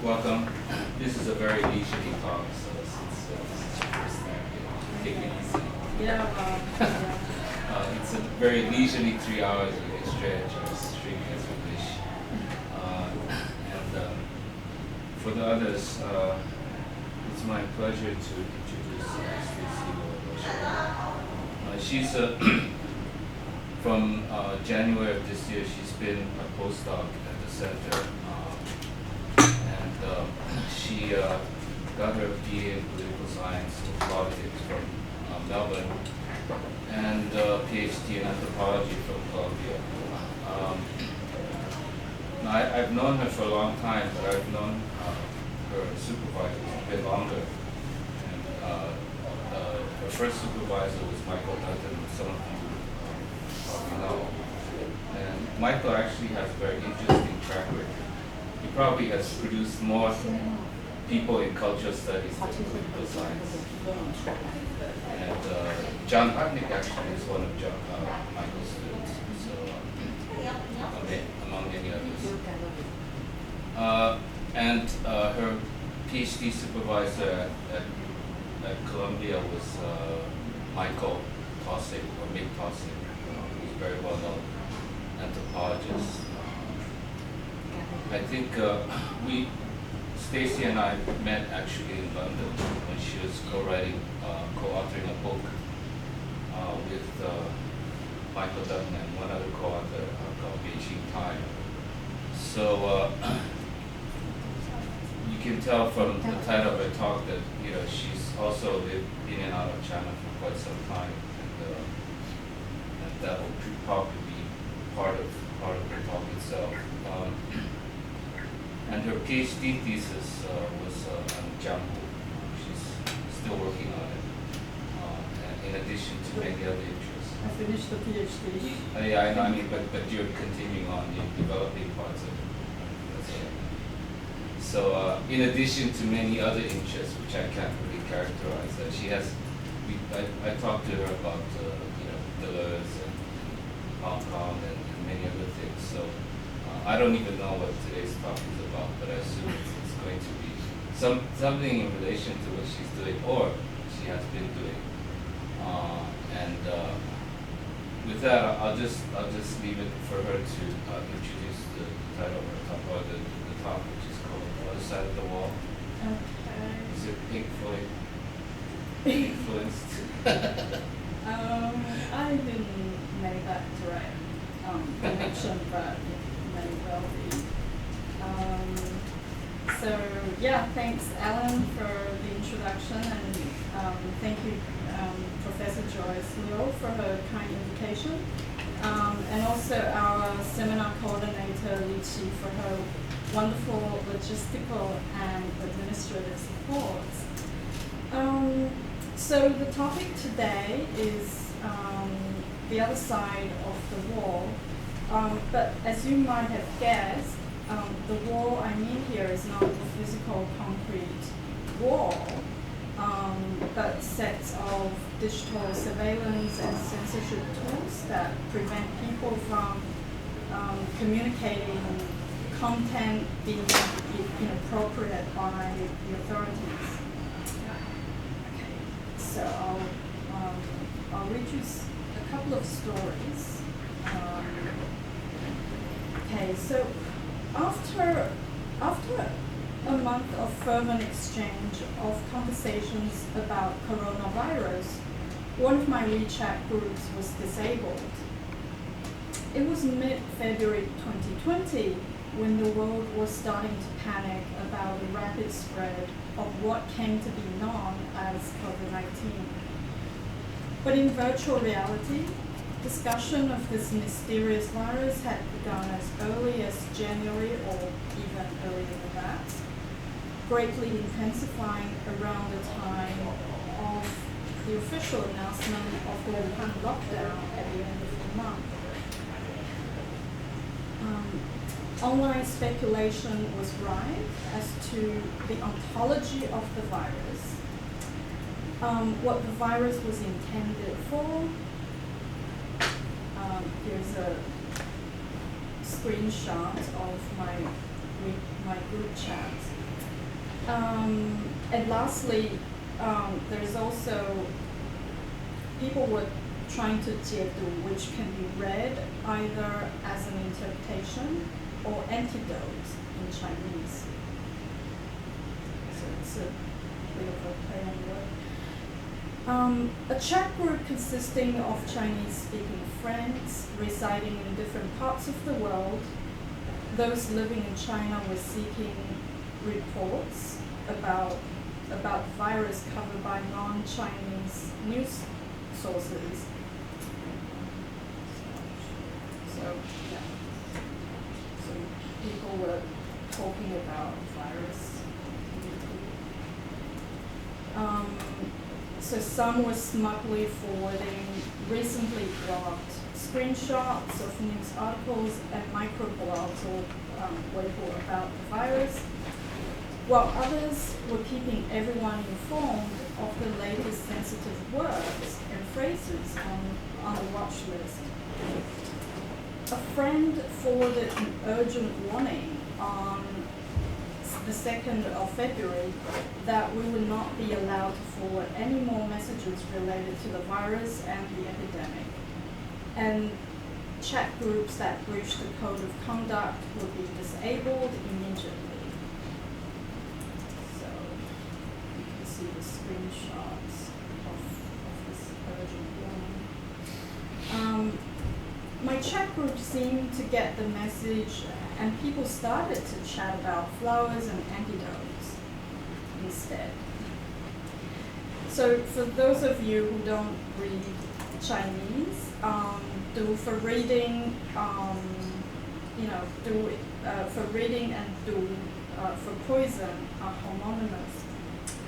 welcome. This is a very leisurely talk, so since it's your first time, take it easy. Yeah. It's a very leisurely 3 hours. You can stretch or string as you wish. For the others, it's my pleasure to introduce Stacy Lo. She's from January of this year. She's been a postdoc at the center, and she got her BA in political science and politics from Melbourne, and PhD in anthropology from Columbia. I've known her for a long time, but I've known her supervisor a bit longer. And her first supervisor was Michael Dutton, who some of you probably know. And Michael actually has a very interesting track record. He probably has produced more people in cultural studies than political science. And John Hartnick actually is one of Michael's students, so among many others. And her PhD supervisor at Columbia was Michael Taussig, or Mick Taussig, who's a very well-known anthropologist. I think Stacy and I met actually in London when she was co-authoring a book with Michael Dutton and one other co-author called Beijing Time. So you can tell from the title of her talk that she's also lived in and out of China for quite some time, and that will probably be part of the talk itself. And her PhD thesis was on Jianghu. She's still working on it, in addition to many other interests. I finished the PhD. Yeah, I mean, but you're continuing on, you're developing parts of it. That's it. So, in addition to many other interests, which I can't really characterize, she has. I talked to her about Deleuze and Hong Kong and many other things. So. I don't even know what today's talk is about, but I assume it's going to be something in relation to what she's doing or she has been doing. And with that, I'll just leave it for her to introduce the title of her talk, or the talk, which is called "The Other Side of the Wall." Okay. Is it Pink Floyd influenced? I didn't make that direct connection, but may well be. So yeah, thanks Alan for the introduction, and thank you Professor Joyce Lo for her kind invitation, and also our seminar coordinator Li Qi for her wonderful logistical and administrative support. So the topic today is the other side of the wall. But as you might have guessed, the wall I mean here is not the physical concrete wall, but sets of digital surveillance and censorship tools that prevent people from communicating content being inappropriate by the authorities. Okay, so I'll read you a couple of stories. Okay, so after a month of fervent exchange of conversations about coronavirus, one of my WeChat groups was disabled. It was mid-February 2020 when the world was starting to panic about the rapid spread of what came to be known as COVID-19. But in virtual reality, discussion of this mysterious virus had begun as early as January or even earlier than that, greatly intensifying around the time of the official announcement of the Wuhan lockdown at the end of the month. Online speculation was rife as to the ontology of the virus, what the virus was intended for. Here's a screenshot of my group chat. And lastly, there is also people were trying to 解读, which can be read either as an interpretation or antidote in Chinese. So it's a bit of a play on word. A chat group consisting of Chinese-speaking friends residing in different parts of the world. Those living in China were seeking reports about virus covered by non-Chinese news sources. So yeah, so people were talking about virus. So some were smugly forwarding recently blocked screenshots of news articles and microblogs or Weibo about the virus, while others were keeping everyone informed of the latest sensitive words and phrases on the watch list. A friend forwarded an urgent warning on the 2nd of February that we would not be allowed to forward any more messages related to the virus and the epidemic. And chat groups that breached the code of conduct would be disabled immediately. So you can see the screenshots of this urgent warning. My chat group seemed to get the message, and people started to chat about flowers and antidotes instead. So for those of you who don't read Chinese, for reading and for poison are homonymous.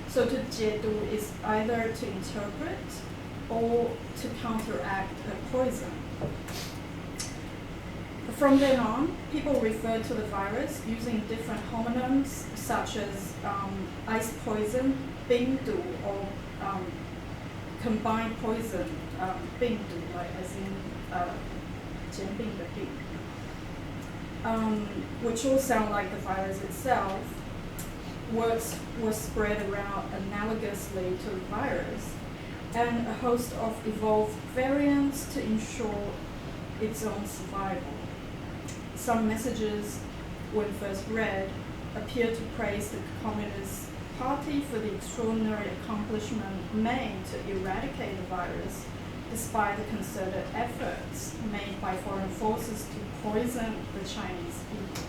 So to 解读 is either to interpret or to counteract a poison. From then on, people refer to the virus using different homonyms such as ice poison, 冰毒, or combined poison, 病毒, like as in 煎饼的饼, which all sound like the virus itself. Words were spread around analogously to the virus, and a host of evolved variants to ensure its own survival. Some messages, when first read, appear to praise the Communist Party for the extraordinary accomplishment made to eradicate the virus, despite the concerted efforts made by foreign forces to poison the Chinese people.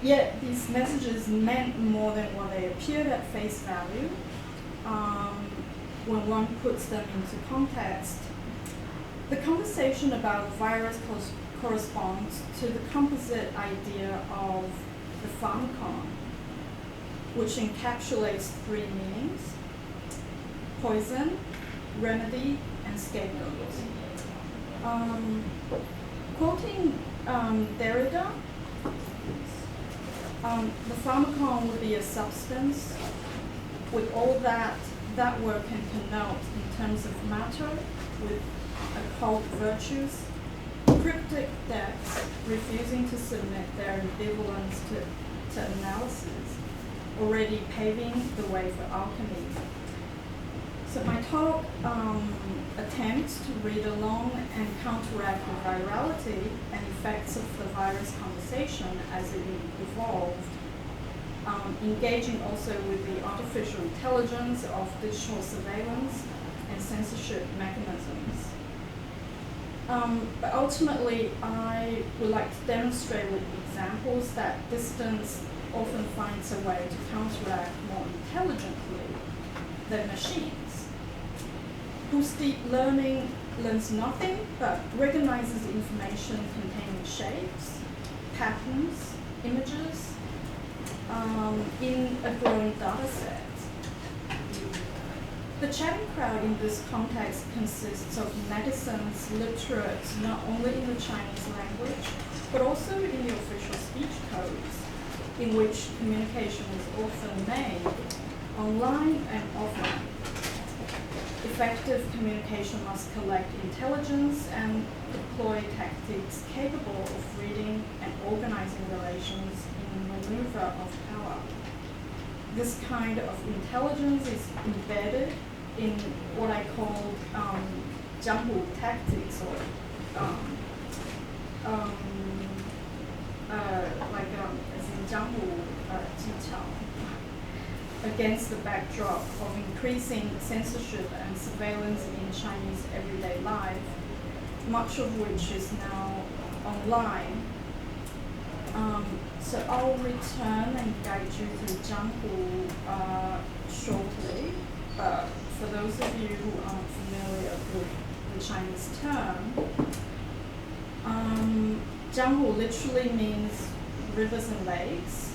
Yet these messages meant more than what they appeared at face value. When one puts them into context, the conversation about the virus corresponds to the composite idea of the pharmacon, which encapsulates 3 meanings: poison, remedy, and scapegoat. Quoting Derrida, the pharmacon would be a substance with all that word can connote in terms of matter, with occult virtues, cryptic depths refusing to submit their ambivalence to analysis, already paving the way for alchemy. So my talk attempts to read along and counteract the virality and effects of the virus conversation as it evolved, engaging also with the artificial intelligence of digital surveillance and censorship mechanisms. But ultimately, I would like to demonstrate with examples that distance often finds a way to counteract more intelligently than machines, whose deep learning learns nothing but recognizes information containing shapes, patterns, images, in a growing data set. The chatting crowd in this context consists of netizens, literates, not only in the Chinese language, but also in the official speech codes, in which communication is often made online and offline. Effective communication must collect intelligence and deploy tactics capable of reading and organizing relations in maneuver of power. This kind of intelligence is embedded in what I call jianghu tactics, or as in jianghu 技巧, against the backdrop of increasing censorship and surveillance in Chinese everyday life, much of which is now online. So I'll return and guide you through jianghu shortly. For those of you who aren't familiar with the Chinese term, jianghu literally means rivers and lakes.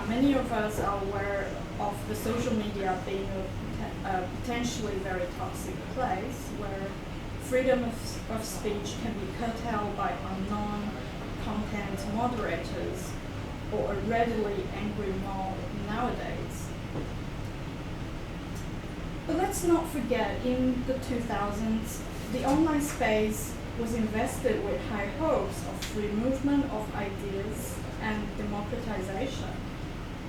Many of us are aware of the social media being a potentially very toxic place where freedom of speech can be curtailed by unknown content moderators or a readily angry mob nowadays. But let's not forget, in the 2000s, the online space was invested with high hopes of free movement of ideas and democratization.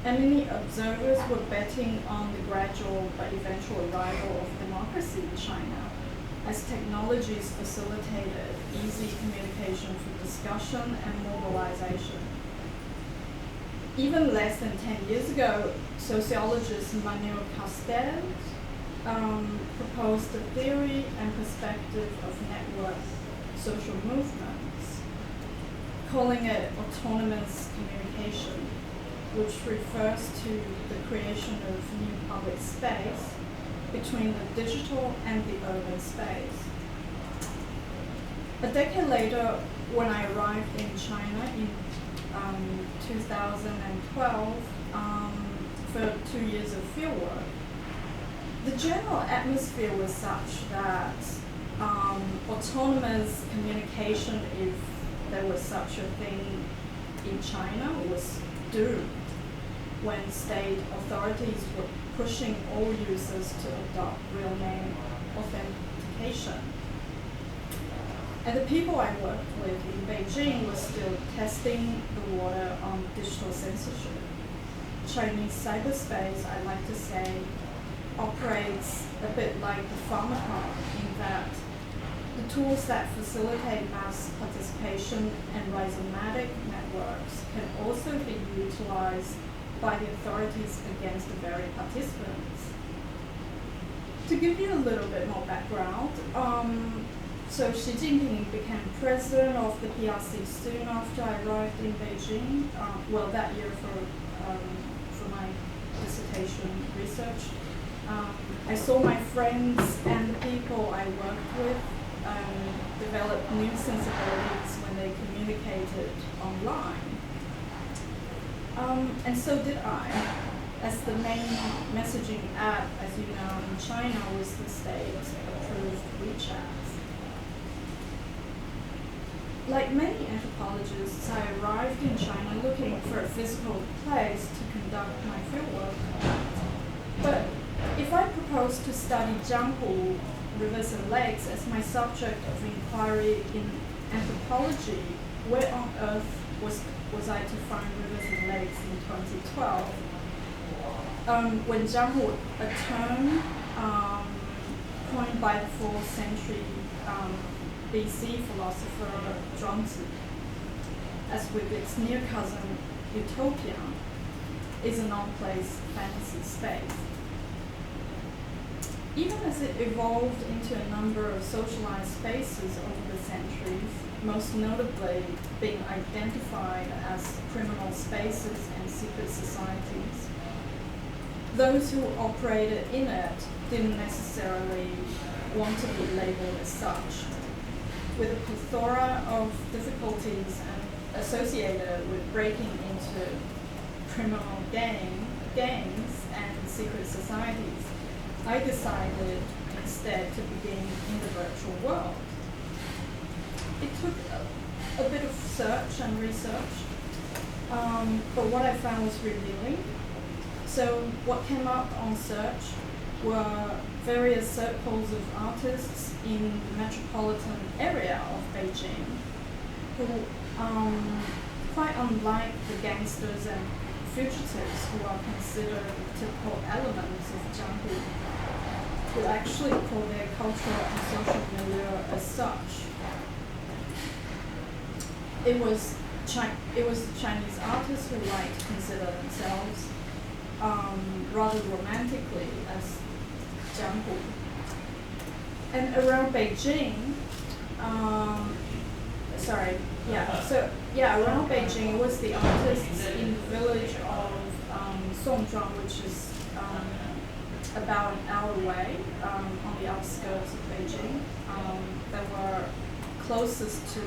And many observers were betting on the gradual but eventual arrival of democracy in China, as technologies facilitated easy communication for discussion and mobilization. Even less than 10 years ago, sociologist Manuel Castells proposed the theory and perspective of network social movements, calling it autonomous communication, which refers to the creation of new public space between the digital and the urban space. A decade later, when I arrived in China in 2012 for 2 years of fieldwork, the general atmosphere was such that autonomous communication, if there was such a thing in China, was doomed when state authorities were pushing all users to adopt real name authentication. And the people I worked with in Beijing were still testing the water on digital censorship. Chinese cyberspace, I like to say, operates a bit like the pharmacon in that the tools that facilitate mass participation and rhizomatic networks can also be utilized by the authorities against the very participants. To give you a little bit more background, so Xi Jinping became president of the PRC soon after I arrived in Beijing, that year for my dissertation research. I saw my friends and the people I worked with develop new sensibilities when they communicated online. And so did I, as the main messaging app, as you know, in China was the state-approved WeChat. Like many anthropologists, I arrived in China looking for a physical place to conduct my fieldwork. But if I proposed to study jianghu, rivers and lakes, as my subject of inquiry in anthropology, where on earth was I to find rivers and lakes in 2012? When jianghu, a term coined by the 4th century BC philosopher Zhuangzi, as with its near cousin utopia, is a non-place fantasy space. Even as it evolved into a number of socialized spaces over the centuries, most notably being identified as criminal spaces and secret societies, those who operated in it didn't necessarily want to be labeled as such, with a plethora of difficulties associated with breaking into criminal gangs and secret societies. I decided instead to begin in the virtual world. It took a bit of search and research, but what I found was revealing. So what came up on search were various circles of artists in the metropolitan area of Beijing who, quite unlike the gangsters and fugitives who are considered typical elements of Jianghu, who actually call their cultural and social milieu as such. It was the Chinese artists who liked to consider themselves rather romantically as Jianghu. And around Beijing, around Beijing it was the artists in the village of Songzhuang, which is about an hour away on the outskirts of Beijing, that were closest to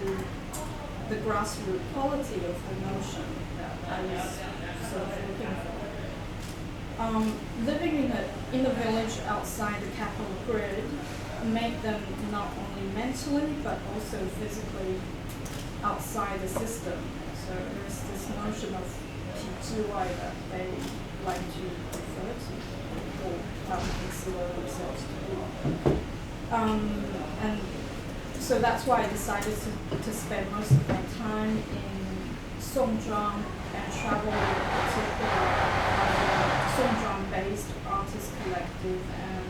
the grassroots quality of the notion that I was sort of looking for. Living in the village outside the capital grid made them not only mentally but also physically outside the system. So there's this notion of 体制外 that they like to refer to, or how to consider themselves to be. And so that's why I decided to spend most of my time in Songzhuang and travel with a particular Songzhuang-based artist collective and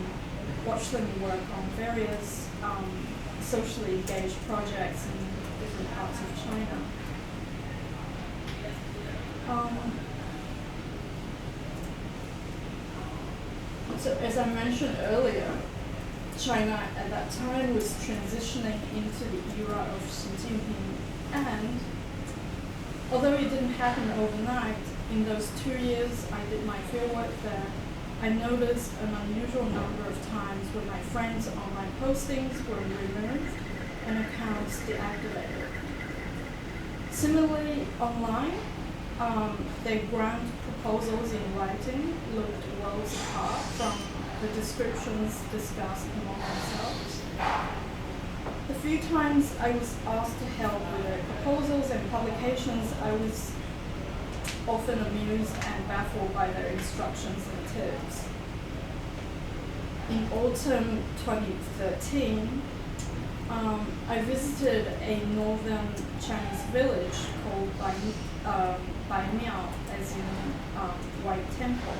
watch them work on various socially engaged projects in different parts of China. So as I mentioned earlier, China at that time was transitioning into the era of Xi Jinping, and although it didn't happen overnight, in those 2 years I did my fieldwork there, I noticed an unusual number of times when my friends' online postings were removed and accounts deactivated. Similarly, online, their grant proposals in writing looked worlds apart from the descriptions discussed among themselves. The few times I was asked to help with their proposals and publications, I was often amused and baffled by their instructions and tips. In autumn 2013, I visited a northern Chinese village called Bai Miao, as in White Temple,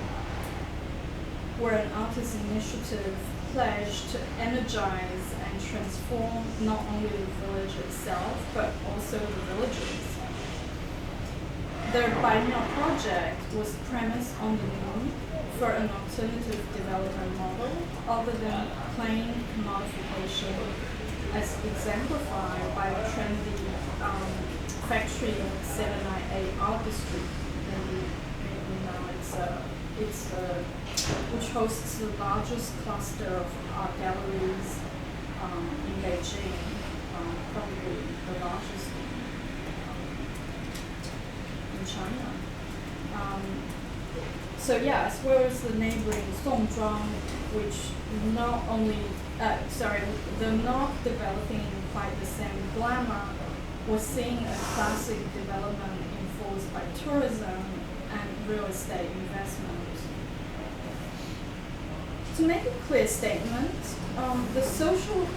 where an artist initiative pledged to energize and transform not only the village itself, but also the villagers. Their Bai Miao project was premised on the need for an alternative development model other than plain commodification, as exemplified by the trendy factory 798 art district. Which hosts the largest cluster of art galleries in Beijing, probably the largest in China. As well as the neighboring Songzhuang, which they're not developing in quite the same glamour, was seeing a classic development enforced by tourism and real estate investment. To make a clear statement, the social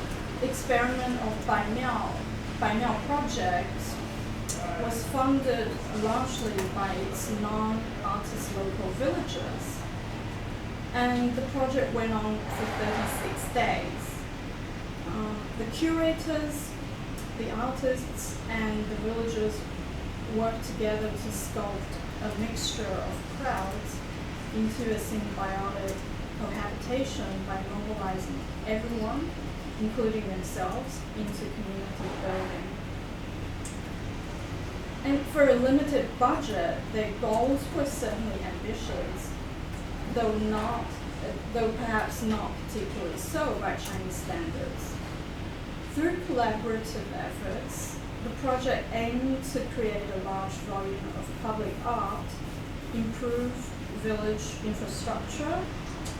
experiment of Bai Miao project was funded largely by its non-artist local villagers, and the project went on for 36 days. The curators, the artists, and the villagers worked together to sculpt a mixture of crowds into a symbiotic cohabitation by mobilizing everyone, including themselves, into community building. And for a limited budget, their goals were certainly ambitious, though perhaps not particularly so by Chinese standards. Through collaborative efforts, the project aimed to create a large volume of public art, improve village infrastructure,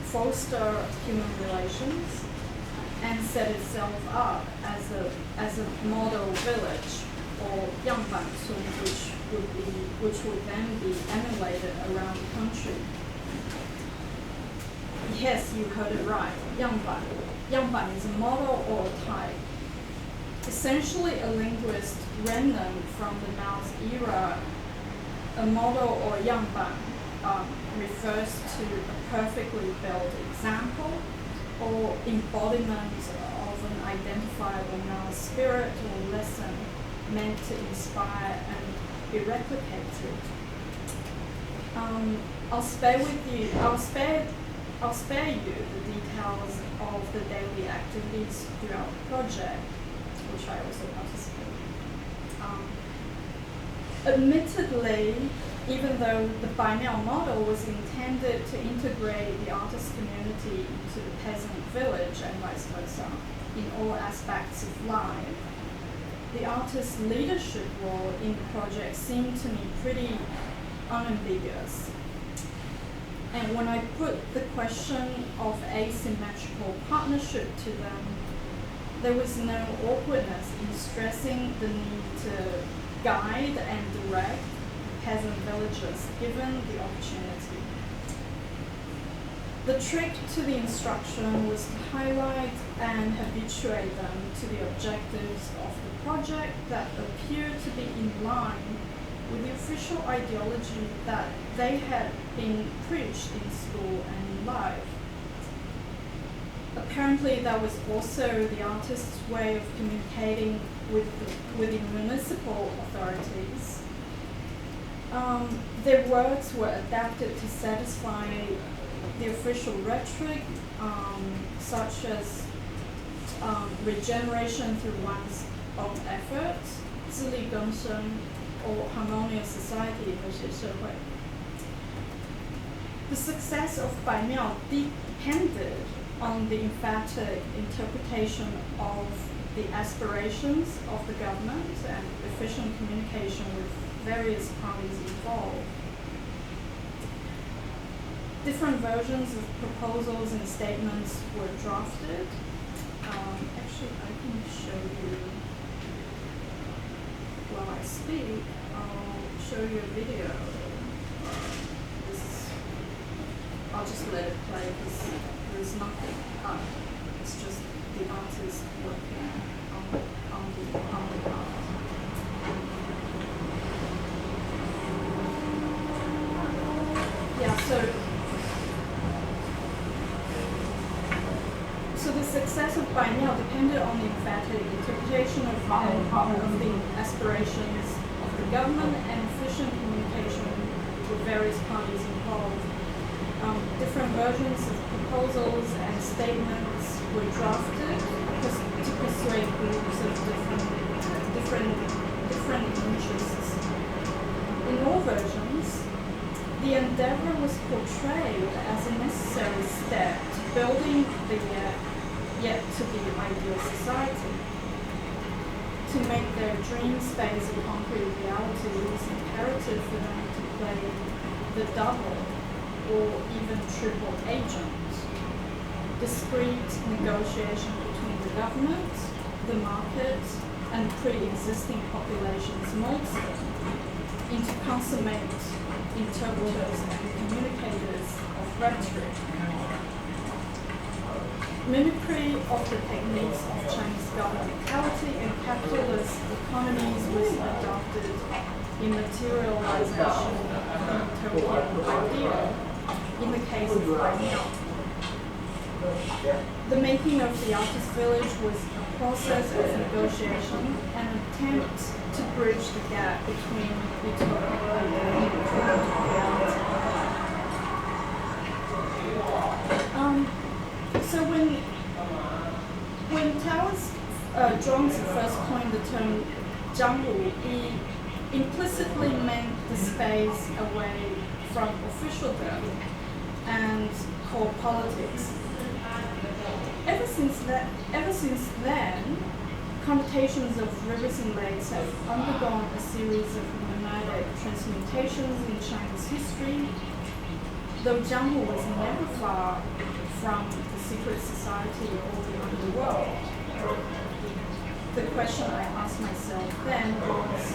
foster human relations, and set itself up as a model village, or 样板村, which would then be emulated around the country. Yes, you heard it right, 样板. 样板 is a model or a type. Essentially a linguist remnant from the Mao's era, a model or 样板refers to a perfectly built example or embodiment of an identifiable Mao spirit or lesson meant to inspire and be replicated. I'll spare you the details of the daily activities throughout the project, which I also participated in. Admittedly, even though the Baimiao model was intended to integrate the artist community into the peasant village and vice versa in all aspects of life, the artist's leadership role in the project seemed to me pretty unambiguous. And when I put the question of asymmetrical partnership to them, there was no awkwardness in stressing the need to guide and direct peasant villagers given the opportunity. The trick to the instruction was to highlight and habituate them to the objectives of the project that appeared to be in line with the official ideology that they had been preached in school and in life. Apparently, that was also the artist's way of communicating with the municipal authorities. Their words were adapted to satisfy the official rhetoric, such as regeneration through one's own efforts, 自力更生, or harmonious society, 和谐社会. The success of Baimiao depended on the emphatic interpretation of the aspirations of the government and efficient communication with various parties involved. Different versions of proposals and statements were drafted. Actually, I can show you while I speak. I'll show you a video. I'll just let it play because there's nothing up. It's just the artist working on the art. Yeah, so the success of Baimiao depended on the emphatic interpretation of the aspirations of the government and efficient communication with various parties involved. Different versions of proposals and statements were drafted to persuade groups of different interests. In all versions, the endeavor was portrayed as a necessary step to building the yet to be ideal society. To make their dream space a concrete reality, it was imperative for them to play the double or even triple agent. Discrete negotiation between the government, the market, and pre-existing populations molds them into consummate interpreters and communicators of rhetoric. Mimicry of the techniques of Chinese governmentality and capitalist economies was adopted in materialization of the utopian ideal in the case of Baimiao. The making of the artist village was a process of negotiation, an attempt to bridge the gap between utopia and reality. So when Taoist Zhuangzi first coined the term Jiangwu, he implicitly meant the space away from officialdom and core politics. Ever since then, connotations of rivers and lakes have undergone a series of nomadic transmutations in Chinese history, though Jiangwu was never far from the secret society or the underworld. The question I asked myself then was,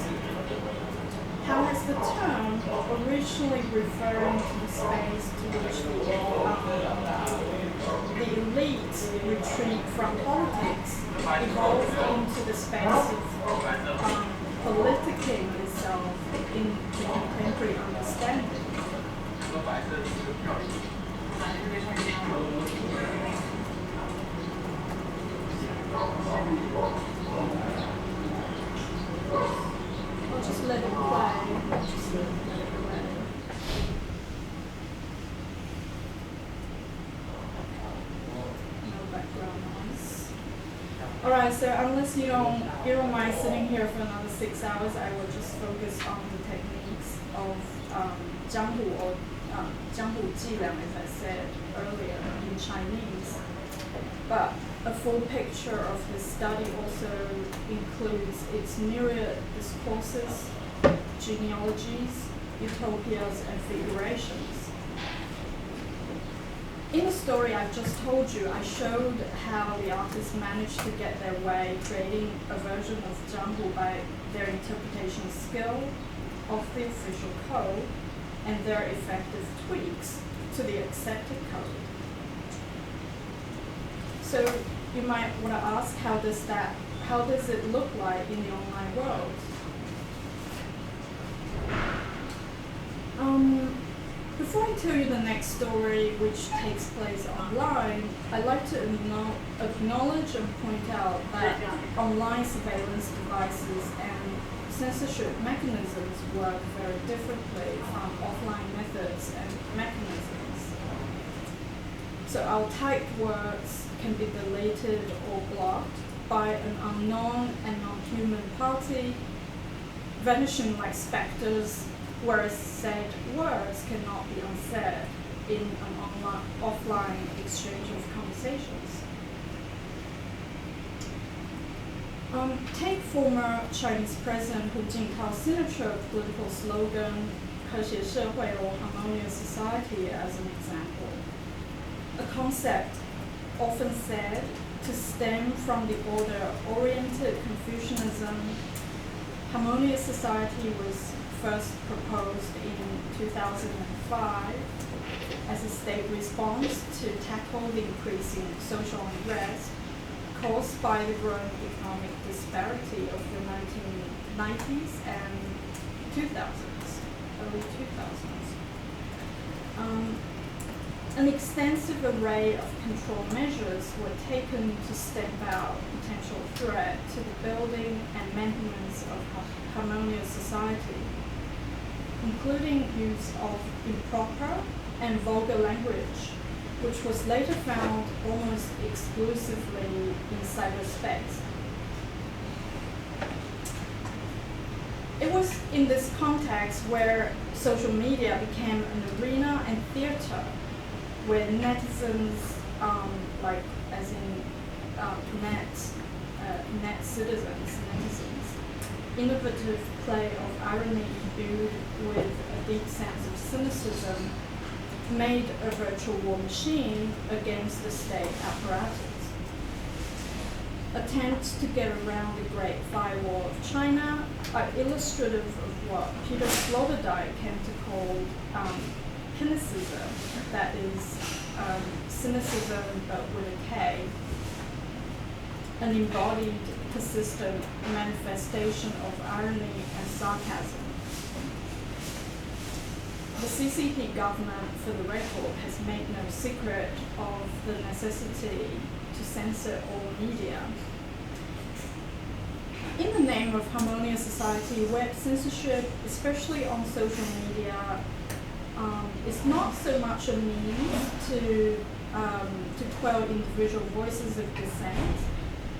how has the term originally referring to the space to which the elite retreat from politics evolved into the space of politicking itself in the contemporary understanding. I'll just let it play. Just let it play. No background noise. Alright, so unless you don't mind sitting here for another 6 hours, I will just focus on the techniques of jianghu or jianghu jilang, as I said earlier in Chinese. But a full picture of this study also includes its myriad discourses, genealogies, utopias, and figurations. In the story I've just told you, I showed how the artists managed to get their way, creating a version of jianghu by their interpretation skill of the official code and their effective tweaks to the accepted code. So you might want to ask, how does it look like in the online world? Before I tell you the next story, which takes place online, I'd like to acknowledge and point out that online surveillance devices and censorship mechanisms work very differently from offline methods and mechanisms. So our typed words can be deleted or blocked by an unknown and non-human party, vanishing like specters, whereas said words cannot be unsaid in an offline exchange of conversations. Take former Chinese President Hu Jintao's signature political slogan, 和谐社会 or harmonious society, as an example. A concept often said to stem from the order-oriented Confucianism. Harmonious society was first proposed in 2005 as a state response to tackle the increasing social unrest caused by the growing economic disparity of the 1990s and 2000s, early 2000s. An extensive array of control measures were taken to stamp out potential threat to the building and maintenance of harmonious society, including use of improper and vulgar language, which was later found almost exclusively in cyberspace. It was in this context where social media became an arena and theater where netizens, like as in net citizens, innovative play of irony imbued with a deep sense of cynicism made a virtual war machine against the state apparatus. Attempts to get around the Great Firewall of China are illustrative of what Peter Sloterdijk came to call cynicism, that is cynicism but with a K, an embodied, persistent manifestation of irony and sarcasm. The CCP government, for the record, has made no secret of the necessity to censor all media. In the name of harmonious society, web censorship, especially on social media, is not so much a means to quell individual voices of dissent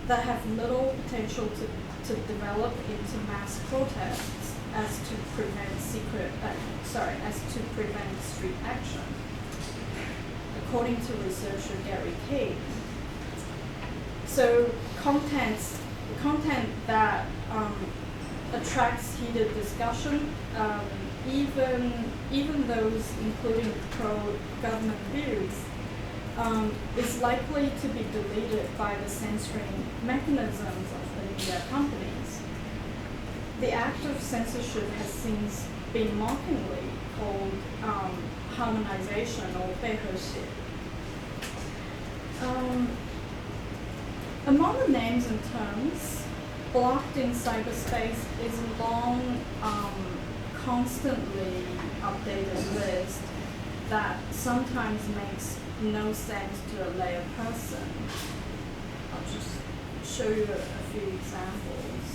that have little potential to develop into mass protests as to prevent street action, according to researcher Gary King. So content that attracts heated discussion, even those including pro-government views, is likely to be deleted by the censoring mechanisms of the media companies. The act of censorship has since been mockingly called harmonization or 被和谐. Among the names and terms blocked in cyberspace is a long, constantly updated list that sometimes makes no sense to a lay person. I'll just show you a few examples.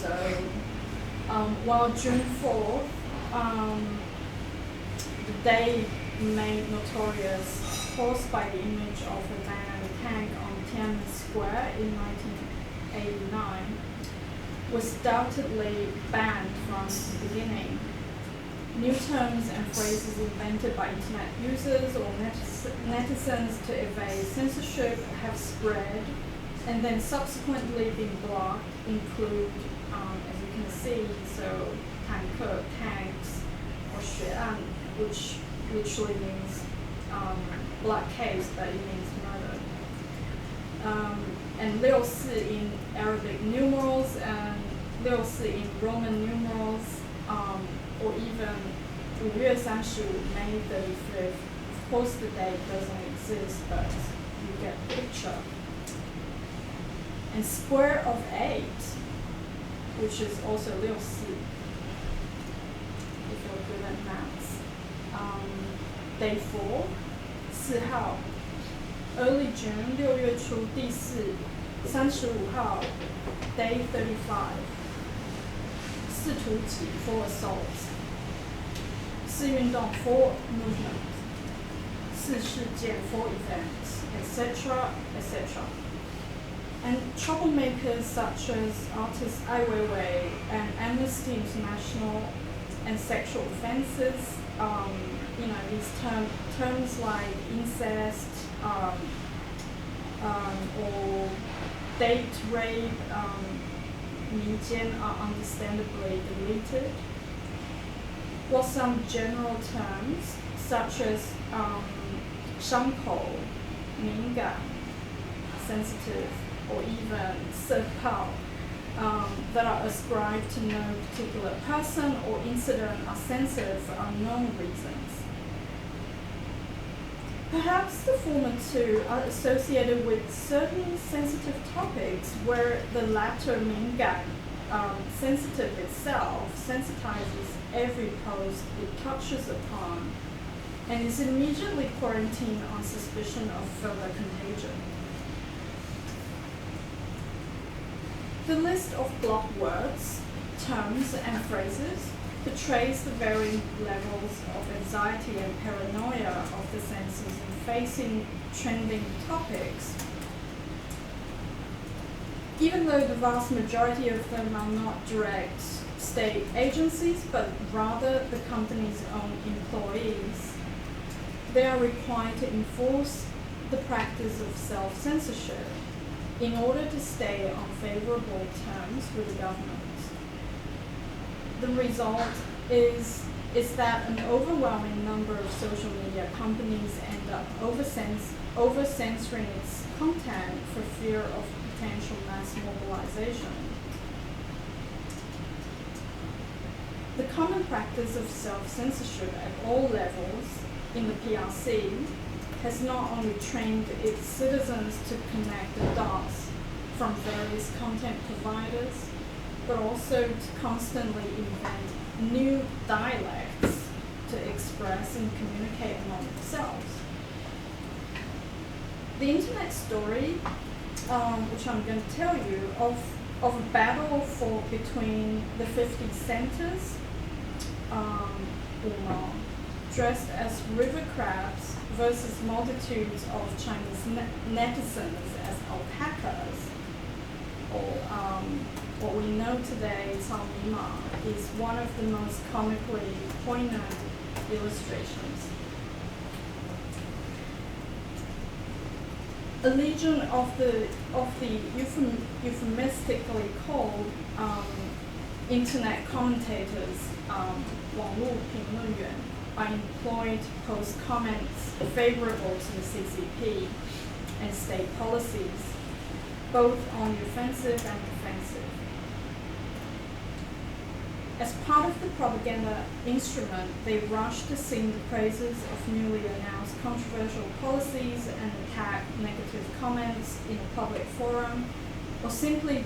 So, while June 4th, the day made notorious caused by the image of a man and a tank on Tiananmen Square in 1989, was doubtedly banned from the beginning. New terms and phrases invented by internet users or netizens to evade censorship have spread and then subsequently been blocked include, as you can see, so 坦克, tanks, or 血案, which literally means black case, but it means murder. And 64 in Arabic numerals and 64 in Roman numerals, or even 5月35, May 35th. Of course the date doesn't exist, but you get the picture. And square of 8, which is also 64, if you're good at maths. Day 4, 4号, early June, 6月初, 第4, 35号, day 35. 4突击, 4 assaults. 4运动, 4 movements. 4事件, 4 events, etc., etc. And troublemakers such as artist Ai Weiwei and Amnesty International and sexual offenses, these terms like incest or date rape, 民间 are understandably deleted. While some general terms such as 伤口, 敏感, sensitive, or even 色炮, that are ascribed to no particular person or incident are censored for unknown reasons. Perhaps the former two are associated with certain sensitive topics where the latter 敏感, sensitive itself, sensitizes every post it touches upon and is immediately quarantined on suspicion of further contagion. The list of blocked words, terms, and phrases portrays the varying levels of anxiety and paranoia of the censors in facing trending topics. Even though the vast majority of them are not direct state agencies, but rather the company's own employees, they are required to enforce the practice of self-censorship in order to stay on favorable terms with the government. The result is that an overwhelming number of social media companies end up over-censoring its content for fear of potential mass mobilization. The common practice of self-censorship at all levels in the PRC has not only trained its citizens to connect the dots from various content providers, but also to constantly invent new dialects to express and communicate among themselves. The internet story, which I'm going to tell you, of a battle fought between the 50 centers, dressed as river crabs versus multitudes of Chinese netizens as alpacas, or what we know today, Cao Mima, is one of the most comically poignant illustrations. A legion of the euphemistically called internet commentators, 网络评论员, are employed to post comments favorable to the CCP and state policies, both on the offensive and defensive. As part of the propaganda instrument, they rush to sing the praises of newly announced controversial policies and attack negative comments in a public forum, or simply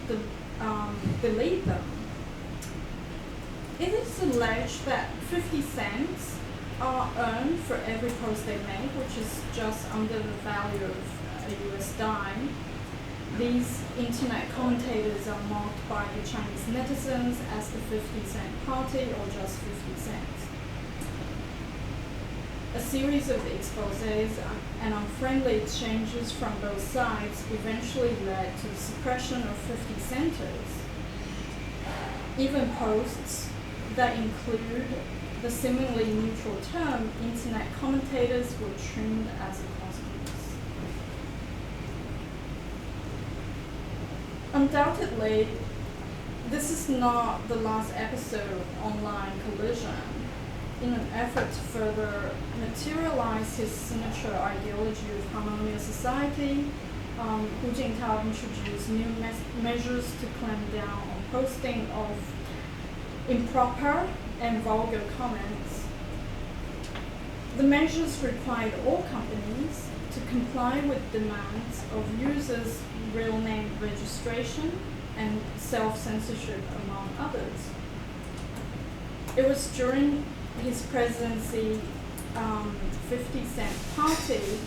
delete them. It is alleged that 50 cents are earned for every post they make, which is just under the value of a US dime. These internet commentators are mocked by the Chinese netizens as the 50-cent party or just 50 cents. A series of exposés and unfriendly exchanges from both sides eventually led to the suppression of 50 centers. Even posts that include the seemingly neutral term internet commentators were trimmed as a consequence. Undoubtedly, this is not the last episode of online collision. In an effort to further materialize his signature ideology of harmonious society, Hu Jintao introduced new measures to clamp down on posting of improper and vulgar comments. The measures required all companies to comply with demands of users' real name registration and self-censorship, among others. It was during his presidency 50-cent party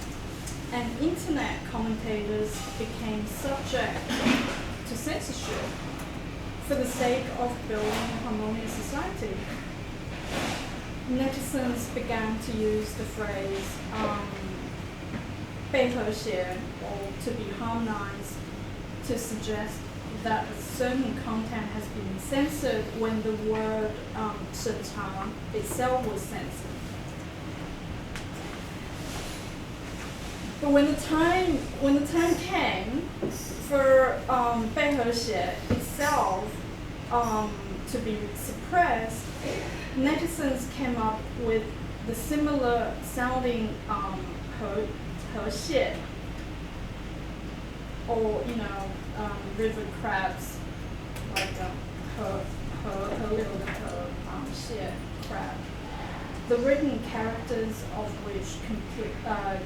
and internet commentators became subject to censorship for the sake of building a harmonious society. Netizens began to use the phrase 被和谐 or to be harmonized to suggest that a certain content has been censored when the word 审查 itself was censored. But when the time came for 被和谐 itself to be suppressed, netizens came up with the similar sounding 和谐 or river crabs like 河流的蟹 crab. The written characters of which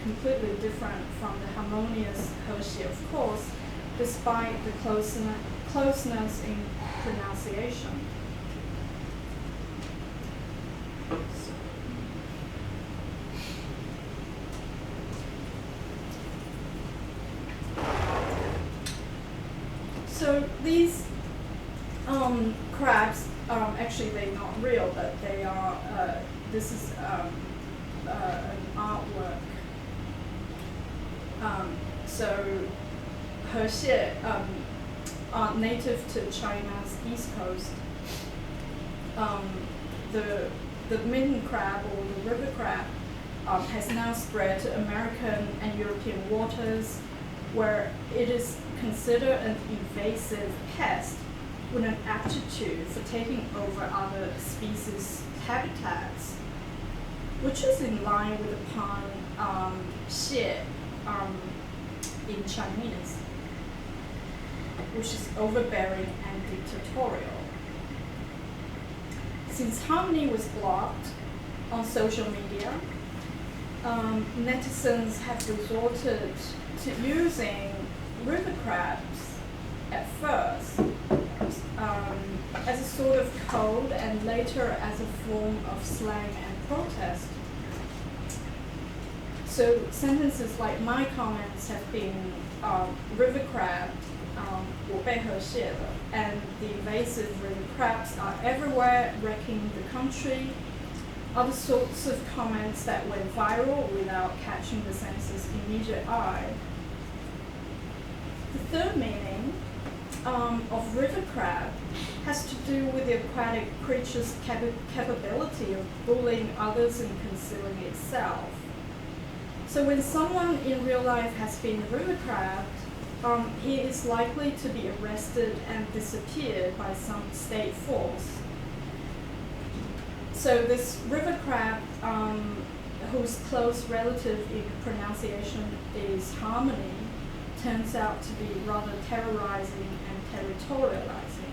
completely different from the harmonious 和谐, of course, despite the closeness in pronunciation. So these crabs, actually they're not real, but they are, this is an artwork. So 河蟹 are native to China's east coast. The midden crab or the river crab has now spread to American and European waters, where it is considered an invasive pest with an aptitude for taking over other species' habitats, which is in line with the pun 蟹 in Chinese, which is overbearing and dictatorial. Since harmony was blocked on social media, netizens have resorted to using river crabs at first as a sort of code and later as a form of slang and protest. So sentences like my comments have been river crab 我被和谐了, and the invasive river crabs are everywhere wrecking the country. Other sorts of comments that went viral without catching the censor's immediate eye. The third meaning of river crab has to do with the aquatic creature's capability of bullying others and concealing itself. So when someone in real life has been a river crab, he is likely to be arrested and disappeared by some state force. So this river crab, whose close relative in pronunciation is harmony, turns out to be rather terrorizing and territorializing.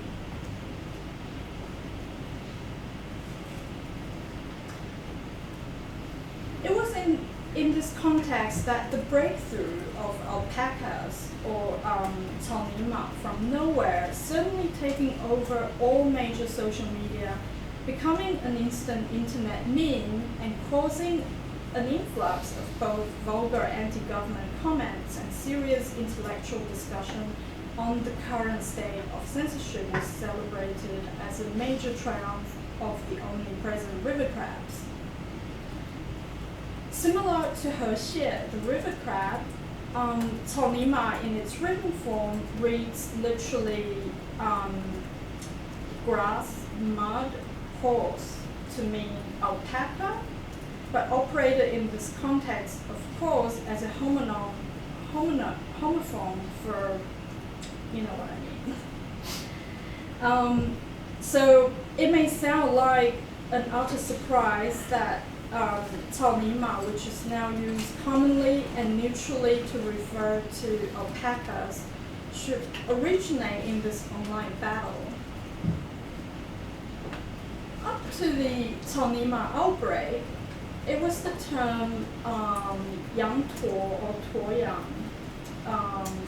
It was in this context that the breakthrough of alpacas, or Talnima, from nowhere, suddenly taking over all major social media, becoming an instant internet meme, and causing an influx of both vulgar anti-government comments and serious intellectual discussion on the current state of censorship was celebrated as a major triumph of the omnipresent river crabs. Similar to Hexie, the river crab, Talnima in its written form reads literally grass, mud, horse to mean alpaca, but operated in this context, of course, as a homophone for, you know what I mean. So it may sound like an utter surprise that Talnima, which is now used commonly and neutrally to refer to alpacas, should originate in this online battle. Up to the Talnima outbreak, it was the term yang tuo or tuoyang,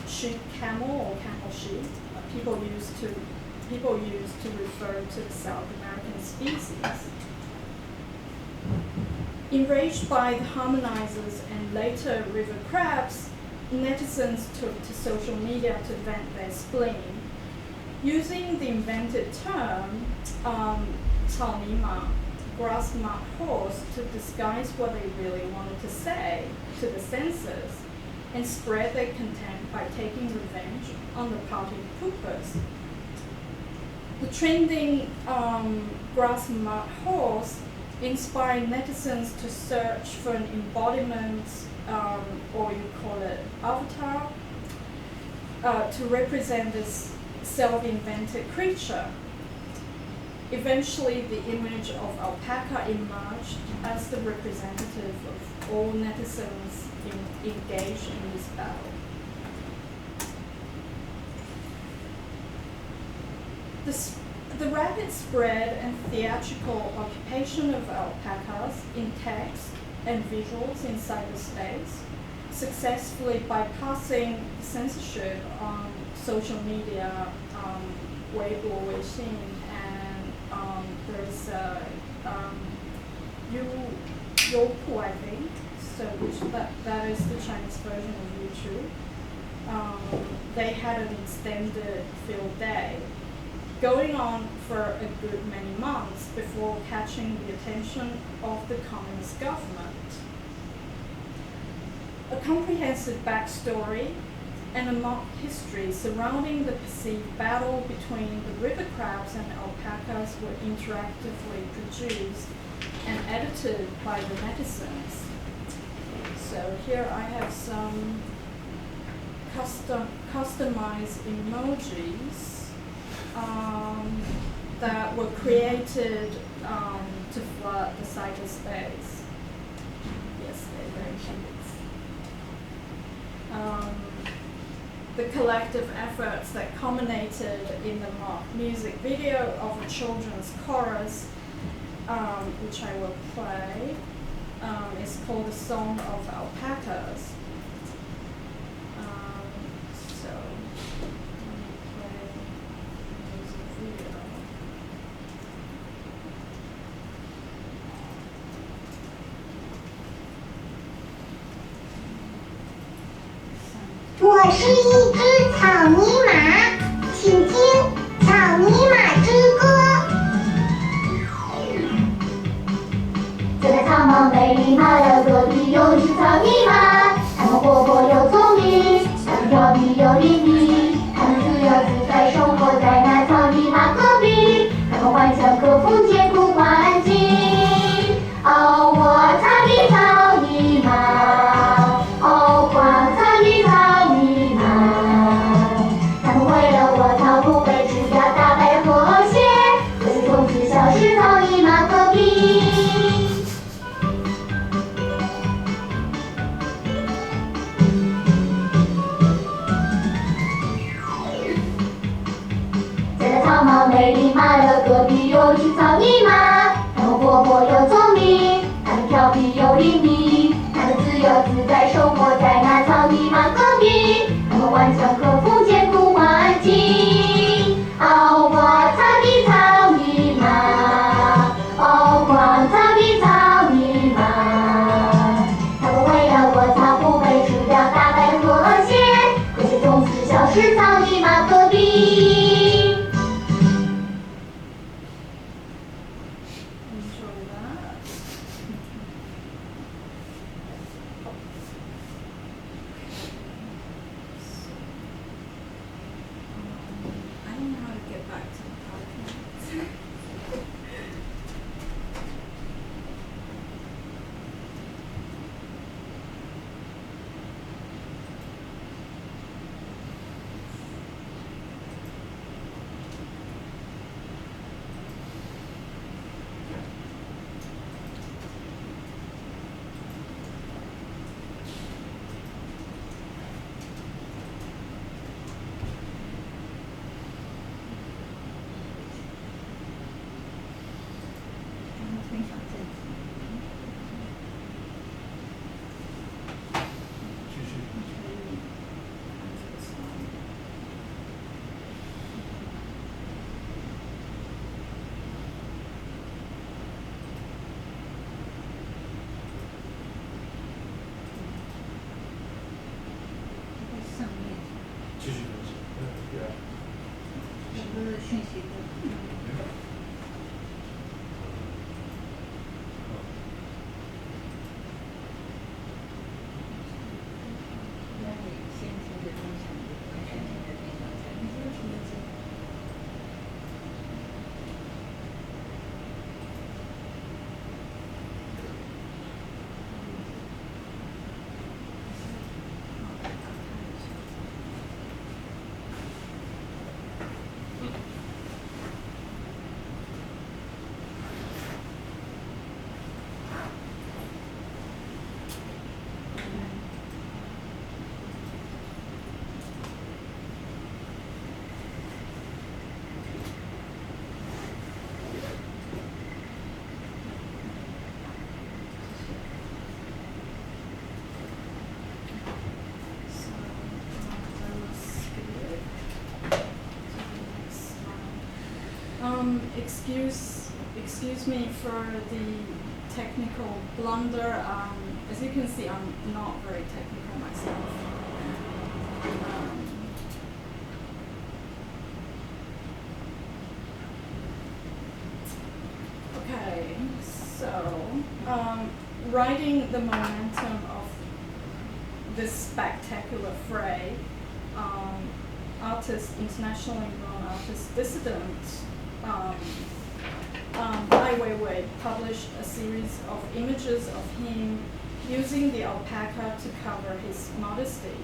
sheep camel or camel sheep. People used to refer to the South American species. Enraged by the harmonizers and later river crabs, netizens took to social media to vent their spleen. Using the invented term Talnima, grass mud horse, to disguise what they really wanted to say to the censors and spread their contempt by taking revenge on the party poopers. The trending grass mud horse inspired netizens to search for an embodiment, or you call it avatar, to represent this self-invented creature. Eventually, the image of alpaca emerged as the representative of all netizens engaged in this battle. The rapid spread and theatrical occupation of alpacas in text and visuals in cyberspace, successfully bypassing censorship on social media, Weibo, Weixin, and there's Youku, I think, so that is the Chinese version of YouTube. They had an extended field day, going on for a good many months before catching the attention of the communist government. A comprehensive backstory and a mock history surrounding the perceived battle between the river crabs and alpacas were interactively produced and edited by the netizens. So here I have some customized emojis that were created to flood the cyberspace. Yes, they're very cute. The collective efforts that culminated in the mock music video of a children's chorus, which I will play, is called The Song of Alpacas. So, let me play the music video. "我是一只草泥马，请听草泥马之歌。这个草帽美丽，它要做的又是草泥马。它们活泼又聪明，它们调皮又伶俐，它们自由自在生活在那草泥马隔壁。它们幻想克服艰苦环境。哦，我草泥草泥马，哦，光草泥草泥马。它们为了我逃不被吃掉，打败和谐，可是从此消失草泥马隔壁。长毛美丽马的隔壁有一只草泥马，它们活泼又聪明，它们调皮又伶俐，它们自由自在生活在那草泥马隔壁，它们顽强克服艰苦环境。哦，我草地草泥马，哦，我草地草泥马，它们围绕过草铺被除掉大白和谐，可是从此消失草泥马隔壁。Enjoy that. I don't know how to get back to the PowerPoint. Excuse me for the technical blunder. As you can see, I'm not very technical myself. Okay, so riding the momentum of this spectacular fray, internationally known artist dissident Ai Weiwei published a series of images of him using the alpaca to cover his modesty.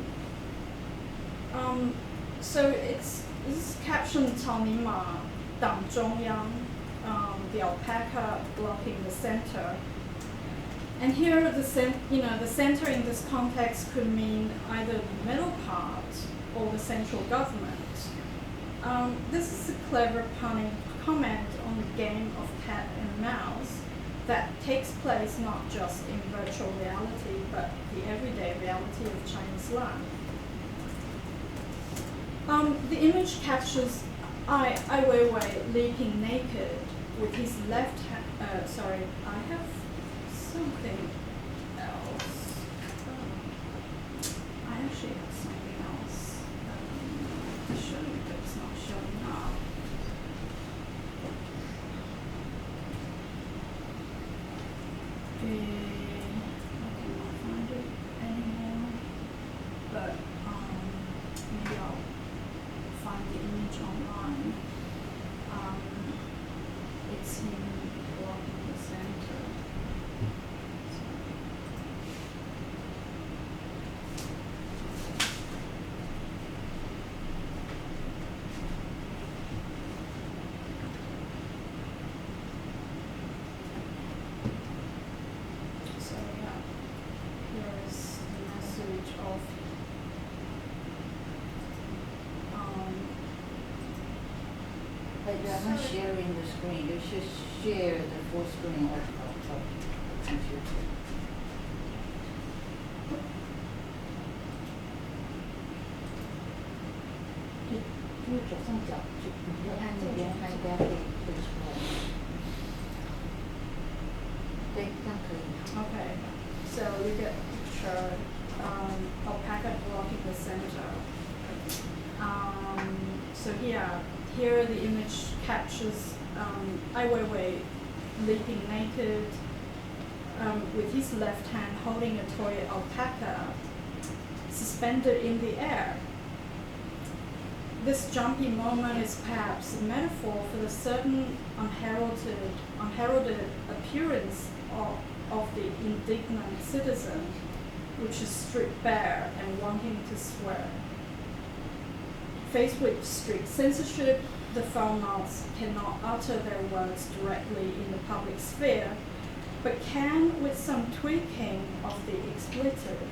So this is captioned 草泥马党中央, the alpaca blocking the center. And here the center in this context could mean either the middle part or the central government. This is a clever punning comment on the game of cat and mouse that takes place not just in virtual reality, but the everyday reality of Chinese life. The image captures Ai Weiwei leaping naked with his left hand. Sorry, I have something else. I actually have something else to show you, but it's not showing up. I cannot find it anymore, but maybe I'll find the image online. It's him blocking the center. But you are not sharing the screen. You should share the full screen of computer. 就左上角，你就按那边，它应该会出来。对，这样可以。Okay, so you get a picture alpaca blocking the center. So here the image captures Ai Weiwei leaping naked with his left hand holding a toy alpaca suspended in the air. This jumpy moment is perhaps a metaphor for the certain unheralded appearance of the indignant citizen, which is stripped bare and wanting to swear. Faced with strict censorship, the foul-mouthed cannot utter their words directly in the public sphere, but can with some tweaking of the expletive,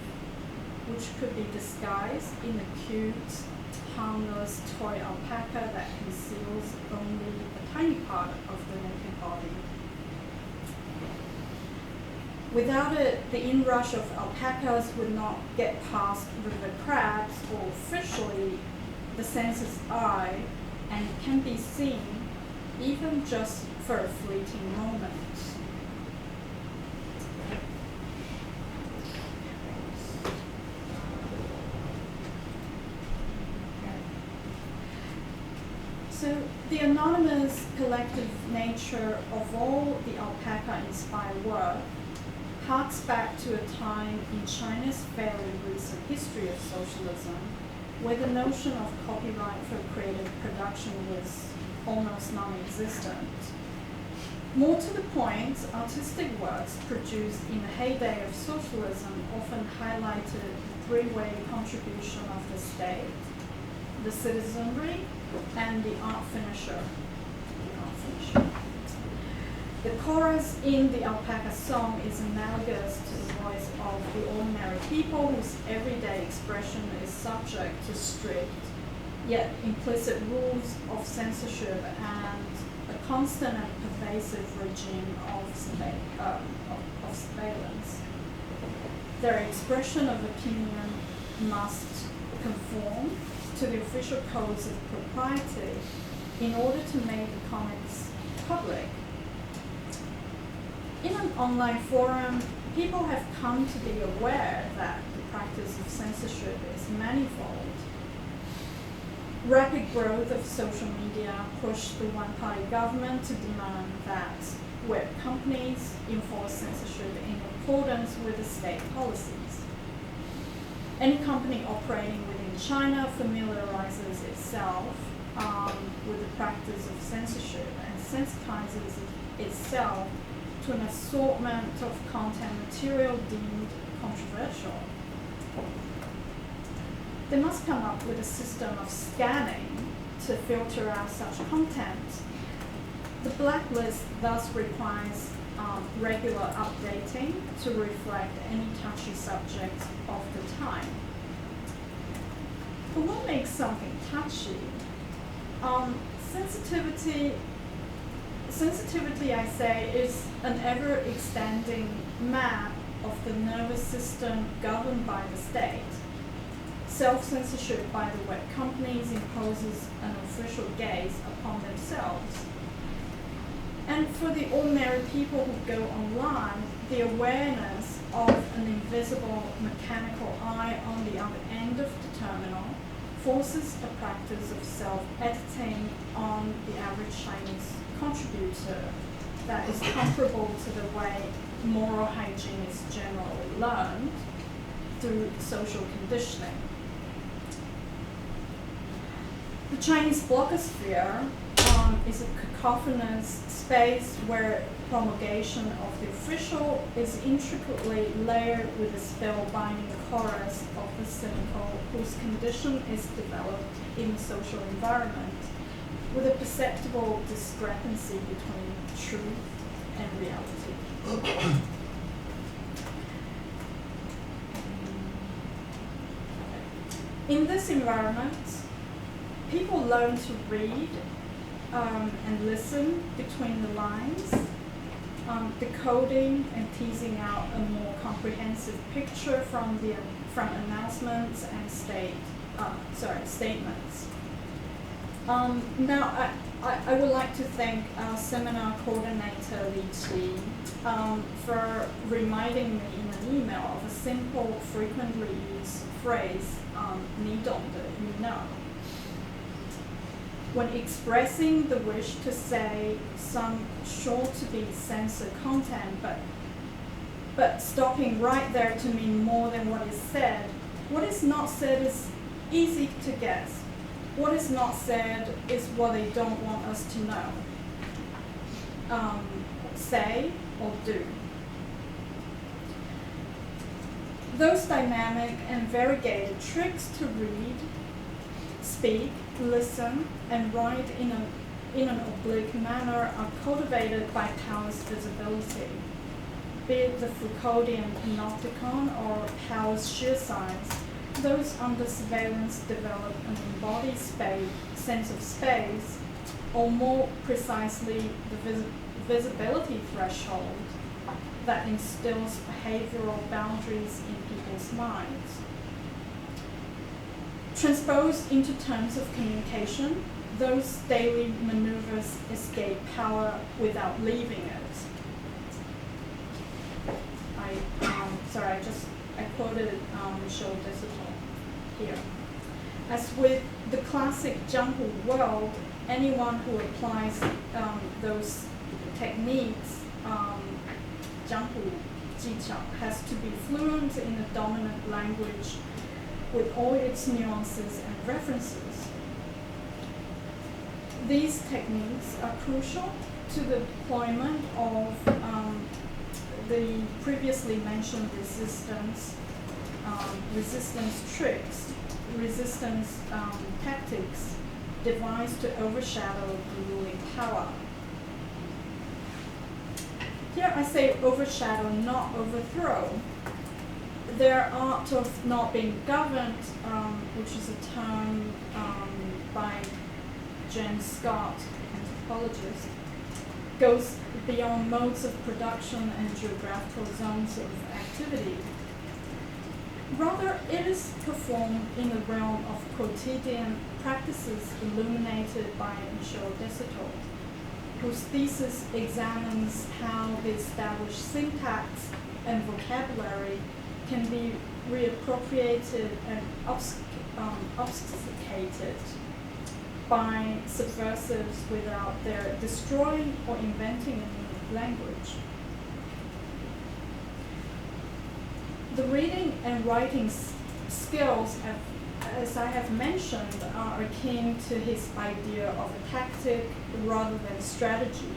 which could be disguised in a cute, harmless toy alpaca that conceals only a tiny part of the naked body. Without it, the inrush of alpacas would not get past river crabs or officially the sensor's eye, and can be seen even just for a fleeting moment. So the anonymous collective nature of all the alpaca-inspired work harks back to a time in China's fairly recent history of socialism, where the notion of copyright for creative production was almost non-existent. More to the point, artistic works produced in the heyday of socialism often highlighted the three-way contribution of the state, the citizenry, and the art finisher. The chorus in the alpaca song is analogous to the voice of the ordinary people whose everyday expression is subject to strict yet implicit rules of censorship and a constant and pervasive regime of surveillance. Their expression of opinion must conform to the official codes of propriety in order to make the comments public. In an online forum, people have come to be aware that the practice of censorship is manifold. Rapid growth of social media pushed the one-party government to demand that web companies enforce censorship in accordance with the state policies. Any company operating within China familiarizes itself with the practice of censorship and sensitizes itself to an assortment of content material deemed controversial. They must come up with a system of scanning to filter out such content. The blacklist thus requires regular updating to reflect any touchy subject of the time. But what makes something touchy? Sensitivity, I say, is an ever-extending map of the nervous system governed by the state. Self-censorship by the web companies imposes an official gaze upon themselves. And for the ordinary people who go online, the awareness of an invisible mechanical eye on the other end of the terminal forces a practice of self-editing on the average Chinese contributor that is comparable to the way moral hygiene is generally learned through social conditioning. The Chinese blogosphere is a cacophonous space where promulgation of the official is intricately layered with a spellbinding chorus of the cynical whose condition is developed in the social environment, with a perceptible discrepancy between truth and reality. In this environment, people learn to read and listen between the lines, decoding and teasing out a more comprehensive picture from announcements and statements. Now, I would like to thank our seminar coordinator, Li Qi, for reminding me in an email of a simple, frequently used phrase, 你懂的, you know. When expressing the wish to say some sure-to-be censored content, but stopping right there to mean more than what is said, what is not said is easy to guess. What is not said is what they don't want us to know, say or do. Those dynamic and variegated tricks to read, speak, listen, and write in an oblique manner are cultivated by Taoist visibility, be it the Foucauldian panopticon or Taoist sheer signs. Those under surveillance develop an embodied sense of space, or more precisely, the visibility threshold that instills behavioral boundaries in people's minds. Transposed into terms of communication, those daily maneuvers escape power without leaving it. I quoted Hsiu-ju here. As with the classic Jianghu world, anyone who applies those techniques, Jianghu Jiqiao, has to be fluent in the dominant language with all its nuances and references. These techniques are crucial to the deployment of the previously mentioned resistance tricks, resistance tactics devised to overshadow the ruling power. Here I say overshadow, not overthrow. Their art of not being governed, which is a term by James Scott, anthropologist, goes beyond modes of production and geographical zones of activity. Rather, it is performed in the realm of quotidian practices illuminated by Hsiu-ju, whose thesis examines how the established syntax and vocabulary can be reappropriated and obfuscated by subversives without their destroying or inventing a new language. The reading and writing skills, as I have mentioned, are akin to his idea of a tactic rather than strategy.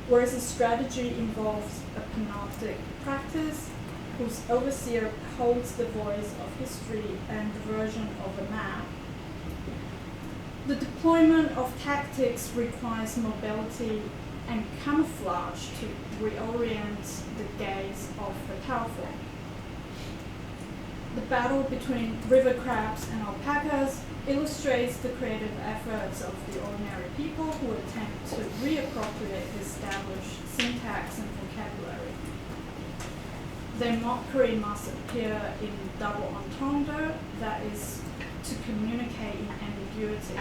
Whereas a strategy involves a panoptic practice whose overseer holds the voice of history and the version of a map. The deployment of tactics requires mobility and camouflage to reorient the gaze of the powerful. The battle between river crabs and alpacas illustrates the creative efforts of the ordinary people who attempt to reappropriate the established syntax and vocabulary. Their mockery must appear in double entendre, that is, to communicate in ambiguity.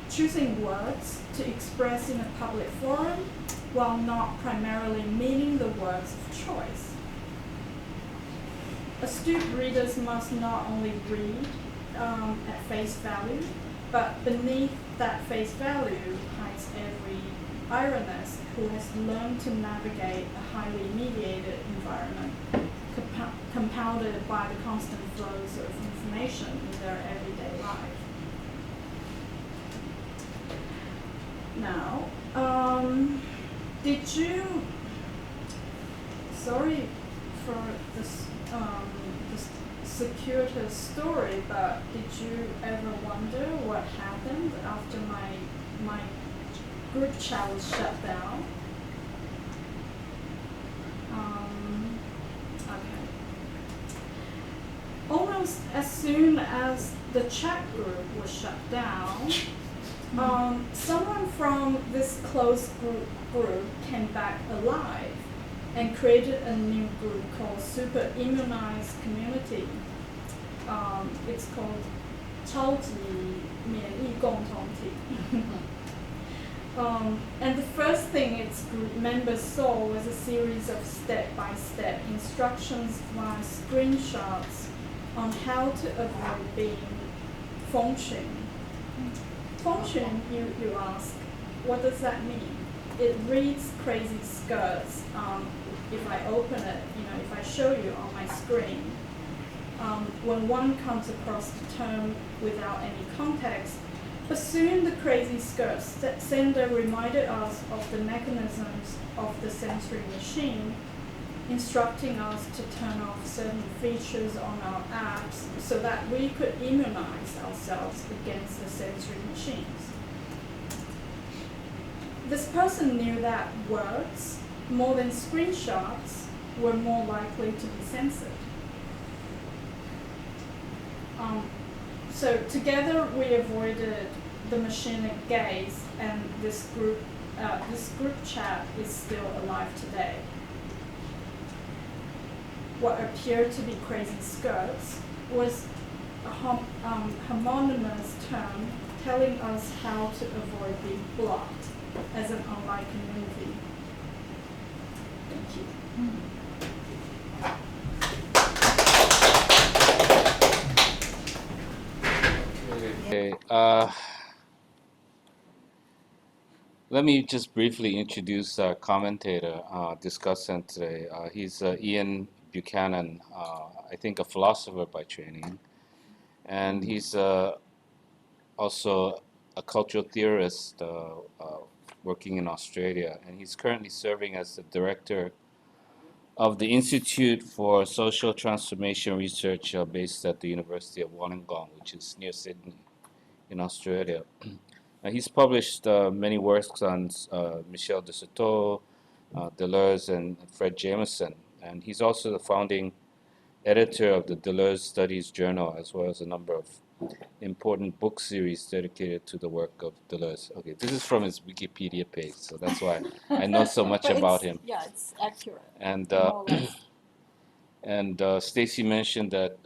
Choosing words to express in a public forum while not primarily meaning the words of choice. Astute readers must not only read at face value, but beneath that face value hides every ironist who has learned to navigate a highly mediated environment, compounded by the constant flows of information in their everyday life. Now, did you, sorry for this circuitous story, but did you ever wonder what happened after my group chat was shut down? Okay. All my almost as soon as the chat group was shut down, someone from this closed group came back alive and created a new group called Super Immunized Community. It's called 超级免疫共同体. And the first thing its group members saw was a series of step-by-step instructions via screenshots on how to avoid being 封群. 封群, you ask, what does that mean? It reads crazy skirts. If I open it, if I show you on my screen, when one comes across the term without any context, but soon the crazy skirt sender reminded us of the mechanisms of the sensory machine, instructing us to turn off certain features on our apps so that we could immunize ourselves against the sensory machines. This person knew that words, more than screenshots, were more likely to be censored. So together we avoided the machinic gaze, and this group chat is still alive today. What appeared to be crazy skirts was a homonymous term telling us how to avoid being blocked as an online community. Thank you. Okay. Let me just briefly introduce our commentator discussant today. He's Ian Buchanan, I think a philosopher by training, and he's also a cultural theorist working in Australia, and he's currently serving as the director of the Institute for Social Transformation Research based at the University of Wollongong, which is near Sydney in Australia. He's published many works on Michel de Certeau, Deleuze, and Fred Jameson, and he's also the founding editor of the Deleuze Studies Journal, as well as a number of important book series dedicated to the work of Deleuze. Okay, this is from his Wikipedia page, so that's why I know so much about him. Yeah, it's accurate. And Stacy mentioned that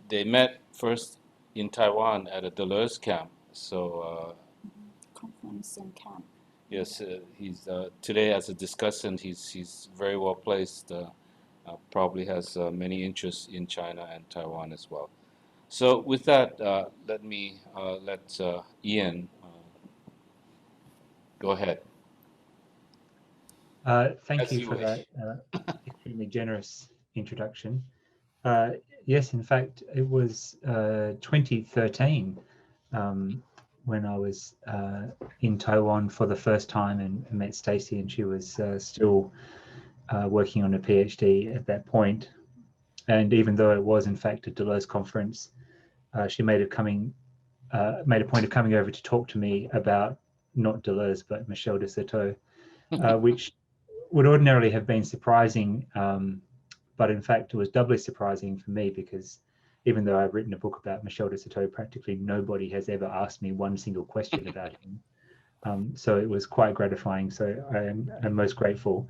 they met first in Taiwan at a Deleuze camp. So conference and camp. Yes, he's today as a discussant. He's very well placed. Probably has many interests in China and Taiwan as well. So with that, let Ian go ahead. Thank you for that extremely generous introduction. Yes, in fact, it was 2013 when I was in Taiwan for the first time and met Stacy, and she was still working on a PhD at that point. And even though it was in fact a Deleuze conference, she made a point of coming over to talk to me about not Deleuze but Michel de Certeau, which would ordinarily have been surprising, but in fact it was doubly surprising for me because even though I've written a book about Michel de Certeau, practically nobody has ever asked me one single question about him. So it was quite gratifying. So I'm most grateful.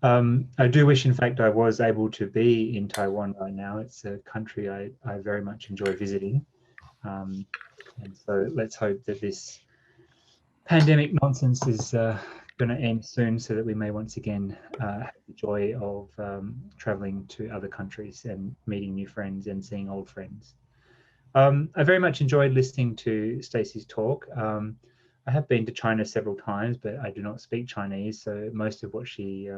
I do wish, in fact, I was able to be in Taiwan right now. It's a country I very much enjoy visiting. And so let's hope that this pandemic nonsense is going to end soon so that we may once again have the joy of traveling to other countries and meeting new friends and seeing old friends. I very much enjoyed listening to Stacy's talk. I have been to China several times, but I do not speak Chinese, so most of what she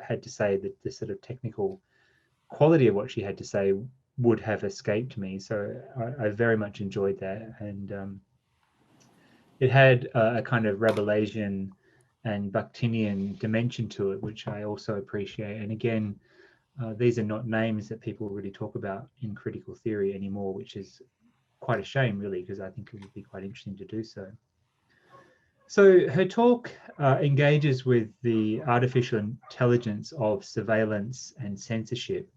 had to say, the sort of technical quality of what she had to say would have escaped me. So I very much enjoyed that, and it had a kind of Rabelaisian and Bakhtinian dimension to it, which I also appreciate. And again, these are not names that people really talk about in critical theory anymore, which is quite a shame, really, because I think it would be quite interesting to do so. So her talk engages with the artificial intelligence of surveillance and censorship.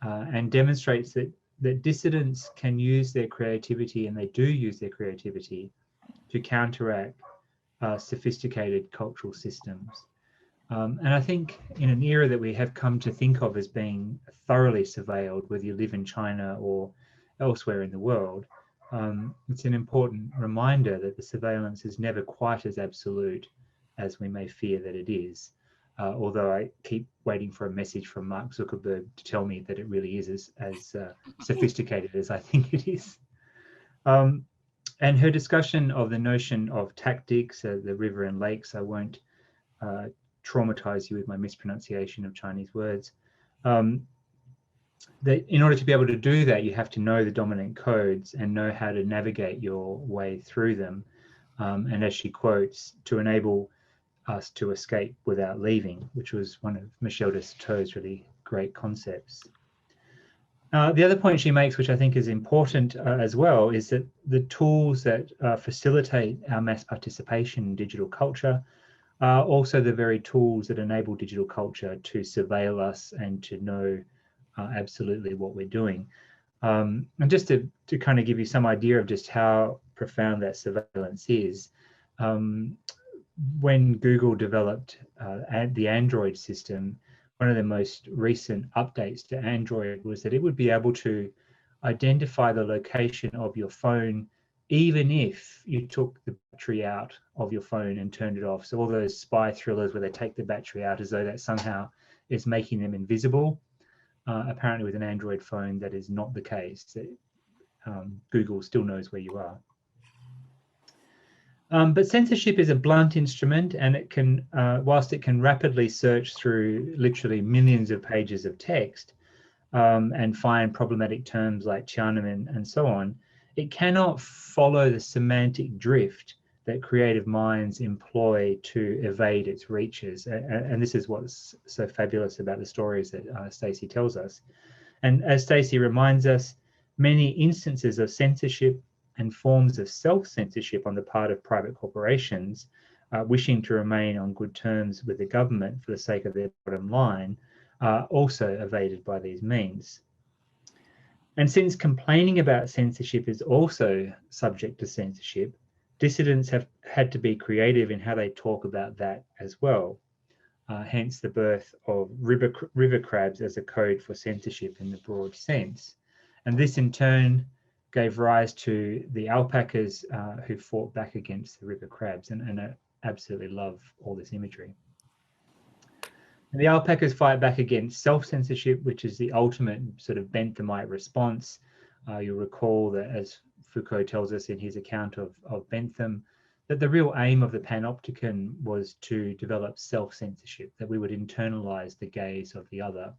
and demonstrates that dissidents can use their creativity, and they do use their creativity, to counteract sophisticated cultural systems. And I think in an era that we have come to think of as being thoroughly surveilled, whether you live in China or elsewhere in the world, it's an important reminder that the surveillance is never quite as absolute as we may fear that it is. Although I keep waiting for a message from Mark Zuckerberg to tell me that it really is as sophisticated as I think it is. And her discussion of the notion of tactics, the river and lakes, I won't traumatize you with my mispronunciation of Chinese words. That in order to be able to do that, you have to know the dominant codes and know how to navigate your way through them. And as she quotes, to enable us to escape without leaving, which was one of Michel de Certeau's really great concepts. The other point she makes, which I think is important as well, is that the tools that facilitate our mass participation in digital culture are also the very tools that enable digital culture to surveil us and to know absolutely what we're doing. And just to kind of give you some idea of just how profound that surveillance is, when Google developed the Android system, one of the most recent updates to Android was that it would be able to identify the location of your phone even if you took the battery out of your phone and turned it off. So all those spy thrillers where they take the battery out as though that somehow is making them invisible, apparently with an Android phone that is not the case. Google still knows where you are. But censorship is a blunt instrument, and it can, whilst it can rapidly search through literally millions of pages of text and find problematic terms like Tiananmen and so on, it cannot follow the semantic drift that creative minds employ to evade its reaches. And this is what's so fabulous about the stories that Stacy tells us. And as Stacy reminds us, many instances of censorship and forms of self-censorship on the part of private corporations wishing to remain on good terms with the government for the sake of their bottom line are also evaded by these means. And since complaining about censorship is also subject to censorship, dissidents have had to be creative in how they talk about that as well. Hence the birth of river crabs as a code for censorship in the broad sense. And this in turn gave rise to the alpacas who fought back against the river crabs, and I absolutely love all this imagery. And the alpacas fight back against self-censorship, which is the ultimate sort of Benthamite response. You'll recall that, as Foucault tells us in his account of Bentham, that the real aim of the panopticon was to develop self-censorship, that we would internalize the gaze of the other.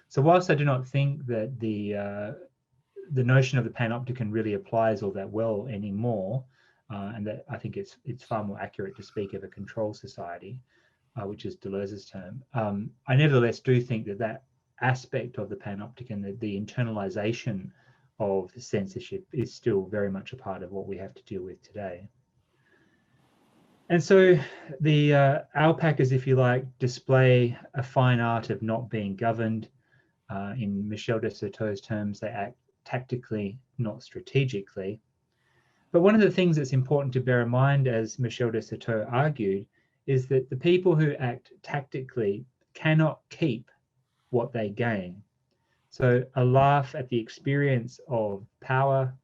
So whilst I do not think that the notion of the panopticon really applies all that well anymore, and that I think it's far more accurate to speak of a control society, which is Deleuze's term, I nevertheless do think that that aspect of the panopticon, the internalization of the censorship, is still very much a part of what we have to deal with today. And so the alpacas, if you like, display a fine art of not being governed. In Michel de Certeau's terms, they act tactically, not strategically. But one of the things that's important to bear in mind, as Michel de Certeau argued, is that the people who act tactically cannot keep what they gain. So a laugh at the experience of power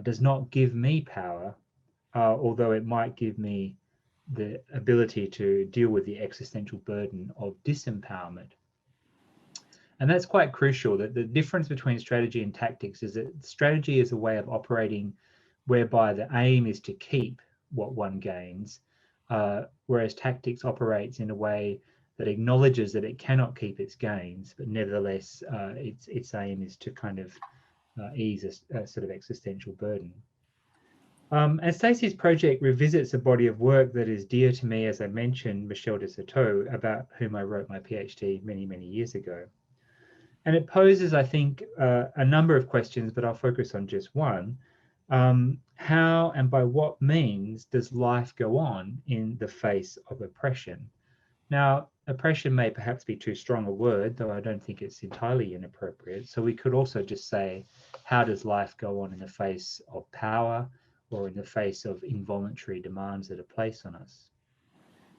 does not give me power, although it might give me the ability to deal with the existential burden of disempowerment. And that's quite crucial, that the difference between strategy and tactics is that strategy is a way of operating whereby the aim is to keep what one gains, whereas tactics operates in a way that acknowledges that it cannot keep its gains, but nevertheless its aim is to kind of ease a sort of existential burden. And Stacy's project revisits a body of work that is dear to me, as I mentioned, Michel de Certeau, about whom I wrote my PhD many, many years ago. And it poses, I think, a number of questions, but I'll focus on just one. How and by what means does life go on in the face of oppression? Now, oppression may perhaps be too strong a word, though I don't think it's entirely inappropriate. So we could also just say, how does life go on in the face of power or in the face of involuntary demands that are placed on us?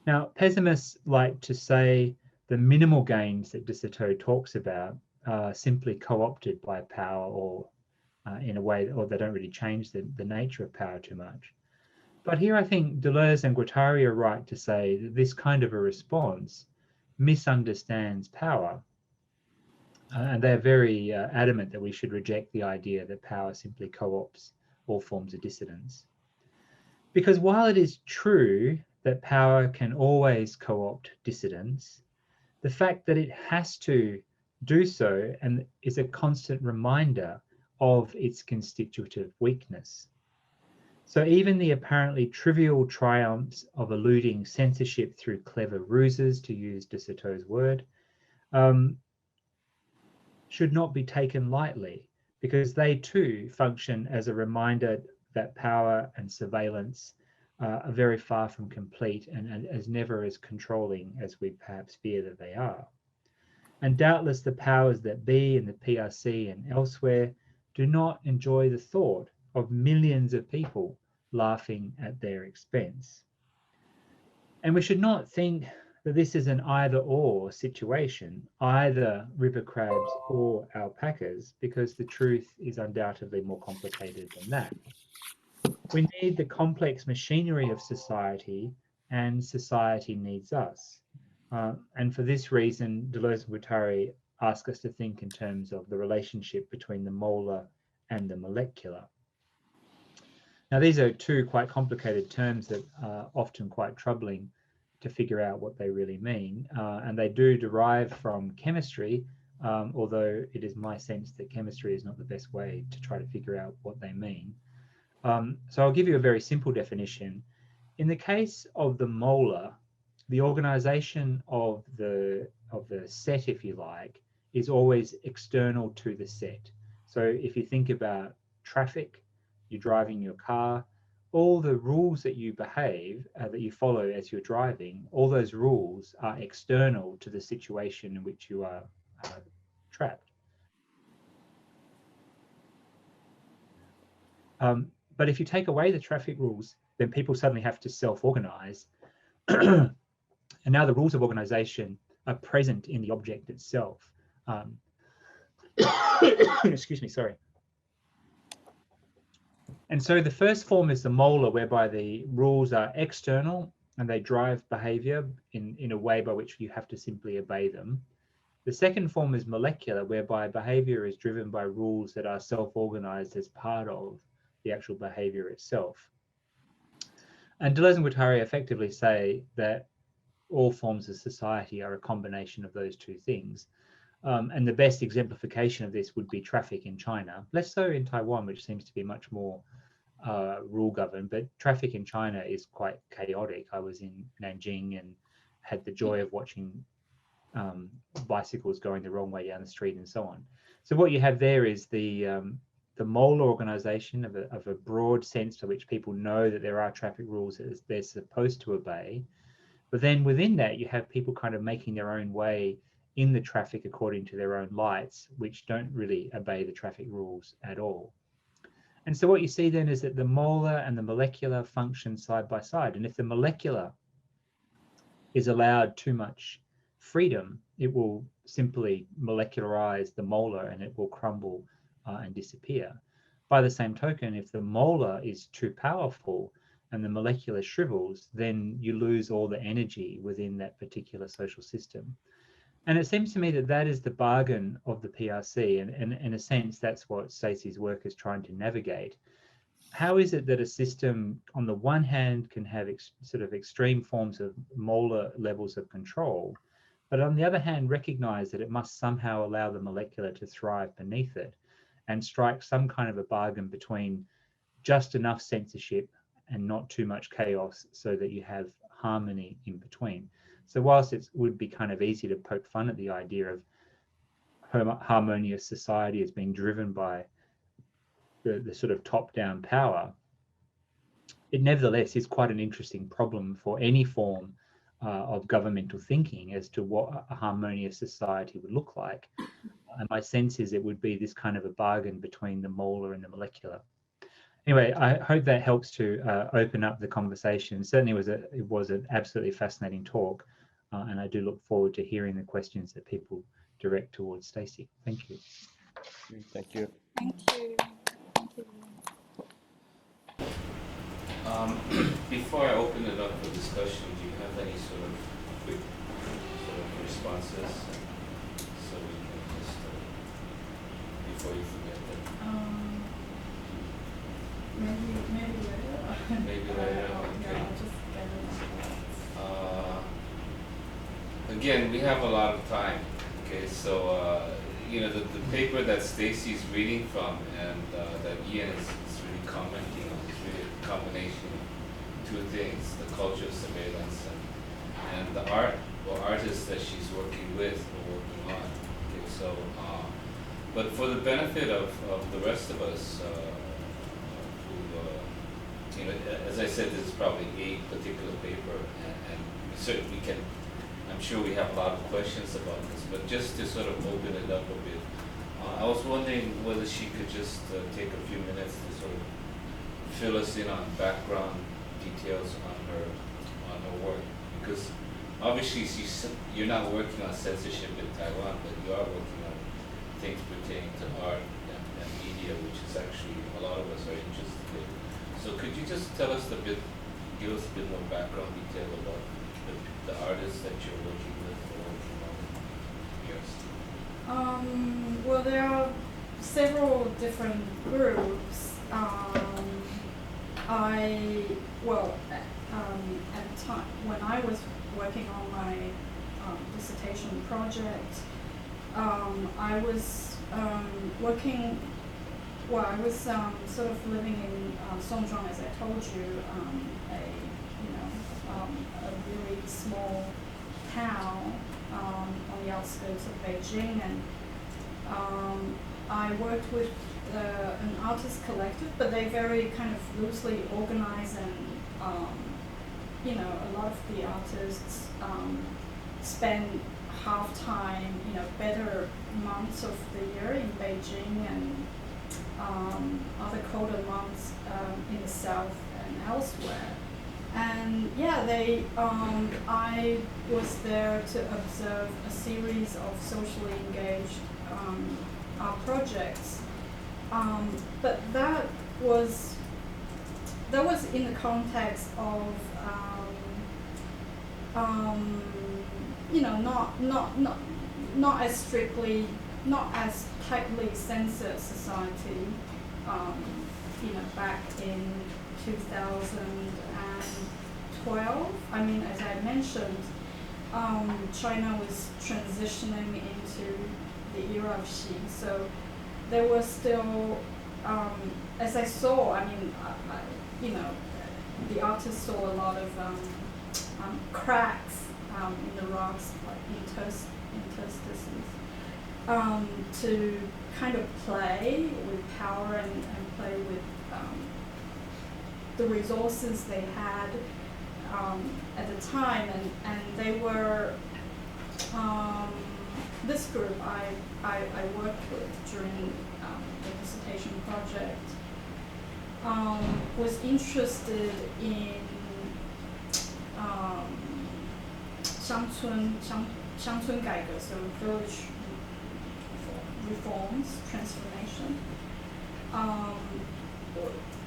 Now, pessimists like to say the minimal gains that de Sitter talks about are simply co-opted by power, or in a way, or they don't really change the nature of power too much. But here I think Deleuze and Guattari are right to say that this kind of a response misunderstands power. And they're very adamant that we should reject the idea that power simply co-opts all forms of dissidence. Because while it is true that power can always co-opt dissidence, the fact that it has to do so and is a constant reminder of its constitutive weakness. So even the apparently trivial triumphs of eluding censorship through clever ruses, to use de Sitter's word, should not be taken lightly, because they too function as a reminder that power and surveillance are very far from complete and as never as controlling as we perhaps fear that they are. And doubtless the powers that be in the PRC and elsewhere do not enjoy the thought of millions of people laughing at their expense. And we should not think that this is an either-or situation, either river crabs or alpacas, because the truth is undoubtedly more complicated than that. We need the complex machinery of society, and society needs us. And for this reason, Deleuze and Guattari ask us to think in terms of the relationship between the molar and the molecular. Now, these are two quite complicated terms that are often quite troubling to figure out what they really mean. And they do derive from chemistry, although it is my sense that chemistry is not the best way to try to figure out what they mean. So I'll give you a very simple definition. In the case of the molar, the organization of the set, if you like, is always external to the set. So if you think about traffic, you're driving your car, all the rules that you behave, that you follow as you're driving, all those rules are external to the situation in which you are trapped. But if you take away the traffic rules, then people suddenly have to self-organize. And now the rules of organization are present in the object itself. Excuse me, sorry. And so the first form is the molar, whereby the rules are external and they drive behavior in a way by which you have to simply obey them. The second form is molecular, whereby behavior is driven by rules that are self-organized as part of the actual behavior itself. And Deleuze and Guattari effectively say that all forms of society are a combination of those two things. And the best exemplification of this would be traffic in China, less so in Taiwan, which seems to be much more rule governed, but traffic in China is quite chaotic. I was in Nanjing and had the joy of watching bicycles going the wrong way down the street and so on. So what you have there is the molar organization of a broad sense to which people know that there are traffic rules that they're supposed to obey. But then within that, you have people kind of making their own way in the traffic according to their own lights, which don't really obey the traffic rules at all. And so what you see then is that the molar and the molecular function side by side. And if the molecular is allowed too much freedom, it will simply molecularize the molar and it will crumble and disappear. By the same token, if the molar is too powerful and the molecular shrivels, then you lose all the energy within that particular social system. And it seems to me that that is the bargain of the PRC, and in a sense, that's what Stacy's work is trying to navigate. How is it that a system, on the one hand, can have sort of extreme forms of molar levels of control, but on the other hand, recognize that it must somehow allow the molecular to thrive beneath it and strike some kind of a bargain between just enough censorship and not too much chaos so that you have harmony in between. So whilst it would be kind of easy to poke fun at the idea of harmonious society as being driven by the sort of top-down power, it nevertheless is quite an interesting problem for any form of governmental thinking as to what a harmonious society would look like. And my sense is it would be this kind of a bargain between the molar and the molecular. Anyway, I hope that helps to open up the conversation. Certainly it was an absolutely fascinating talk, and I do look forward to hearing the questions that people direct towards Stacy. Thank you. Thank you. Thank you. Thank you. Before I open it up for discussion, do you have any sort of quick sort of responses? So we can just, before you forget that. Maybe later. Maybe later, Yeah, okay. I'll just get it. Again, we have a lot of time. Okay, so you know, the paper that Stacy's reading from and that Ian is really commenting on is really a combination of two things: the culture of surveillance and the art or artists that she's working with or working on. Okay, so but for the benefit of the rest of us, who you know, as I said, this is probably a particular paper, and we certainly can. I'm sure we have a lot of questions about this, but just to sort of open it up a bit, I was wondering whether she could just take a few minutes to sort of fill us in on background details on her work, because obviously you're not working on censorship in Taiwan, but you are working on things pertaining to art and media, which is actually a lot of us are interested in. So could you just tell us give us a bit more background detail about the artists that you're working with or working on? Yes. Well, there are several different groups. At the time when I was working on my dissertation project, I was working. Well, I was sort of living in Songzhuang, as I told you, a really small town on the outskirts of Beijing, and I worked with an artist collective, but they very kind of loosely organized, and a lot of the artists spend half time, better months of the year in Beijing, and other colder months in the south and elsewhere. And yeah, I was there to observe a series of socially engaged art projects, but that was in the context of not as strictly, not as tightly censored society, back in 2012. I mean, as I mentioned, China was transitioning into the era of Xi, so there was still, as I saw, the artists saw a lot of cracks in the rocks, like interstices, to kind of play with power and play with the resources they had at the time, and they were this group I worked with during the dissertation project was interested in Xiangcun 改革, so village reforms, transformation.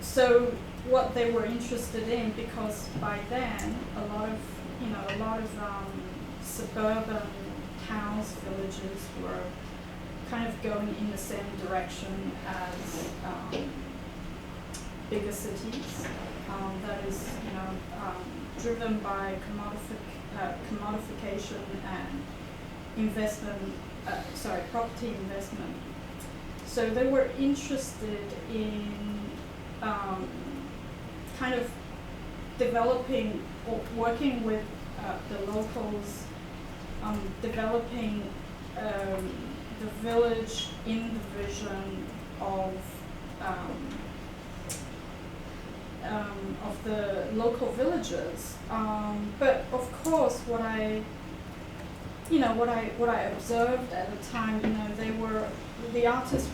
So what they were interested in, because by then a lot of suburban towns, villages were kind of going in the same direction as bigger cities. That is, driven by commodification and property investment. So they were interested in kind of developing or working with the locals, developing the village in the vision of the local villagers. But of course, what I observed at the time, the artists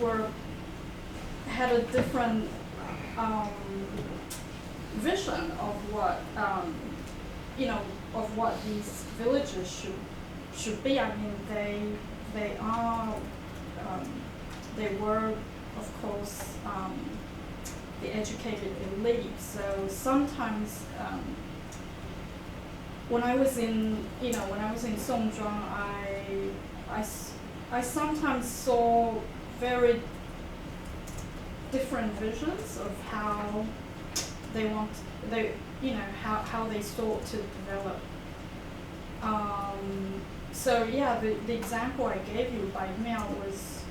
had a different vision of what of what these villages should be. I mean, they were, of course, the educated elite. So sometimes, when I was in Songzhuang, I sometimes saw very different visions of how how they sought to develop. So yeah, the example I gave you by Miao was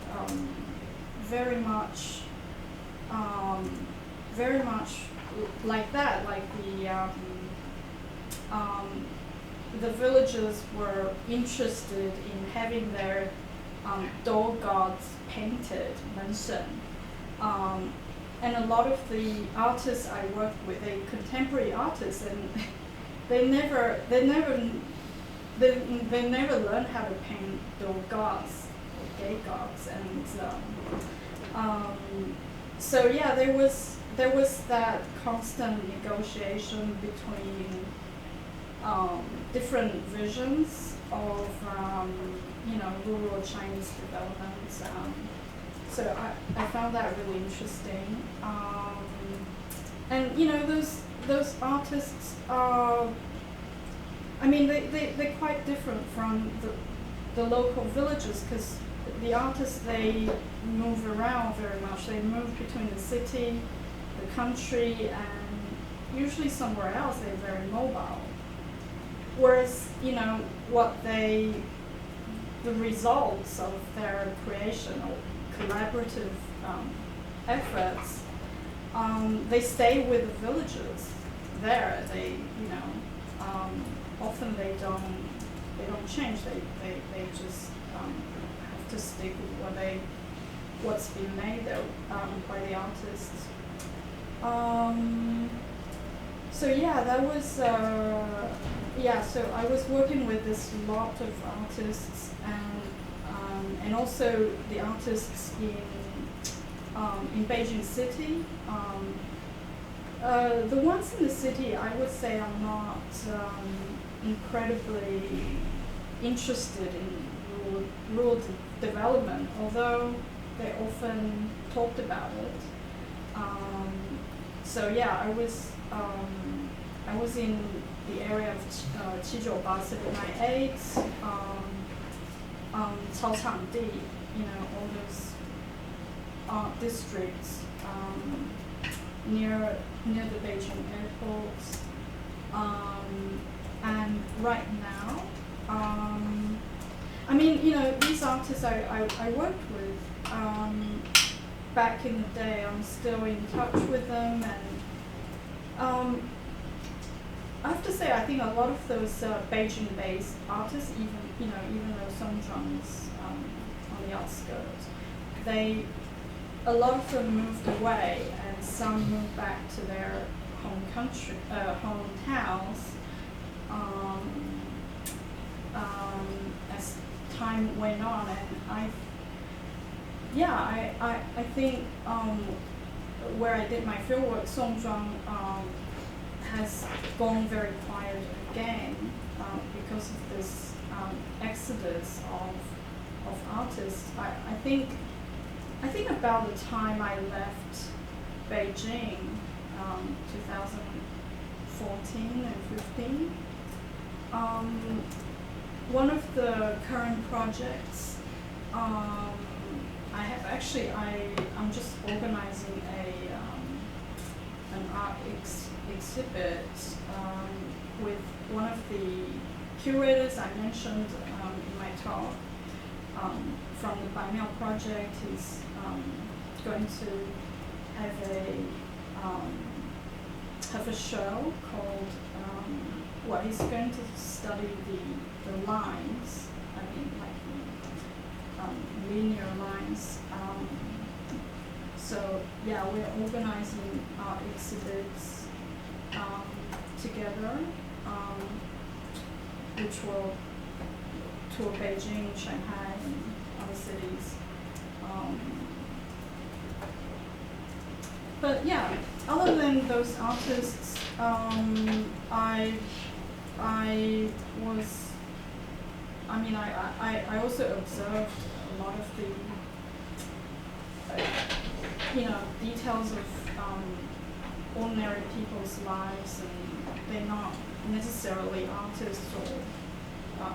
very much like that. Like the villagers were interested in having their dog gods painted, 门神. And a lot of the artists I worked with, they contemporary artists, and they never learned how to paint dog gods or gay gods, and so yeah, there was that constant negotiation between different visions of rural Chinese development. So I found that really interesting. And those artists are, I mean, they're quite different from the local villagers, because the artists, they move around very much. They move between the city, the country, and usually somewhere else. They're very mobile. Whereas, the results of their creation or collaborative efforts, they stay with the villagers there. They, often they don't change. They just have to stick with what's been made there by the artists. So yeah, that was so I was working with this lot of artists, and also the artists in Beijing City. The ones in the city, I would say, are not incredibly interested in rural development, although they often talked about it. So yeah, I was in the area of 7984, 98, 操场地, all those art districts near the Beijing airport. And right now, I mean, these artists I worked with back in the day, I'm still in touch with them, and I have to say, I think a lot of those Beijing-based artists, even though Songzhuang is on the outskirts, a lot of them moved away, and some moved back to their hometowns. As time went on, and I think where I did my fieldwork, Songzhuang has gone very quiet again because of this exodus of artists. I think about the time I left Beijing, 2014 and 15. One of the current projects, I'm just organizing an art exhibit with one of the curators I mentioned in my talk from the Biennial project. He's going to have a show called, he's going to study the lines, I mean, like linear lines. So yeah, we're organizing art exhibits together, which will tour Beijing, Shanghai, and other cities. But yeah, other than those artists, I also observed a lot of the, details of ordinary people's lives, and they're not necessarily artists or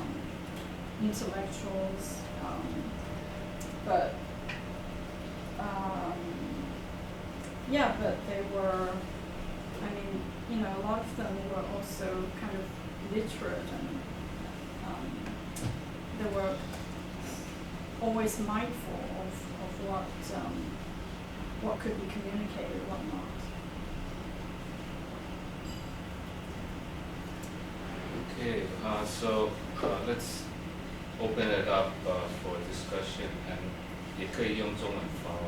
intellectuals, but they were, a lot of them were also kind of literate, and they were always mindful of what could be communicated, what not. Okay, so let's open it up for discussion, and 也可以用中文发问。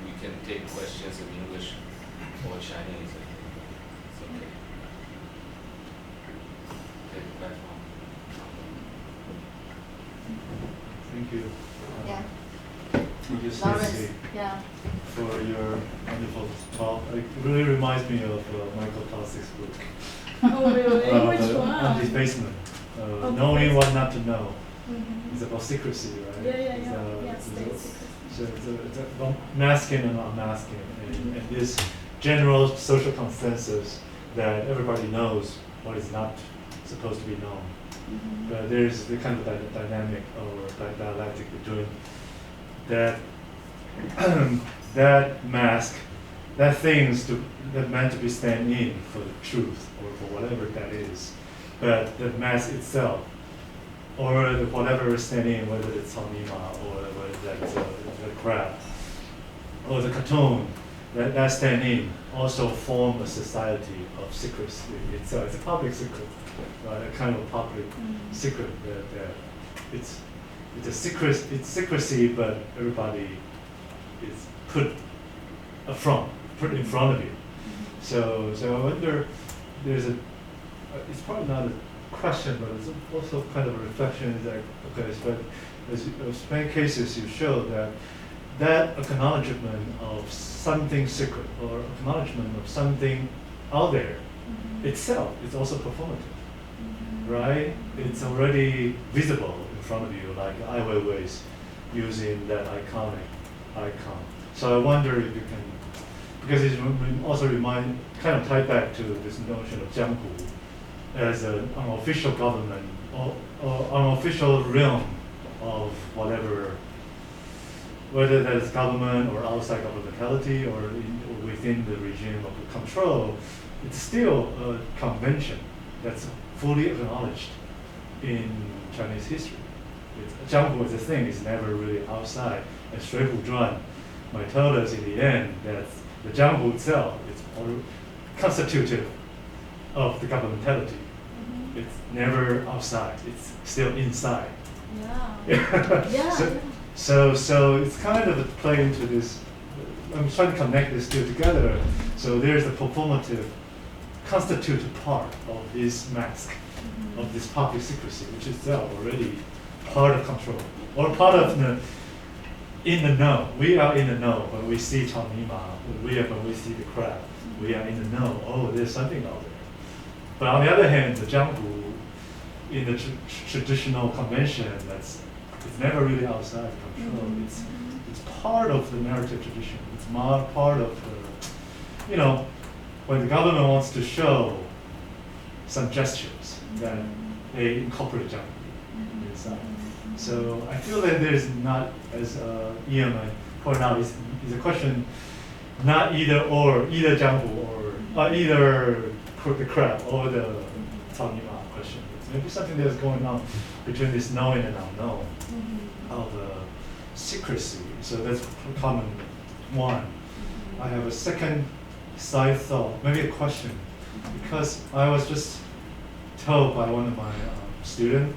We can take questions in English or Chinese. It's okay. Okay, back on. Thank you. Yeah. Thank you, Lawrence, Stacy, yeah. for your wonderful talk. It really reminds me of Michael Tossick's book. Oh really? Which the one? Defacement. Oh, Knowing Defacement. what not to know. Mm-hmm. It's about secrecy, right? Yeah. It's State secrecy. So it's about masking and unmasking, and this general social consensus that everybody knows what is not supposed to be known. Mm-hmm. But there's the kind of dynamic or dialectic between that that mask, that things that meant to be stand in for the truth or for whatever that is, but the mask itself, or the whatever is standing in, whether it's Sonima or whether that's the crab or the cartoon, that stand in also form a society of secrecy itself. It's a public secret, right? A kind of public secret that it's a secret. It's secrecy, but everybody is put in front of you. So I wonder. There's it's probably not a question, but it's also kind of a reflection. Is that okay? But as many cases you show that acknowledgement of something secret or acknowledgement of something out there itself is also performative, right? It's already visible in front of you, like Ai Weiwei's using that iconic icon. So I wonder if you can, because it also kind of tied back to this notion of jianghu as an unofficial government or unofficial realm of whatever, whether that is government or outside governmentality or within the regime of control. It's still a convention that's fully acknowledged in Chinese history. Jianghu as a thing is never really outside. As Shui Hu Zhuan might tell us in the end that the Jianghu itself is constitutive of the governmentality. It's never outside. It's still inside. Yeah. So it's kind of a play into this. I'm trying to connect these two together. So there's a performative, constitutive part of this mask, of this public secrecy, which is itself already part of control, or part of the in the know. We are in the know when we see Chaonima, when we see the crab. We are in the know. Oh, there's something out there. But on the other hand, the jianghu, in the traditional convention, it's never really outside control. It's part of the narrative tradition. It's part of the, when the government wants to show some gestures, then they incorporate jianghu inside. So I feel that there's not, as Ian pointed out, is a question not either or, either jianghu or either the crab or the Taonima question. It's maybe something that's going on between this knowing and unknown of secrecy. So that's common one. I have a second side thought, maybe a question, because I was just told by one of my students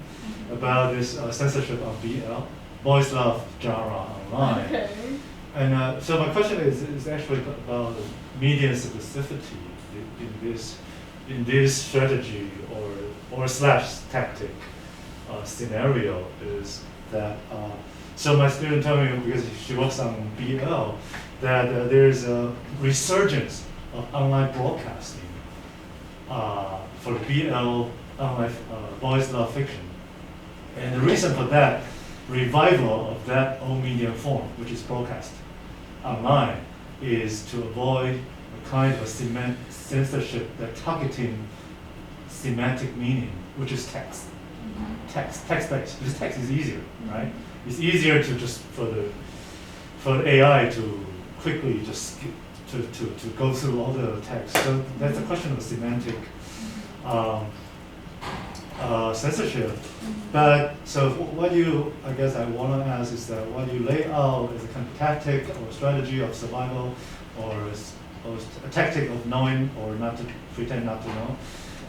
about this censorship of BL, voice love genre online. Okay. And so my question is actually about media specificity in this strategy or slash tactic scenario is that so my student told me, because she works on BL, that there's a resurgence of online broadcasting for the BL online boys love fiction. And the reason for that revival of that old medium form, which is broadcast online, is to avoid a kind of censorship that targeting semantic meaning, which is text. Text-based, because text is easier, right? It's easier to just for the AI to quickly just to go through all the text. So that's a question of semantic censorship. But so what I guess I want to ask is that what you lay out as a kind of tactic or strategy of survival, or a tactic of knowing or not to pretend not to know,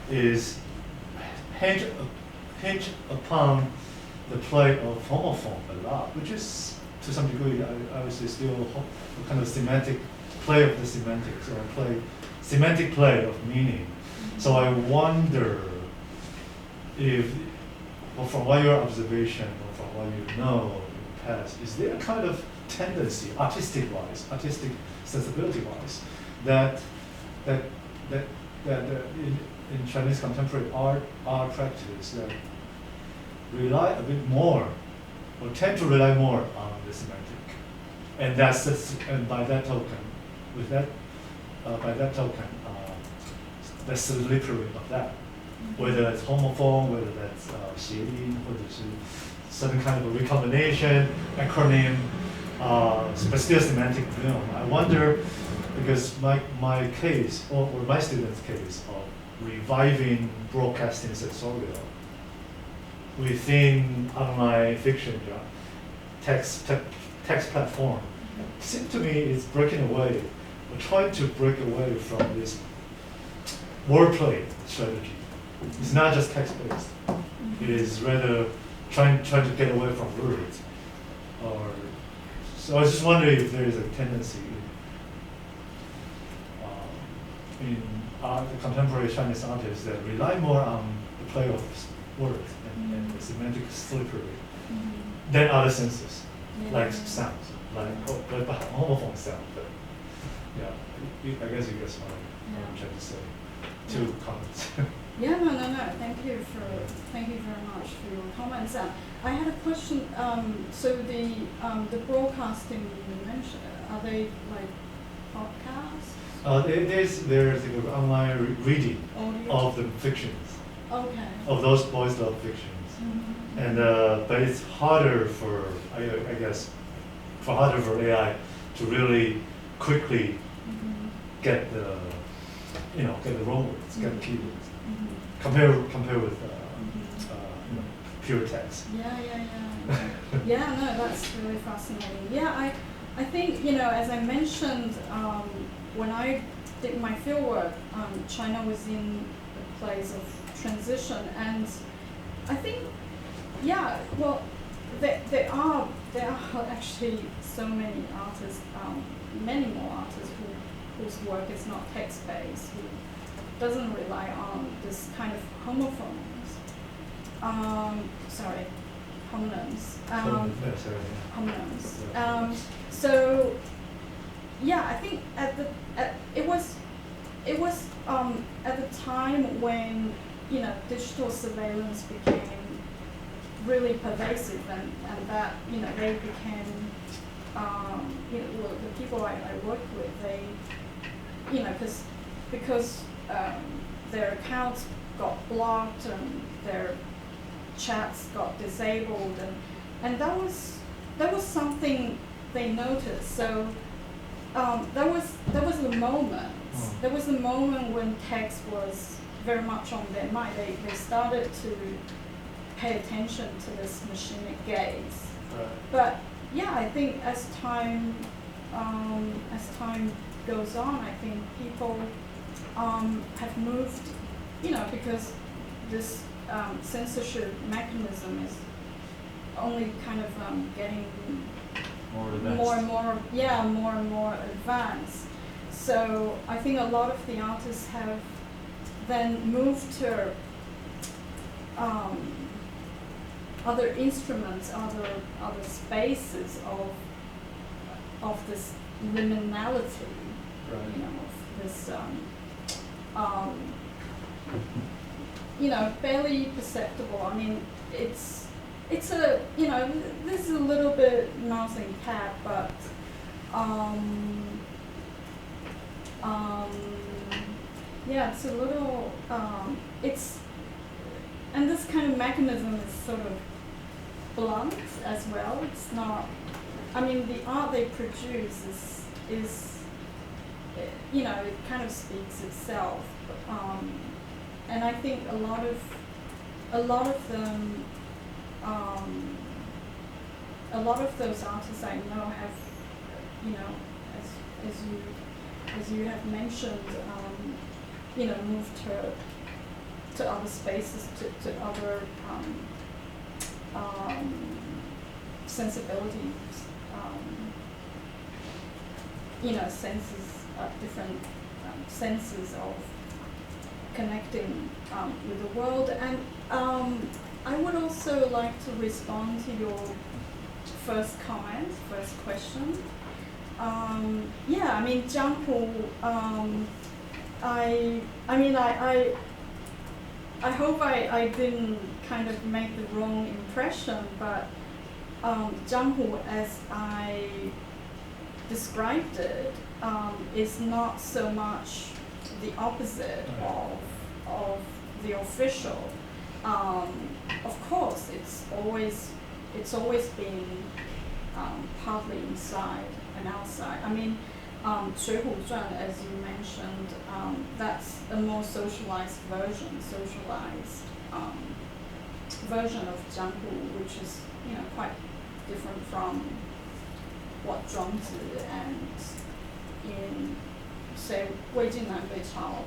is hinge upon the play of homophone a lot, which is to some degree obviously still a kind of semantic play of the semantics, or semantic play of meaning. So I wonder if, well, from what your observation or from what you know in the past, is there a kind of tendency, artistic sensibility-wise, that in Chinese contemporary art practice that rely a bit more, or tend to rely more on the semantic, and by that token, that's the literary of that. Whether it's homophone, whether that's 谐音, whether it's certain kind of a recombination, acronym, but still semantic film. I wonder, because my case, or my student's case of reviving broadcasting sensorial within online fiction, text platform, seems to me it's breaking away, or trying to break away from this wordplay strategy. It's not just text-based. It is rather trying to get away from words. So I was just wondering if there is a tendency in the contemporary Chinese artists that rely more on the play of words and the semantic slippery than other senses, like sound, like homophone sound. But yeah, I guess you guess what I'm trying to say. 2 comments. Yeah, no. Thank you very much for your comments. I had a question. So the broadcasting you mentioned, are they like podcasts? There's online reading audio of the fictions. Okay. Of those boys love fictions, and but it's harder for I guess for AI to really quickly get the wrong words, get the keywords. Compare with pure text. Yeah, no, that's really fascinating. Yeah, I think, as I mentioned, when I did my fieldwork, China was in a place of transition, and I think, well, there are actually so many artists, many more artists whose work is not text-based, who doesn't rely on this kind of homonyms. So yeah, I think it was at the time when digital surveillance became really pervasive, and that they became the people I worked with, they because their accounts got blocked and their chats got disabled, and that was something they noticed. So that was the moment. There was the moment when text was very much on their mind. They started to pay attention to this machinic gaze. But yeah, I think as time goes on, I think people have moved, because this censorship mechanism is only kind of getting more advanced. More and more advanced. So I think a lot of the artists have then moved to other instruments, other spaces of this liminality, Right. you know, of this you know, barely perceptible. I mean, it's a, you know, this is a little bit mouse and cat, but yeah, it's a little and this kind of mechanism is sort of blunt as well. It's not, I mean, the art they produce is you know, it kind of speaks itself. And I think a lot of them, a lot of those artists I know have, you know, as you have mentioned, you know, moved to other spaces, to other sensibilities, you know, senses, different senses of connecting with the world. And I would also like to respond to your first question. Yeah, I mean, Jianghu, I hope I didn't kind of make the wrong impression, but Jianghu, as I described it, is not so much the opposite of the official. Of course, it's always been partly inside and outside. I mean, 水浒传, as you mentioned, that's a more socialized version of Jianghu, which is, you know, quite different from what Zhuangzi and in, say, 魏晋南北朝,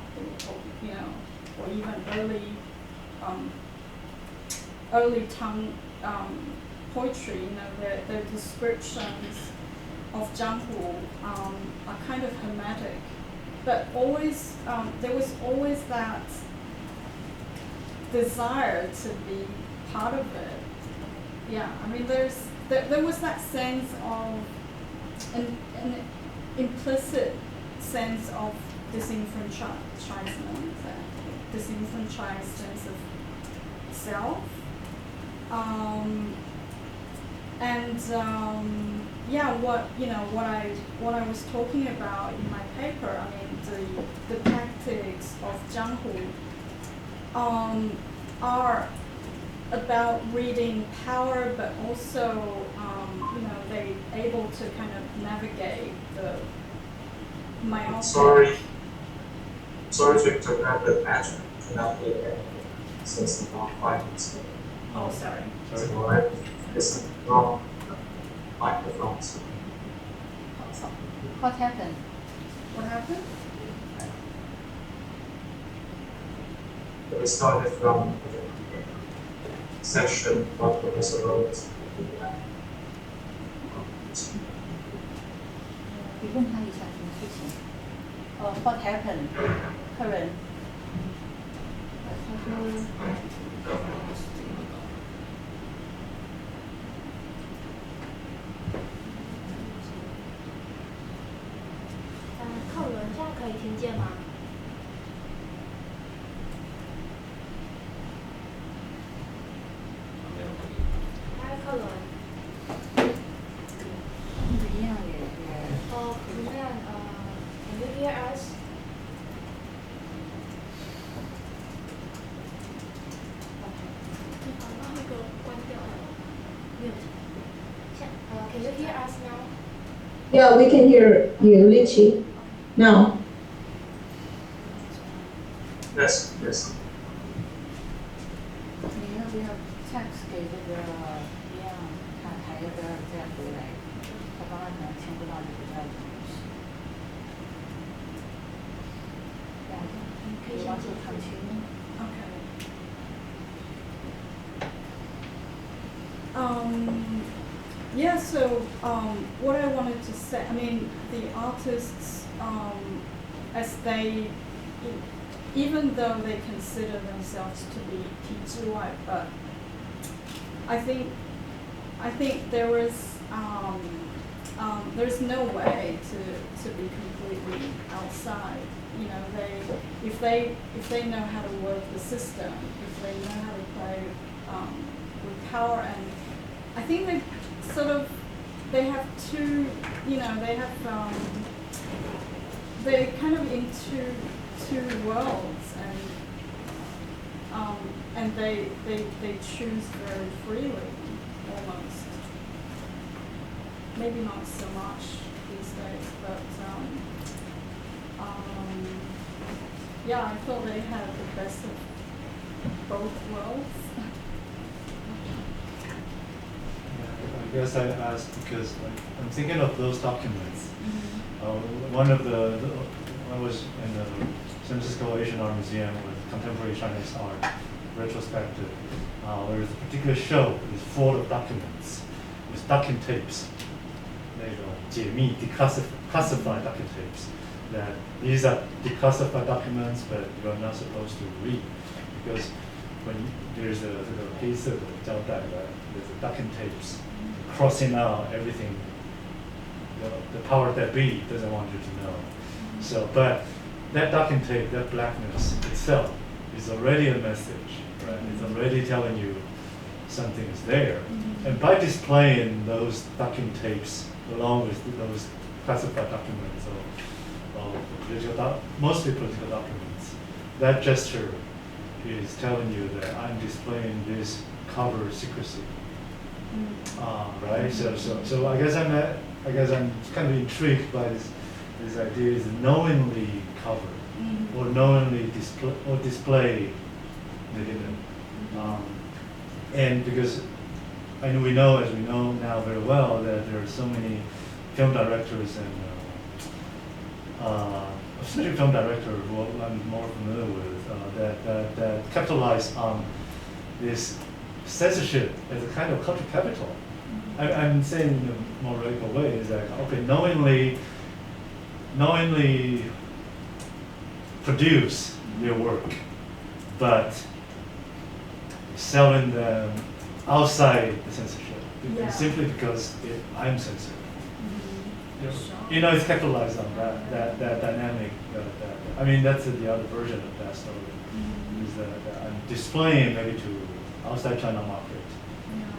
you know, or even early Tang poetry, you know, the descriptions of Jianghu are kind of hermetic, but always there was always that desire to be part of it. Yeah, I mean, there was that sense of an implicit sense of disenfranchisement, disenfranchised sense of self, yeah, what I was talking about in my paper, I mean, the tactics of Jianghu are about reading power, but also, you know, they able to kind of navigate the myopic. Sorry to interrupt, but Patrick cannot hear anything since the microphones. Oh, sorry. So I listen wrong microphones. What happened? What happened? We started from section what Professor wrote. 你问他一下什么事情？What happened? 客人。他说。客人现在可以听见吗？嗨，客人。一样也。哦，怎么样？Can you hear us？ 你把那个关掉了。没有。Can you hear us now? Yeah, we can hear you, Lichi. Now. Yes, yes. 你要不要 text 给这个一样，看还要不要再回来？他刚刚可能听不到，就不知道怎么回事。这样子，可以先解看清。Okay. Yeah, so what I wanted to say, I mean, the artists, as they, even though they consider themselves to be 体制外, but I think there is there's no way to be completely outside. You know, if they know how to work the system, if they know how to play with power, and I think they have two, you know, they kind of in two worlds, and they choose very freely, almost. Maybe not so much these days, but yeah, I thought they had the best of both worlds. I guess I asked because I'm thinking of those documents. Mm-hmm. I was in the San Francisco Asian Art Museum with contemporary Chinese art retrospective. There is a particular show is full of documents, with document tapes. They declassified document tapes. That these are declassified documents, but you're not supposed to read because when there's a piece of there's a document tapes crossing out everything. The power that be doesn't want you to know. So, but that document tape, that blackness itself, is already a message, right? It's already telling you something is there. Mm-hmm. And by displaying those document tapes along with those classified documents or mostly political documents, that gesture is telling you that I'm displaying this cover secrecy, right? So I guess I'm kind of intrigued by this idea is knowingly cover or knowingly display the hidden, and because as we know now very well that there are so many film directors and especially film director who I'm more familiar with that capitalize on this censorship as a kind of cultural capital. I'm saying in a more radical way is that okay, knowingly produce their work, but selling them outside the censorship simply because I'm censored. You know, it's capitalized on that dynamic. I mean, that's the other version of that story. Is that I'm displaying maybe to outside China market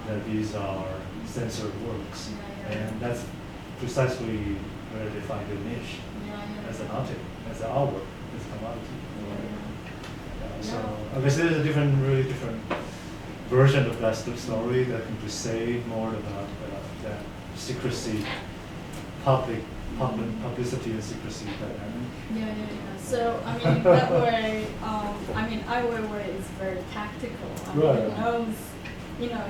that these are censored works, and that's precisely where they find their niche as an object, as an artwork, as a commodity. So obviously, there's a really different version of that story that can say more about that secrecy. Publicity and secrecy dynamic. So I mean, in that way, Ai Weiwei is very tactical. Right.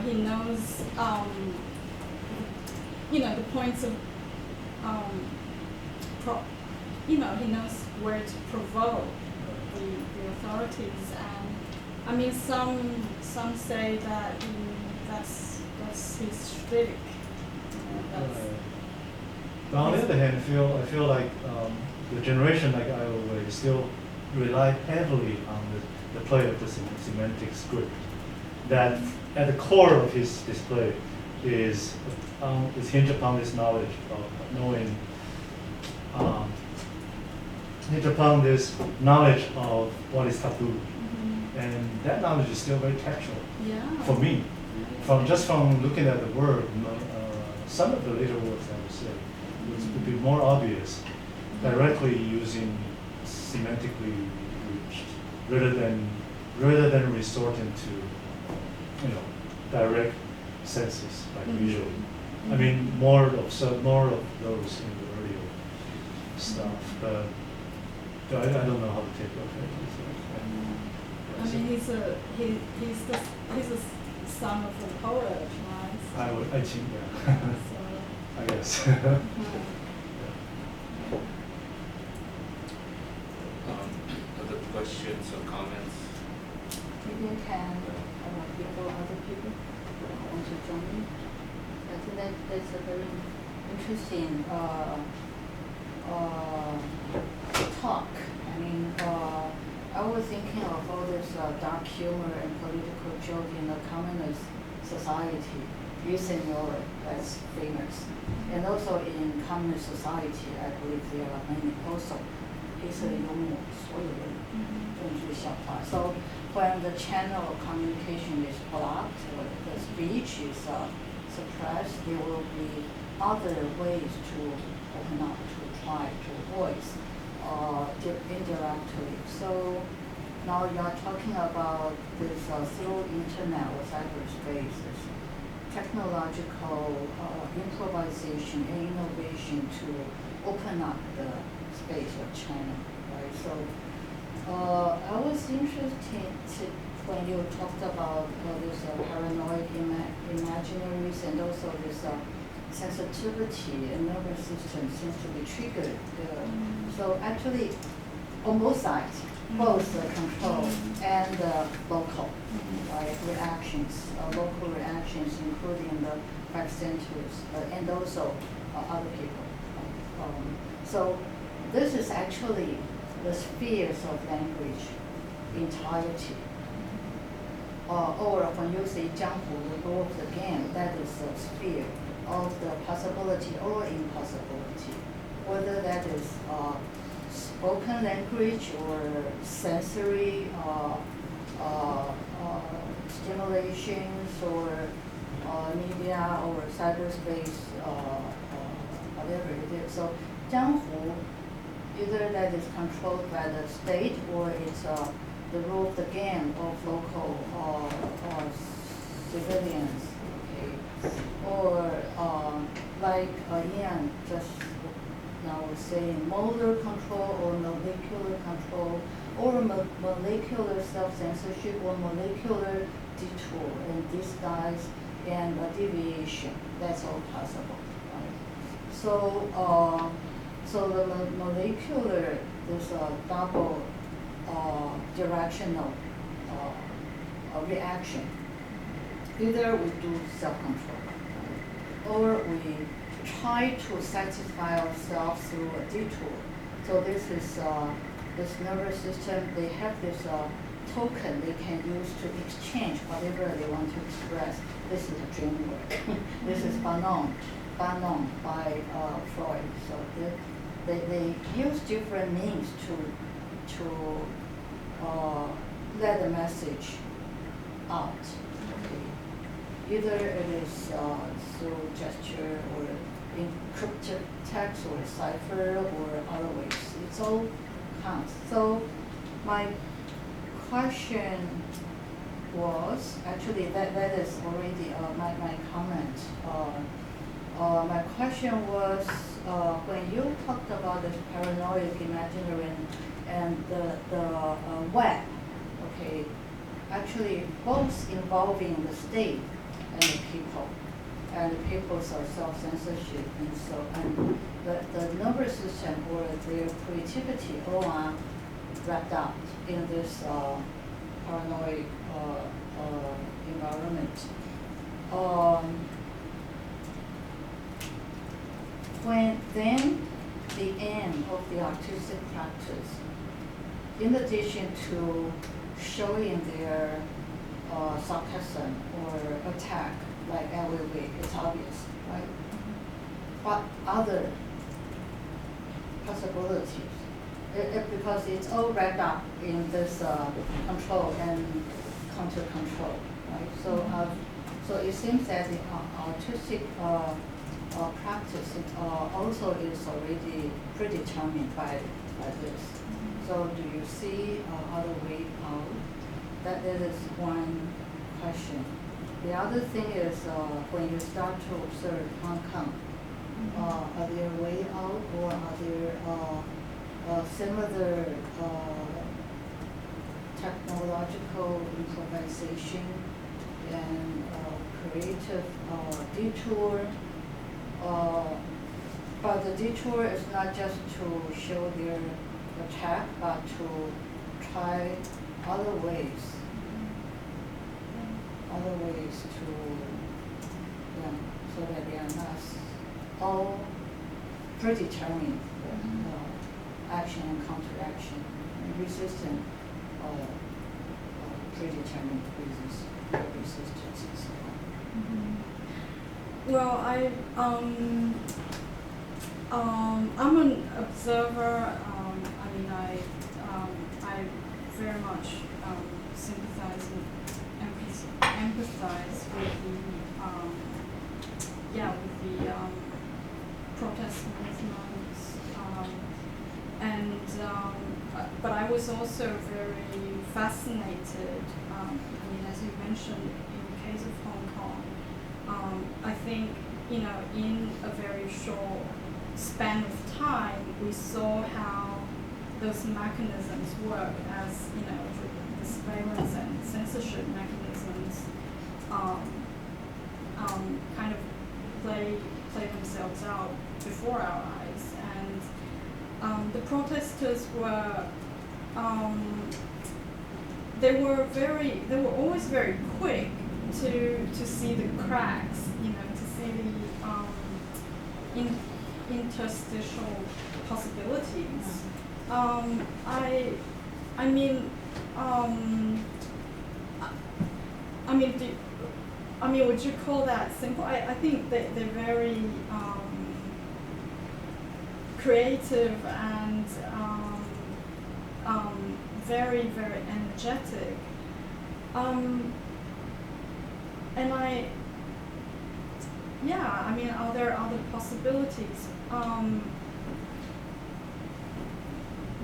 He knows, the points of, he knows where to provoke the authorities, and I mean, some say that that's his shtick. But on the other hand, I feel like the generation like Ai Weiwei still rely heavily on the play of the semantic script. That at the core of his display is hinged upon this knowledge of knowing, hinged upon this knowledge of what is taboo, and that knowledge is still very textual for me. From looking at the word, some of the later works I would say. Would be more obvious directly using semantically reached rather than resorting to direct senses like visually. I mean more of those in the earlier stuff, but I don't know how to take it. I mean he's a son of a poet, right? I think I guess. Other questions or comments? Maybe I can people, other people want to join me. I think that's a very interesting talk. I mean, I was thinking of all this dark humor and political joke in the communist society. Using your that's famous, and also in communist society, I believe there are many also. 黑色幽默，所有的政治笑话. So when the channel of communication is blocked, or the speech is suppressed, there will be other ways to open up, to try to voice indirectly. So now you are talking about this through internet or cyberspace, technological improvisation and innovation to open up the space or channel, right? So I was interested when you talked about this paranoid imaginaries and also this sensitivity and nervous system seems to be triggered. So actually, on both sides, both the control and the local reactions, local reactions, including the bystanders and also other people. So this is actually the spheres of language entirety. Or when you say 江湖, the law of the game, that is the sphere of the possibility or impossibility. Whether that is spoken language or sensory stimulations or media or cyberspace, whatever it is. So 江湖, either that is controlled by the state or it's the rule of the game of local civilians, okay? Or like Ian just now was saying, motor control or molecular control or molecular self-censorship or molecular detour and disguise and deviation. That's all possible, right? So, so the molecular, there's a double directional reaction. Either we do self-control, right? Or we try to satisfy ourselves through a detour. So this is this nervous system. They have this token they can use to exchange whatever they want to express. This is a dream work. This is Banon by Freud. So they use different means to let the message out. Okay. Either it is through gesture or encrypted text or cipher or other ways. It's all counts. So my question was, actually that is already my comment. My question was, when you talked about this paranoid imaginary and the web, okay, actually both involving the state and the people, and the people's self-censorship, and the nervous system or their creativity all are wrapped up in this paranoid environment. When then the end of the artistic practice, in addition to showing their sarcasm or attack, like every it's obvious, right? What other possibilities? Because it's all wrapped up in this control and counter-control, right? So it seems that the artistic practice also is already predetermined by this. So do you see other way out? That is one question. The other thing is when you start to observe Hong Kong, are there way out or are there similar technological improvisation and creative detour? But the detour is not just to show their attack, but to try other ways to, yeah. so that they are not all predetermined action and counteraction, and resistant or predetermined resistance and so on. Well, I'm an observer. I very much sympathize and empathize with the protest movements, but I was also very fascinated. As you mentioned, in the case of Hong Kong, I think in a very short span of time, we saw how those mechanisms work, as the surveillance and censorship mechanisms kind of play themselves out before our eyes, and the protesters were they were always very quick to see the cracks, to see the interstitial possibilities. Would you call that simple? I think that they're very creative and very, very energetic. Are there other possibilities?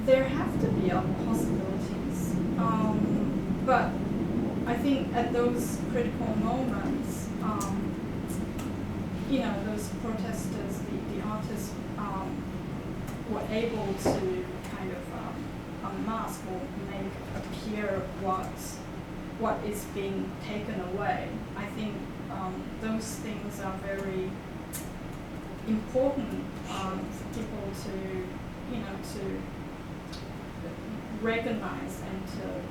There have to be other possibilities, but I think at those critical moments, those protesters, the artists, were able to kind of unmask or make appear what is being taken away. I think those things are very important for people to recognize and to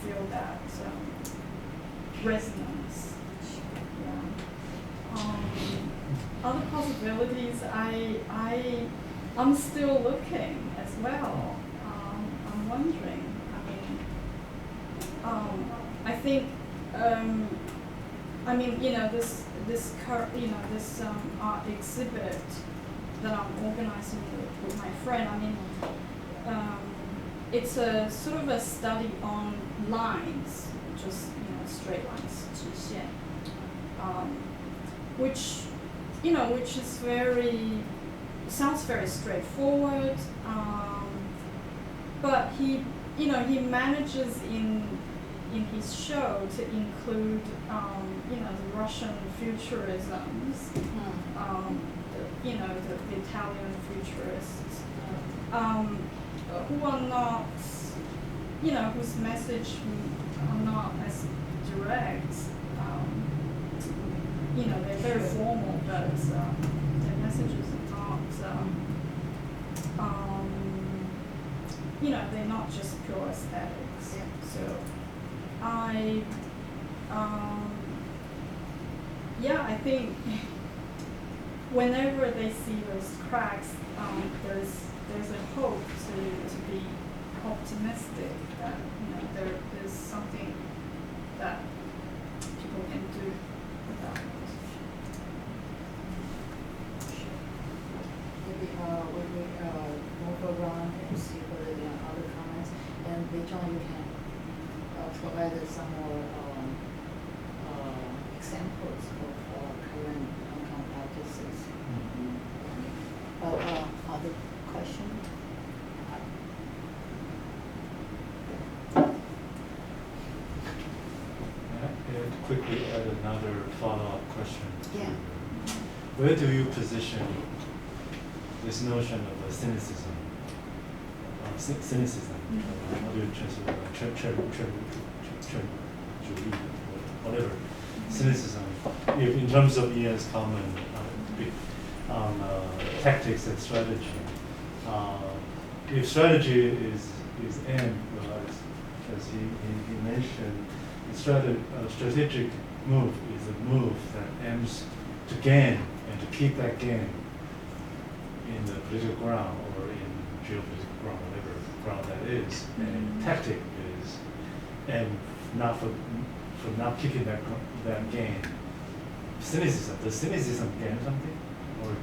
feel that resonance. Yeah. Other possibilities, I'm still looking as well. I'm wondering. I think this art exhibit that I'm organizing with my friend. It's a sort of a study on lines, just straight lines, 直线, which is sounds very straightforward, but he manages in his show to include the Russian futurisms, the Italian futurists, who are not, whose message are not as direct. They're very formal, but their messages are not, they're not just pure aesthetics. So I think whenever they see those cracks, there's a hope to be optimistic that there's something that people can do about it. Maybe we move around and see whether there are other comments, and later on you can provide some more examples of current practices. Other question? Quickly add another follow-up question. Yeah. Where do you position this notion of cynicism? Cynicism. How do you translate whatever cynicism? If in terms of Ian's comment on tactics and strategy, if strategy is aimed, as he mentioned, strategic move is a move that aims to gain and to keep that gain in the political ground or in geopolitical ground, whatever ground that is, and tactic is, and not for not keeping that gain. Cynicism. Does cynicism gain something, or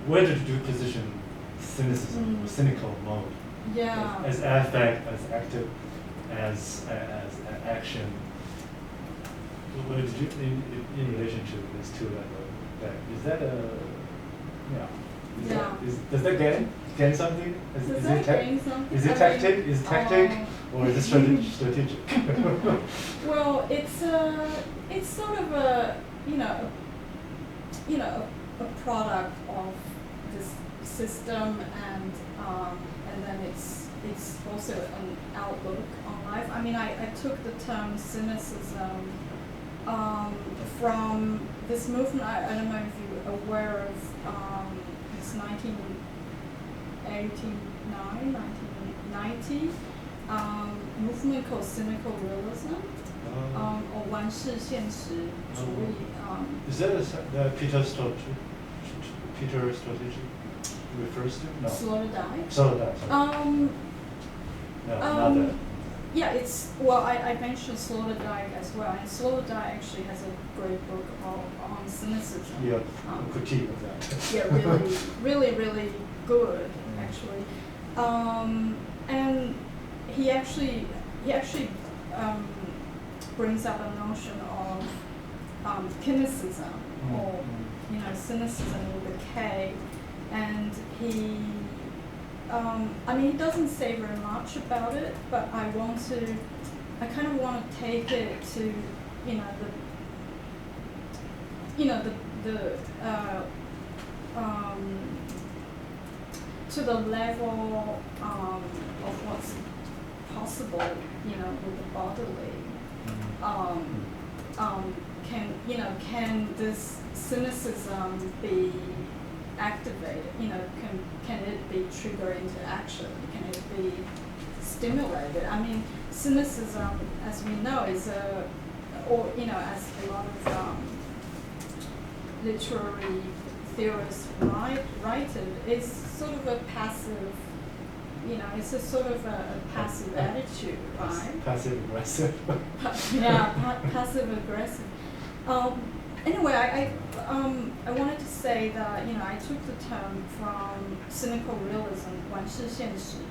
where did you position cynicism or cynical mode? Yeah. As affect, as active, as action. Where did you in relationship with these two is that a does that gain something? Does that gain something? Is it tactic? Is it tactic, or is it strategic? Well, it's sort of a a product of this system, and then it's also an outlook on life. I mean, I took the term cynicism from this movement. I don't know if you're aware of it's 1989, 1990 movement called Cynical Realism, or 完式现实主义. Is that the Peter strategy refers to? No. Sloterdijk. Sloterdijk. No, not that. Yeah, it's, well, I mentioned Sloterdijk as well, and Sloterdijk actually has a great book on cynicism. Yeah, critique of that. Yeah, really good, actually. And he actually brings up a notion of cynicism, or cynicism with a K, and he he doesn't say very much about it, but I kind of want to take it to to the level of what's possible, with the bodily. Can this cynicism be activated? Can it be triggered into action? Can it be stimulated? I mean, cynicism, as we know, is as a lot of literary theorists write it, it's sort of a passive. It's a sort of a passive attitude, right? Passive aggressive. Passive aggressive. Anyway, I wanted to say that I took the term from Cynical Realism, 完式现实,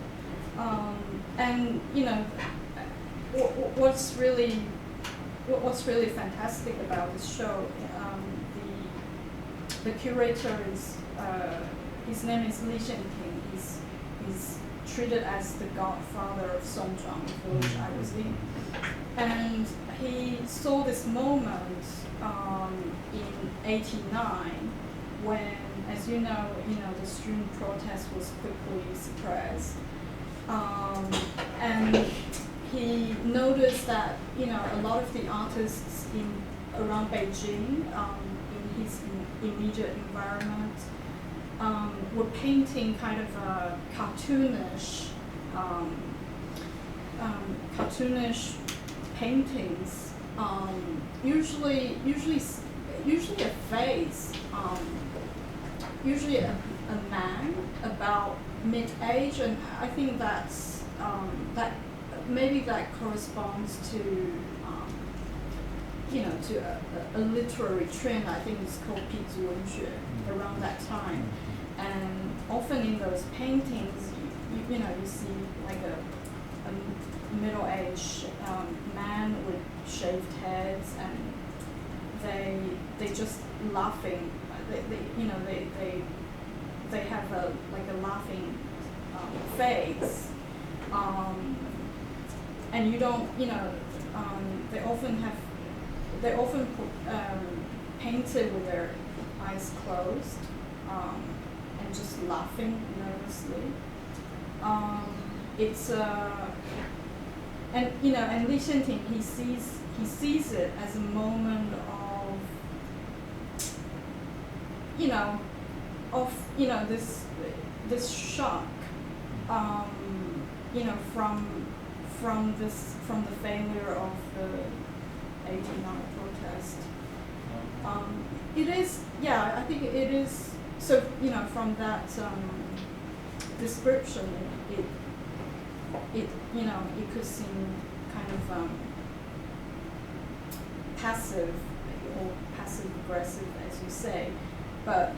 and what's really fantastic about this show, the curator is his name is Li Xianting. He's treated as the godfather of Songzhuang, the village I was in, and he saw this moment in '89 when, as you know, the student protest was quickly suppressed, and he noticed that a lot of the artists around Beijing, in his immediate environment, were painting kind of cartoonish paintings. Usually a face, usually a man about mid-age, and I think that's that corresponds to to a literary trend. I think it's called 痞子文学 around that time, and often in those paintings, you see like a middle-aged man with shaved heads, and they just laughing. They have a laughing face, and you don't they often painted with their eyes closed, and just laughing nervously. It's and Li Xianting, he sees it as a moment of this shock, from the failure of the '89 protest, It is, yeah, I think it is, so, from that description, it could seem kind of passive or passive-aggressive, as you say. But,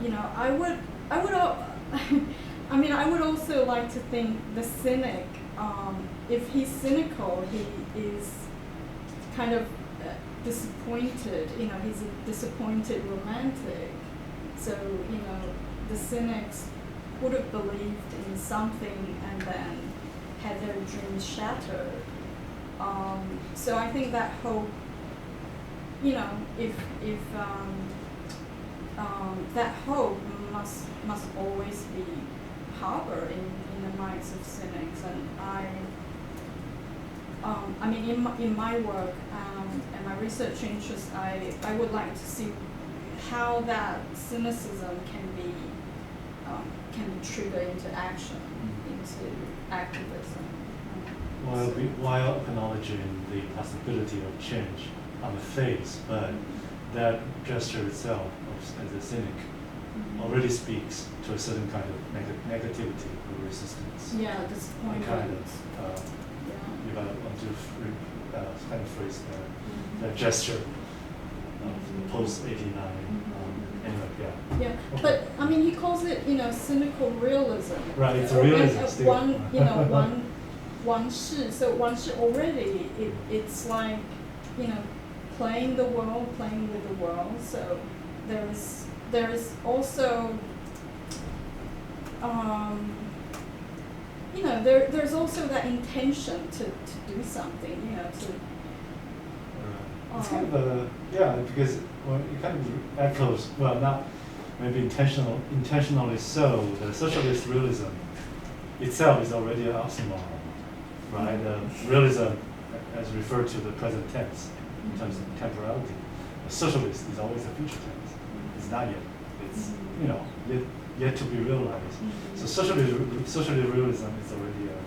I would also like to think the cynic, if he's cynical, he is kind of disappointed, he's a disappointed romantic. So, the cynics would have believed in something and then had their dreams shattered. So I think that hope, if that hope must always be harbored in the minds of cynics, and in my work and my research interest, I would like to see how that cynicism can be triggered into action, into activism. While acknowledging the possibility of change on the face, but that gesture itself as a cynic already speaks to a certain kind of negativity or resistance. Yeah, disappointment. Kind of, if I want to kind of phrase that gesture of the post-89. Anyway, yeah. Yeah, but he calls it, cynical realism. Right, it's a realism still. One shi. So one shi already, it's like, playing the world, playing with the world. So there is also, there's also that intention to do something, It's kind of because it kind of echoes, well, not maybe intentionally so, the socialist realism itself is already an oxymoron, right? Realism, as referred to the present tense in terms of temporality. The socialist is always a future tense. It's not yet. It's yet to be realized. So socialist realism is already a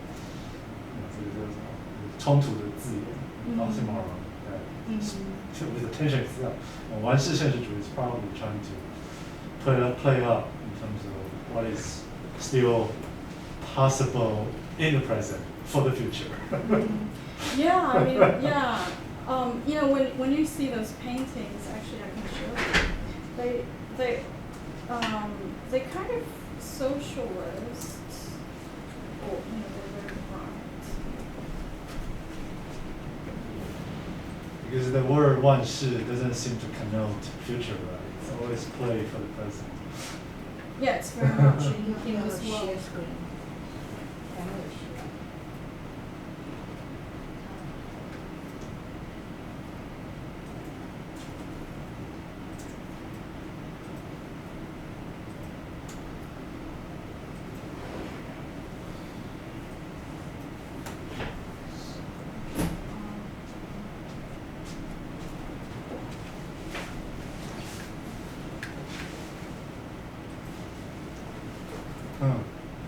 冲突的字眼 oxymoron. With the tension itself, and 完事现实主义 is probably trying to play up in terms of what is still possible in the present for the future. Yeah, when you see those paintings, actually I can show you. They kind of socialist, or they're very bright. Because the word 万事 doesn't seem to connote future, right? It's always play for the present. Yeah, it's very much in this world. Share screen.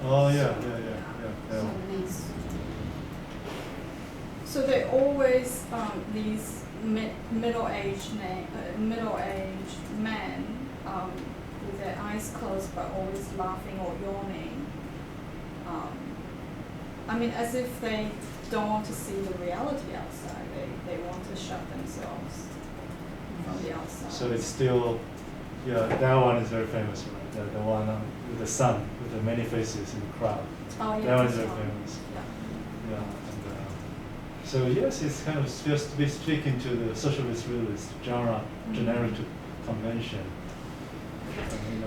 Oh yeah. So they always these middle-aged men with their eyes closed but always laughing or yawning. As if they don't want to see the reality outside. They want to shut themselves from the outside. So it's still, that one is very famous, right? The one with the sun, with the many faces in the crowd. Oh, yeah, that one is that's very one. famous. Yeah. And, so yes, it's kind of supposed to be speaking to the socialist realist genre, generic convention.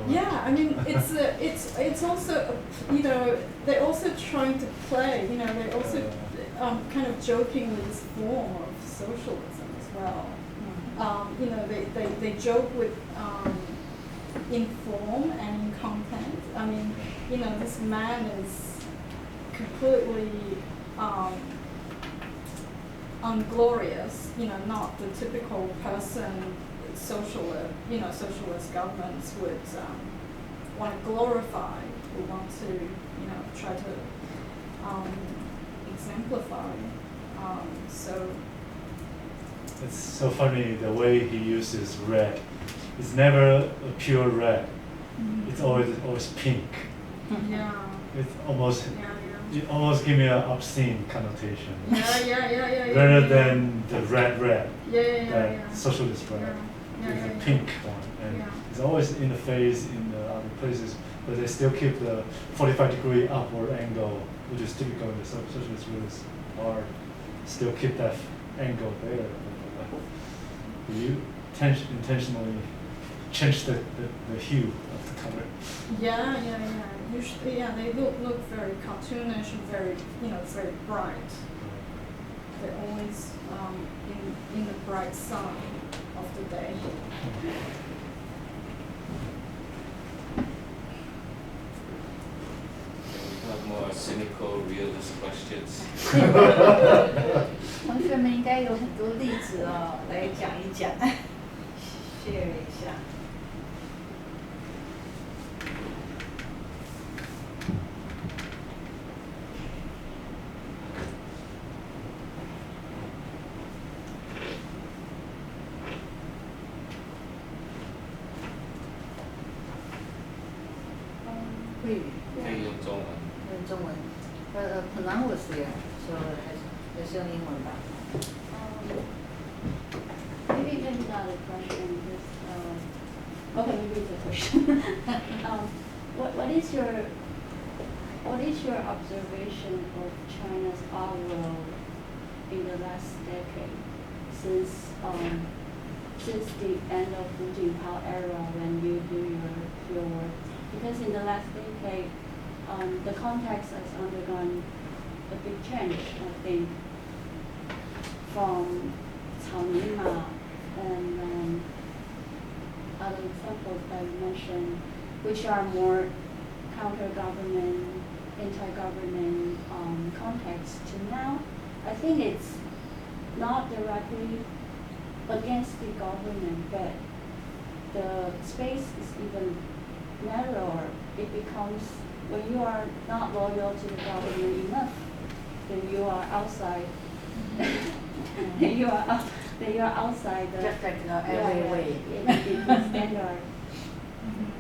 Yeah, it's also they're also trying to play. They also kind of joking with this form of socialism as well. They joke with in form and in content. This man is completely unglorious. Not the typical person. Socialist governments would want to glorify, would want to, try to exemplify. it's so funny the way he uses red. It's never a pure red. It's always pink. Yeah. It's almost Yeah. it almost give me an obscene connotation. Yeah. Rather than the red. Yeah. Socialist red. Yeah. It's the pink one, and Yeah. it's always in the face in the other places, but they still keep the 45-degree upward angle, which is typical in the socialist realists art. Still keep that angle there. You intentionally change the hue of the color. Yeah. Usually, they look very cartoonish and very, very bright. They're always in the bright sun of the day. We have more cynical realist questions. 同学们应该有很多例子哦，来讲一讲，share 一下。会语。可以用中文。用中文。Pronoun was there, so 还是用英文吧。Maybe not a question. Okay, maybe it's a question. What is your observation of China's art world in the last decade, since the end of Hu Jintao era when you do your work? Because in the last decade, the context has undergone a big change, I think, from Cao and other examples that you mentioned, which are more counter-government, anti-government context, to now, I think it's not directly against the government, but the space is even narrower. It becomes, when you are not loyal to the government enough, then you are outside. Then you are outside the. Just like every way. The standard.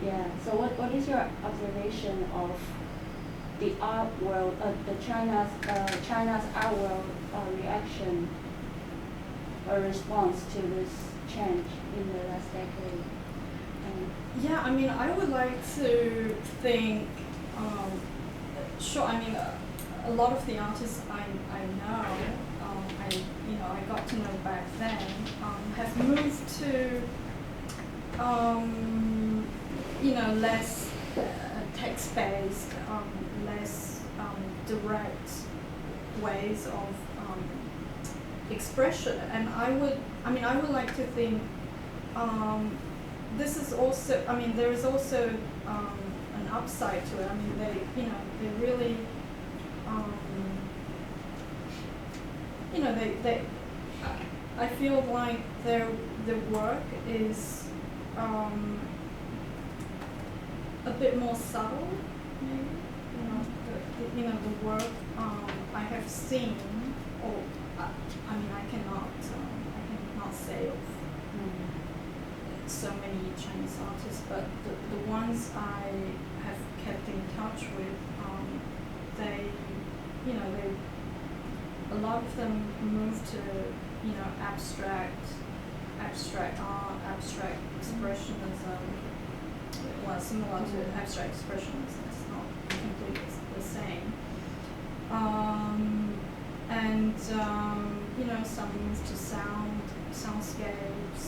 Yeah. So what is your observation of the art world, China's art world reaction or response to this change in the last decade? Yeah, I mean, I would like to think, sure, I mean, a lot of the artists I know, I got to know back then, have moved to, less text-based, less direct ways of expression. And I would like to think, this is also, there is also an upside to it. I mean, they really, I feel like their work is a bit more subtle, maybe. The work I have seen, or I cannot say of so many Chinese artists, but the ones I have kept in touch with, a lot of them move to, abstract art, abstract expressionism. Well, similar to abstract expressionism, it's not completely the same. And some move to soundscapes.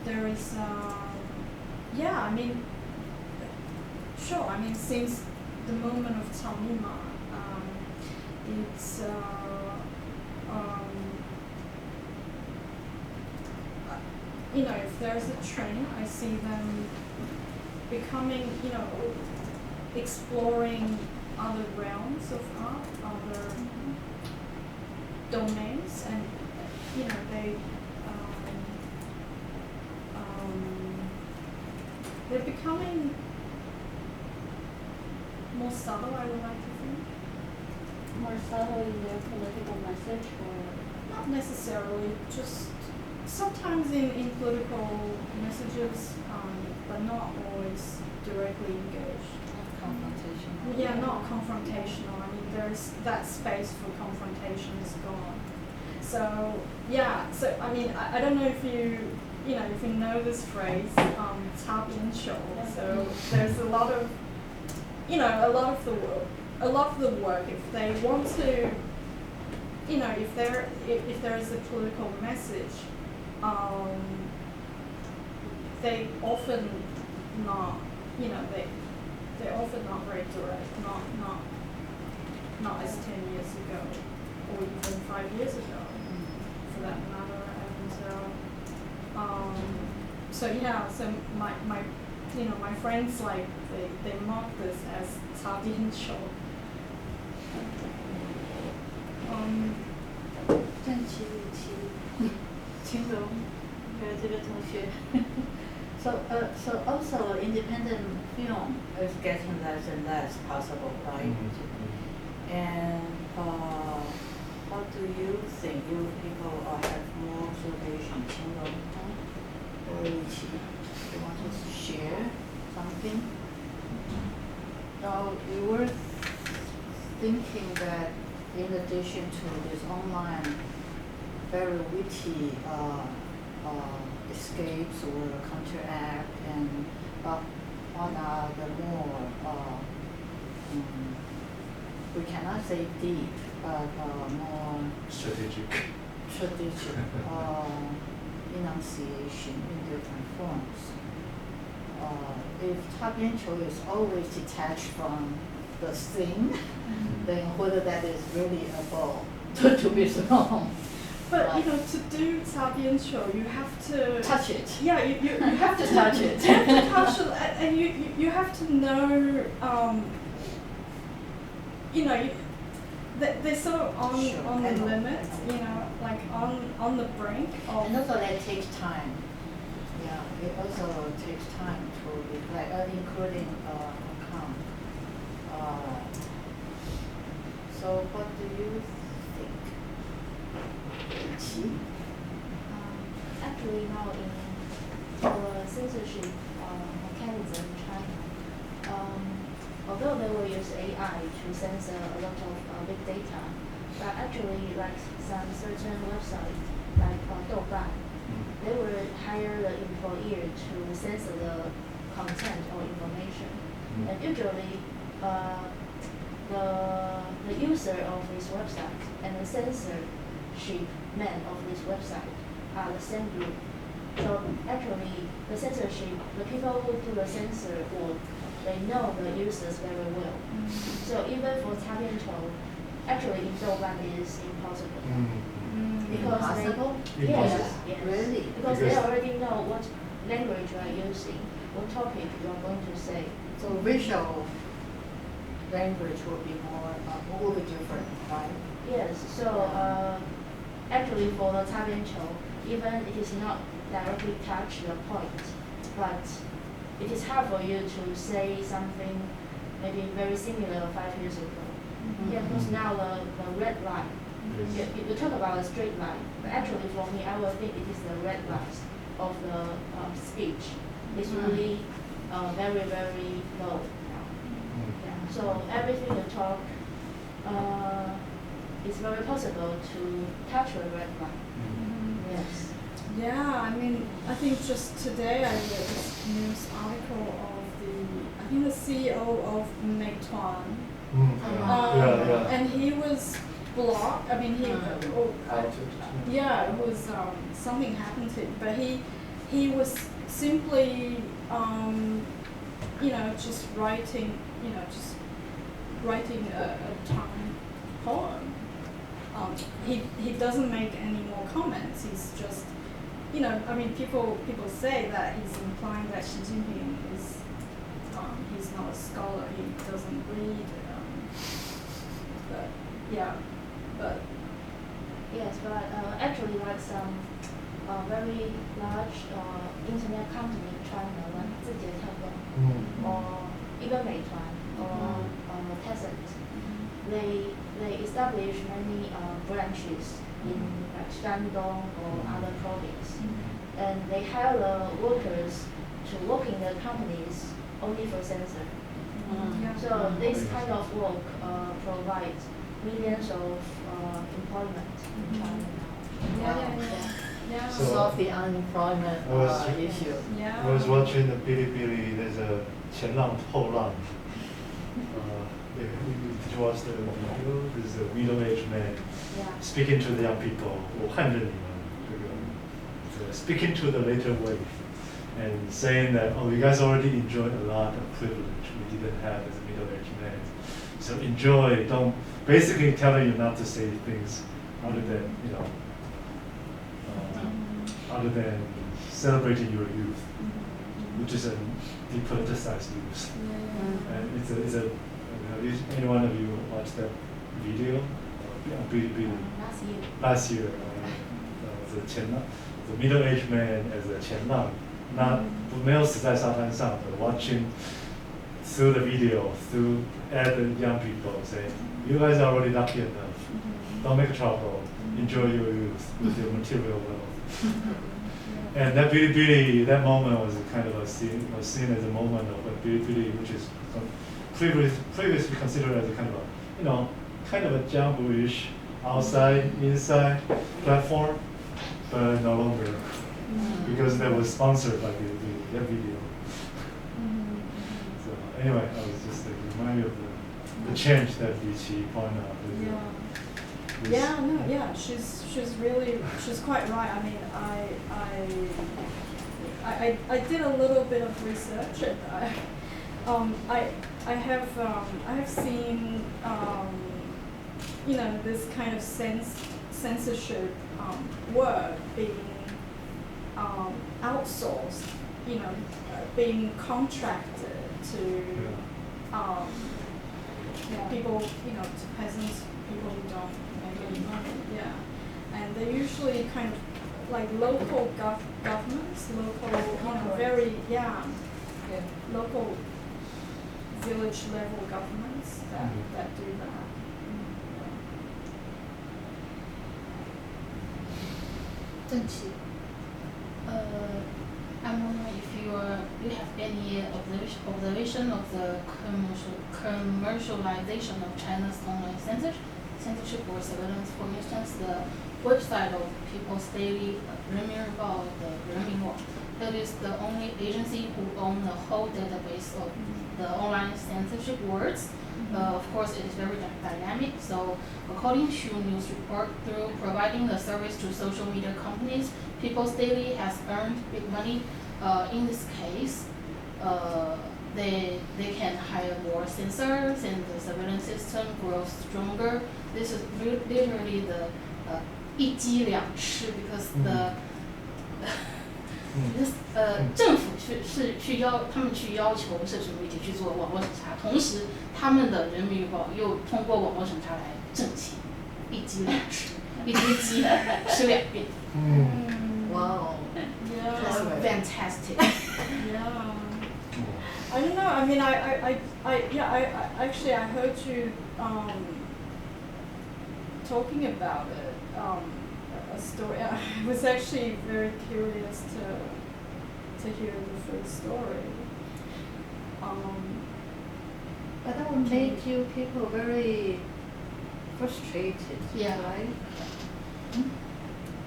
There is, sure, since the moment of Cao Mima, it's, if there's a trend, I see them becoming, exploring other realms of art, other domains, and, they're becoming more subtle, I would like to think. more subtle in their political message, or Not necessarily, just sometimes in political messages, but not always directly engaged. Confrontational. Yeah, not confrontational. I mean, there's that space for confrontation is gone. So yeah, so I mean, I don't know if if you know this phrase, 擦边球. So there's a lot of the work. If they want to, if there is a political message, they often not, they're often not very direct, not as 10 years ago, or even 5 years ago, for that matter. And so my friends they mock this as 擦边球. 正757，青龙，这个同学。So also independent film is getting less and less possible, right? Mm-hmm. And what do you think? You people have more observation, 青龙or Yiqi? You want to share something? So we were thinking that in addition to this online very witty escapes or counteract, and what are the more we cannot say deep, but more strategic enunciation in different forms. If 擦边球 is always detached from the thing, then whether that is really a ball to be thrown. But to do 擦边球, you have to touch it. Yeah, you have to touch it. You have to touch it, and you have to know. They're sort of on the limit, like on the brink of. And also that takes time. Yeah, it also takes time to reflect, including account. So what do you think? Actually, now in the censorship mechanism in China, although they will use AI to censor a lot of big data, but actually, like some certain websites, like Douban, they will hire the employer to censor the content or information. And usually, the user of this website and the censorship man of this website are the same group. So actually, the censorship, the people who do the censor work, they know the users very well. So even for 擦边球, actually in Douban it is impossible. Because Impossible? Yes. Really? Because they already know what language you are using, what topic you are going to say. So visual language will be will be different, right? Yes. So actually for the 擦边球, even it is not directly touch the point, but it is hard for you to say something maybe very similar 5 years ago. Yeah, because now the red line. You talk about a straight line, but actually for me, I will think it is the red lines of the speech. It's really very, very low now. Yeah. So everything you talk, it's very possible to touch the red line. Yes. Yeah, I mean, I think just today I read this news article of the CEO of Meituan. And he was blocked. I mean, it was something happened to him, but he was simply, just writing, a time poem. He doesn't make any more comments. He's just, people say that he's implying that Xi Jinping is, he's not a scholar. He doesn't read. Yes, but actually, like some very large internet company in China, like 字节跳动, or even Meituan or Tencent, they they establish many branches in like Shandong or other province, and they hire the workers to work in the companies only for censor. So this kind of work provides millions of employment in China now. So- Solve the unemployment issue. Yeah. I was watching the Bilibili, there's a 前浪后浪. Did you watch the video? There's a middle-aged man Yeah. speaking to the young people. 我看着你们这个 speaking to the later wave and saying that, oh, you guys already enjoyed a lot of privilege we didn't have as a middle-aged man. So enjoy, don't, basically telling you not to say things other than, you know, other than celebrating your youth, which is a depoliticized youth. And it's a have any one of you watched that video? Last year, the middle-aged man as a 前浪, not 没有死在沙滩上, but watching through the video, through at the young people saying, you guys are already lucky enough. Don't make trouble. Enjoy your youth with your material wealth. And that Bilibili, that moment was kind of seen as a moment of a Bilibili, which is previously considered as a kind of a, you know, kind of a Jianghu-ish outside, inside platform, but no longer, because that was sponsored by Bilibili, that video. So anyway, I was just remind me of the change that Li pointed out. She's quite right. I mean, I did a little bit of research, and I have seen you know, this kind of censorship work being outsourced, you know, being contracted to people, you know, to peasants, people who don't make any money, and they're usually kind of like local governments, local, you know, very, local village level governments that do that. I'm wondering if you have any observation of the commercialization of China's online censorship or surveillance. For instance, the website of People's Daily Renminbao, the Renminbao, that is the only agency who owns the whole database of the online censorship words. Of course, it is very dynamic. So, according to news report, through providing the service to social media companies, People's Daily has earned big money. In this case, they can hire more censors, and the surveillance system grows stronger. This is literally the 一鸡两吃 because the政府他们去要求社群媒体去做网络审查，同时他们的人民日报又通过网络审查来挣钱，一鸡两吃，一只鸡吃两遍。Wow. That's fantastic. Yeah. I don't know. I mean, I actually I heard you talking about it. A story. I was actually very curious to hear the full story. But that would make you people very frustrated, right?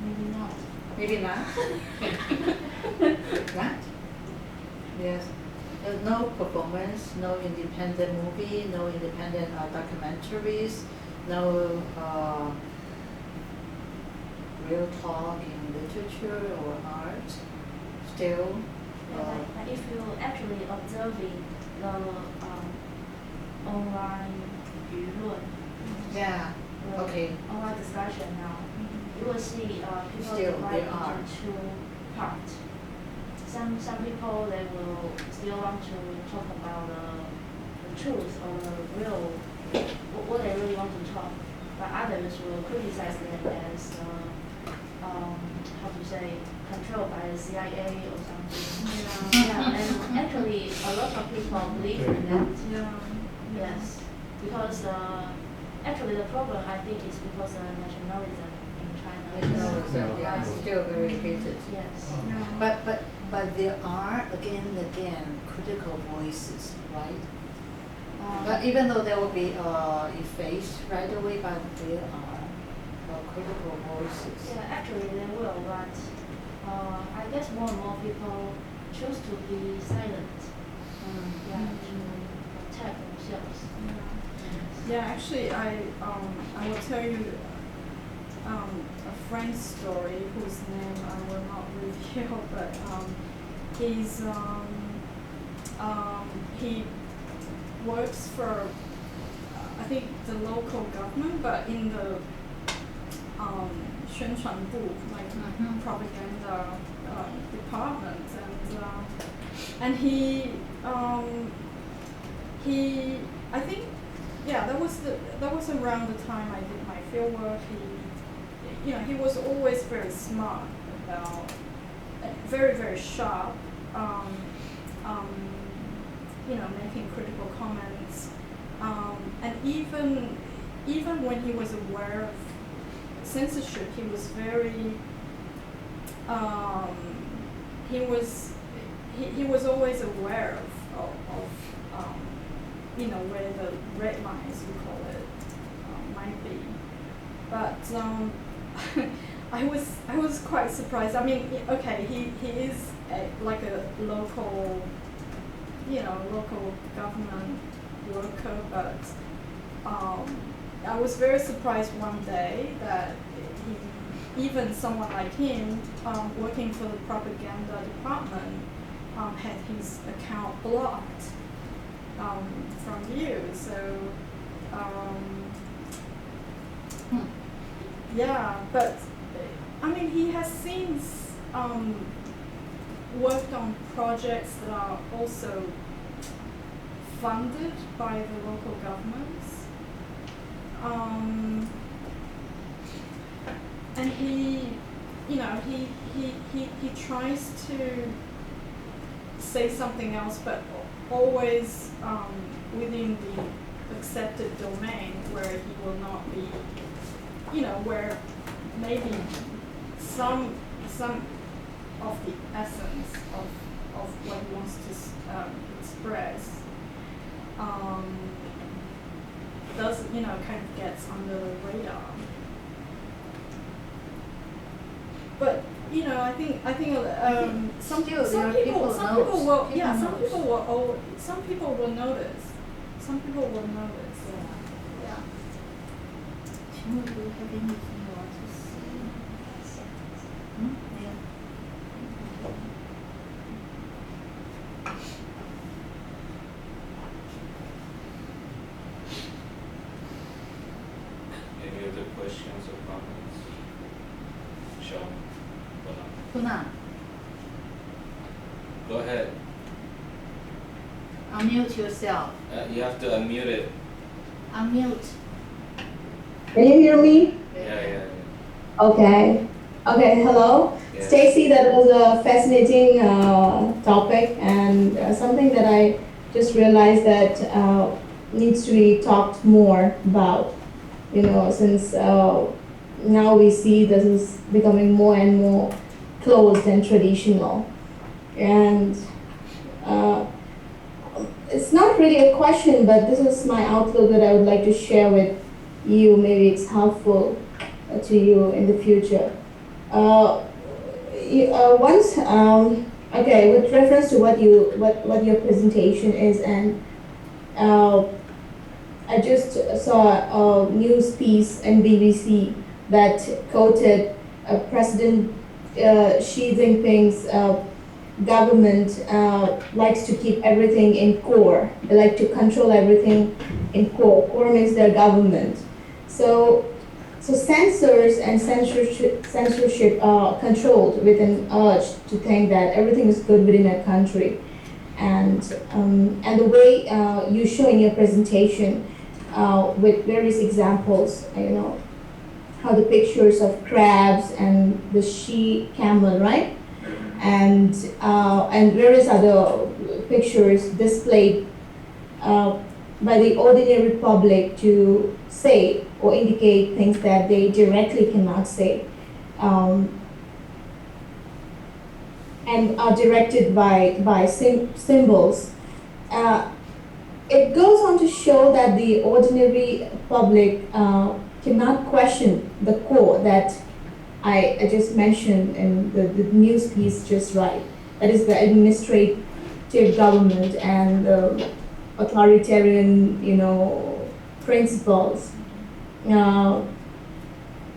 Maybe not. Maybe not. Not? Yes. There's no performance, no independent movie, no independent documentaries, no real talk in literature or art. Still. But if you actually observing the online 舆论, online discussion now, you will see people divided into two parts. Some people, they will still want to talk about the truth or the real, what they really want to talk, but others will criticize them as how to say, controlled by the CIA or something. And actually a lot of people believe in that. Yes, because actually the problem I think is because of nationalism in China. Nationalism, yeah, still very hated. Yes. But there are again and again critical voices, right? But even though they will be effaced right away, but there are critical voices. Yeah, actually they will, but I guess more and more people choose to be silent. Yeah, to protect themselves. Yeah, actually, I will tell you a friend's story whose name I will not reveal, but he works for I think the local government, but in the 宣传部, like propaganda department, and he I think, yeah, that was around the time I did my fieldwork. He was always very smart about, very, very sharp, making critical comments, and even when he was aware of censorship, he was very, he was always aware of where the red lines, we call it, might be. But I was quite surprised. I mean, okay, he is like a local government worker, but I was very surprised one day that even someone like him, working for the propaganda department, had his account blocked from view. So yeah, but I mean, he has since worked on projects that are also funded by the local governments, and he tries to say something else, but always within the accepted domain, where he will not be, where maybe some of the essence of what he wants to express does, kind of gets under the radar. But I think some people will notice. Some people will notice. Yeah. Chun, do you have anything you want to say? Yeah. Any other questions or comments? Sean? Puna, Go ahead. unmute yourself. You have to unmute it. Unmute. Can you hear me? Yeah. Okay. Hello. Yeah. Stacy, that was a fascinating topic, and something that I just realized that needs to be talked more about. Since now we see this is becoming more and more closed and traditional, and it's not really a question, but this is my outlook that I would like to share with you. Maybe it's helpful to you in the future. With reference to what your presentation is, and I just saw a news piece in BBC that quoted President Xi Jinping's government likes to keep everything in core. They like to control everything in core. Core means their government. So censors and censorship are controlled with an urge to think that everything is good within a country. And the way you show in your presentation with various examples, how the pictures of crabs and the she camel, right? And various other pictures displayed by the ordinary public to say or indicate things that they directly cannot say, and are directed by symbols. It goes on to show that the ordinary public cannot question the core that I just mentioned in the news piece just right. That is the administrative government and the authoritarian, principles.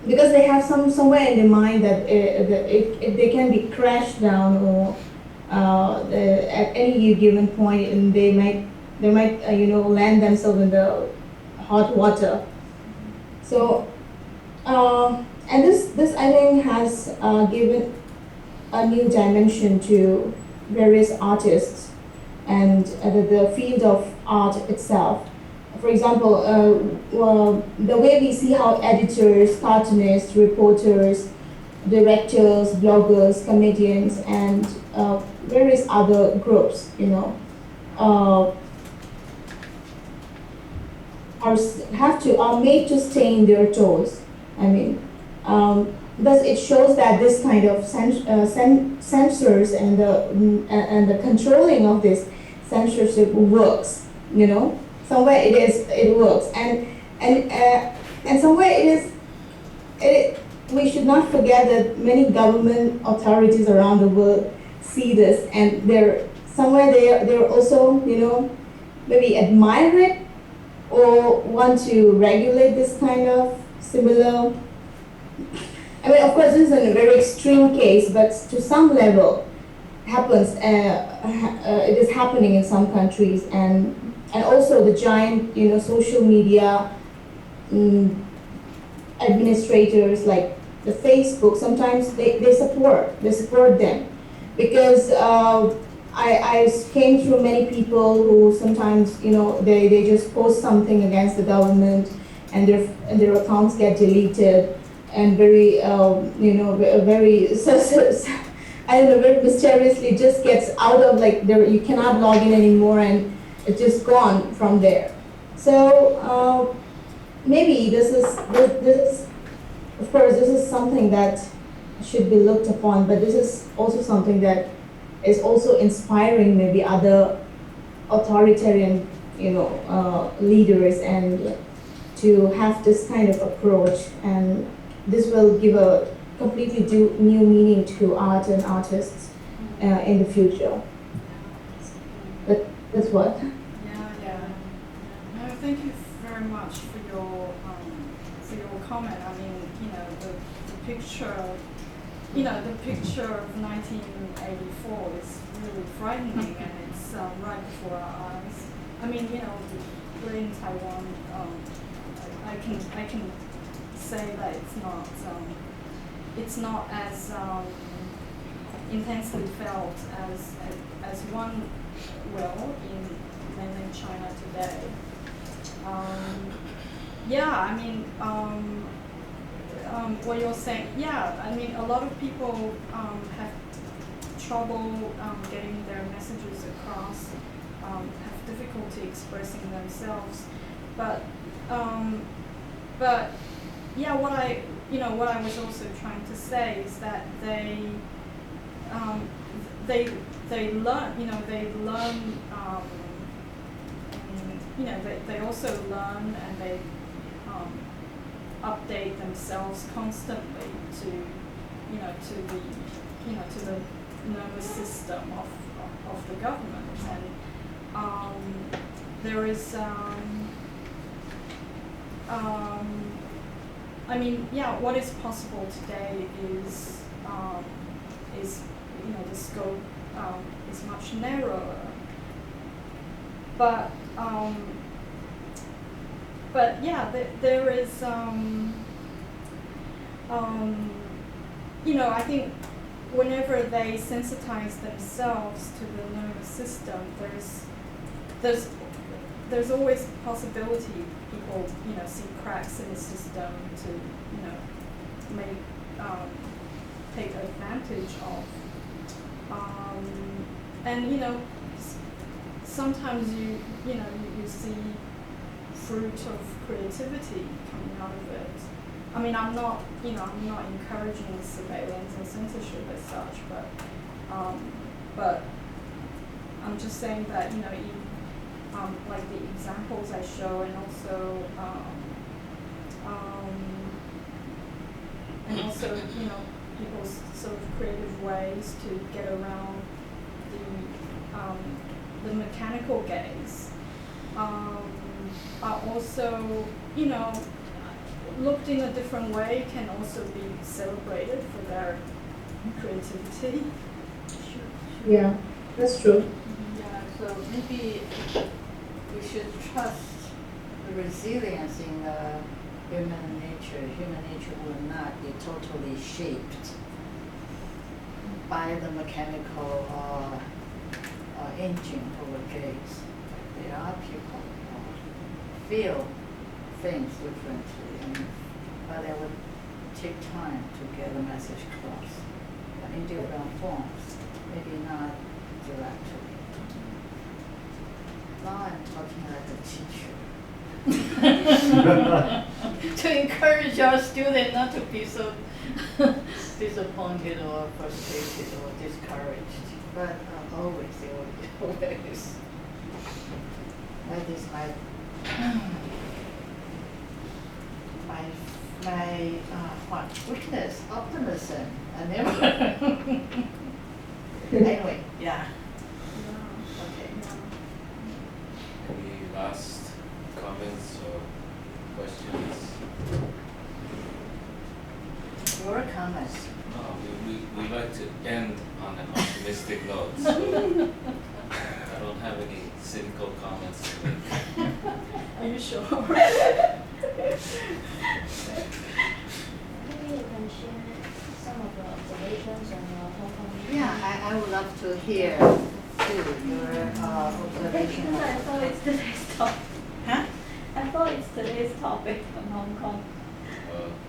Because they have somewhere in their mind that they can be crashed down or at any given point, and they might land themselves in the hot water. So, and this I think has given a new dimension to various artists and the field of art itself. For example, the way we see how editors, cartoonists, reporters, directors, bloggers, comedians, and various other groups, are made to stay in their toes. I mean, thus it shows that this kind of censors and the controlling of this censorship works. Somewhere it works, and somewhere we should not forget that many government authorities around the world see this, and they're also maybe admire it or want to regulate this kind of similar. I mean, of course, this is a very extreme case, but to some level, happens. It is happening in some countries, and also the giant, social media administrators like the Facebook. Sometimes they support them, because I came through many people who sometimes they just post something against the government, and their accounts get deleted, and very very I don't know, very mysteriously just gets out of you cannot log in anymore, and it's just gone from there. So maybe this is of course this is something that should be looked upon, but this is also something that is also inspiring maybe other authoritarian leaders and to have this kind of approach, and this will give a completely new meaning to art and artists in the future. But that's what. Yeah. No, thank you very much for your comment. I mean, the picture, the picture of 1984 is really frightening, and it's right before our eyes. I mean, we're in Taiwan. I can say that it's not as intensely felt as one will in mainland China today. I mean, what you're saying, I mean, a lot of people have trouble getting their messages across, have difficulty expressing themselves, but what I was also trying to say is that they they also learn, and they update themselves constantly to the nervous system of the government, and there is I mean, what is possible today is the scope is much narrower. But there is I think whenever they sensitize themselves to the nervous system, there's always a possibility people see cracks in the system to make take advantage of, and sometimes you see fruit of creativity coming out of it. I mean, I'm not encouraging surveillance and censorship as such, but I'm just saying that, like the examples I show, and also people's sort of creative ways to get around the mechanical gaze are also, looked in a different way, can also be celebrated for their creativity. Yeah, that's true. Yeah, so maybe we should trust the resilience in human nature. Human nature will not be totally shaped by the mechanical engine of a gaze. There are people who feel things differently, but it would take time to get the message across. But in different forms, maybe not directly. Now I'm talking like a teacher. To encourage our students not to be so disappointed or frustrated or discouraged. But always, they will be always. That is my weakness, optimism. I never. Anyway, yeah. Okay. Any last comments or questions? Your comments. We like to end on an optimistic note, so I don't have any cynical comments to make. Are you sure? Maybe you can share some of the observations on your Hong Kong. Yeah, I would love to hear too your observation. Because I thought it's today's topic. Huh? I thought it's today's topic on Hong Kong,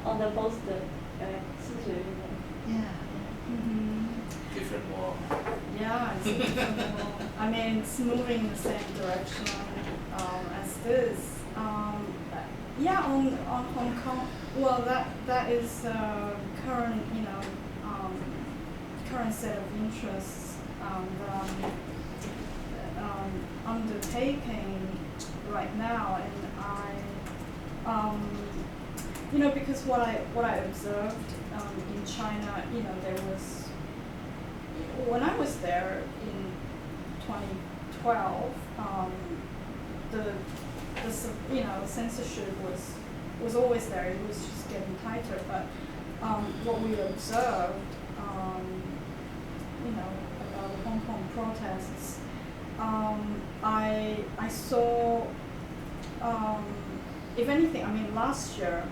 on the poster. Yeah. Different wall. Yeah, it's I mean, it's moving in the same direction as this. Yeah, on Hong Kong. Well, that is current, current set of interests that I'm undertaking right now, and because what I observed in China, there was, when I was there in 2012, the censorship was always there. It was just getting tighter. But what we observed, about the Hong Kong protests, I saw, if anything, I mean, last year,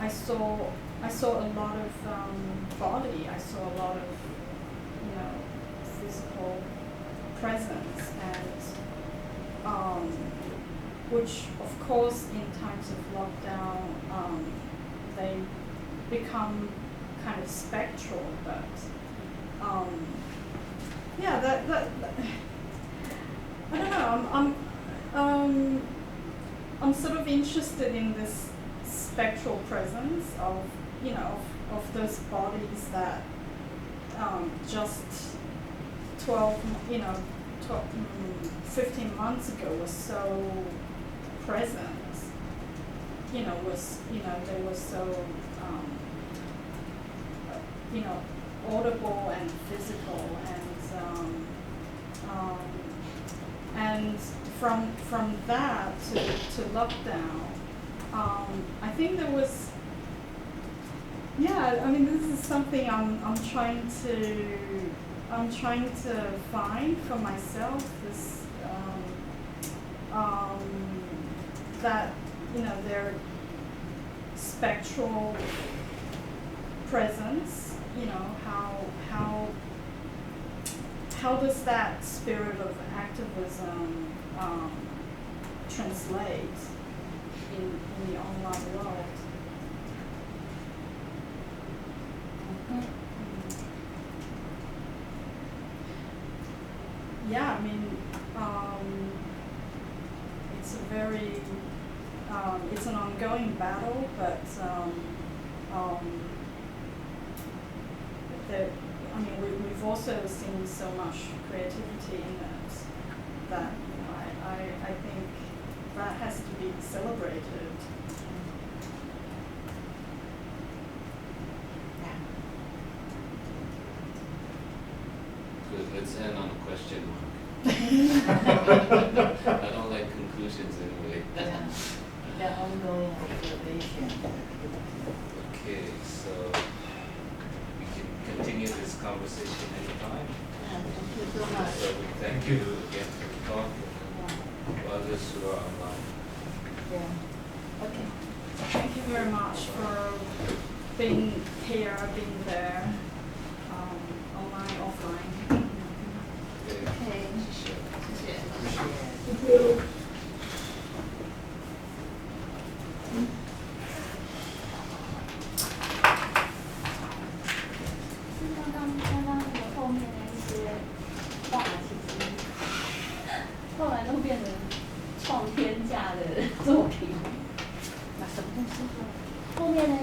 I saw a lot of body. I saw a lot of, physical presence, and which, of course, in times of lockdown, they become kind of spectral. But yeah, that I don't know. I'm sort of interested in this spectral presence of those bodies that just 15 months ago was so present. They were so audible and physical, and from that to lockdown, I think there was. Yeah, I mean, this is something I'm trying to find for myself. This that their spectral presence. How does that spirit of activism translate in the online world? Yeah, I mean, it's a very it's an ongoing battle, but we've also seen so much creativity in it that I think that has to be celebrated. Good. Let's end on a question mark. I don't like conclusions anyway. The ongoing observation. Okay, so we can continue this conversation anytime. Thank you so much. So we thank you again for the talk and others who are online. Yeah. Okay. Thank you very much for being here, being there, online, offline. Okay. Thank you.刚刚那个后面那一些话，其实后来都变成创天价的作品。那什么东西？后面那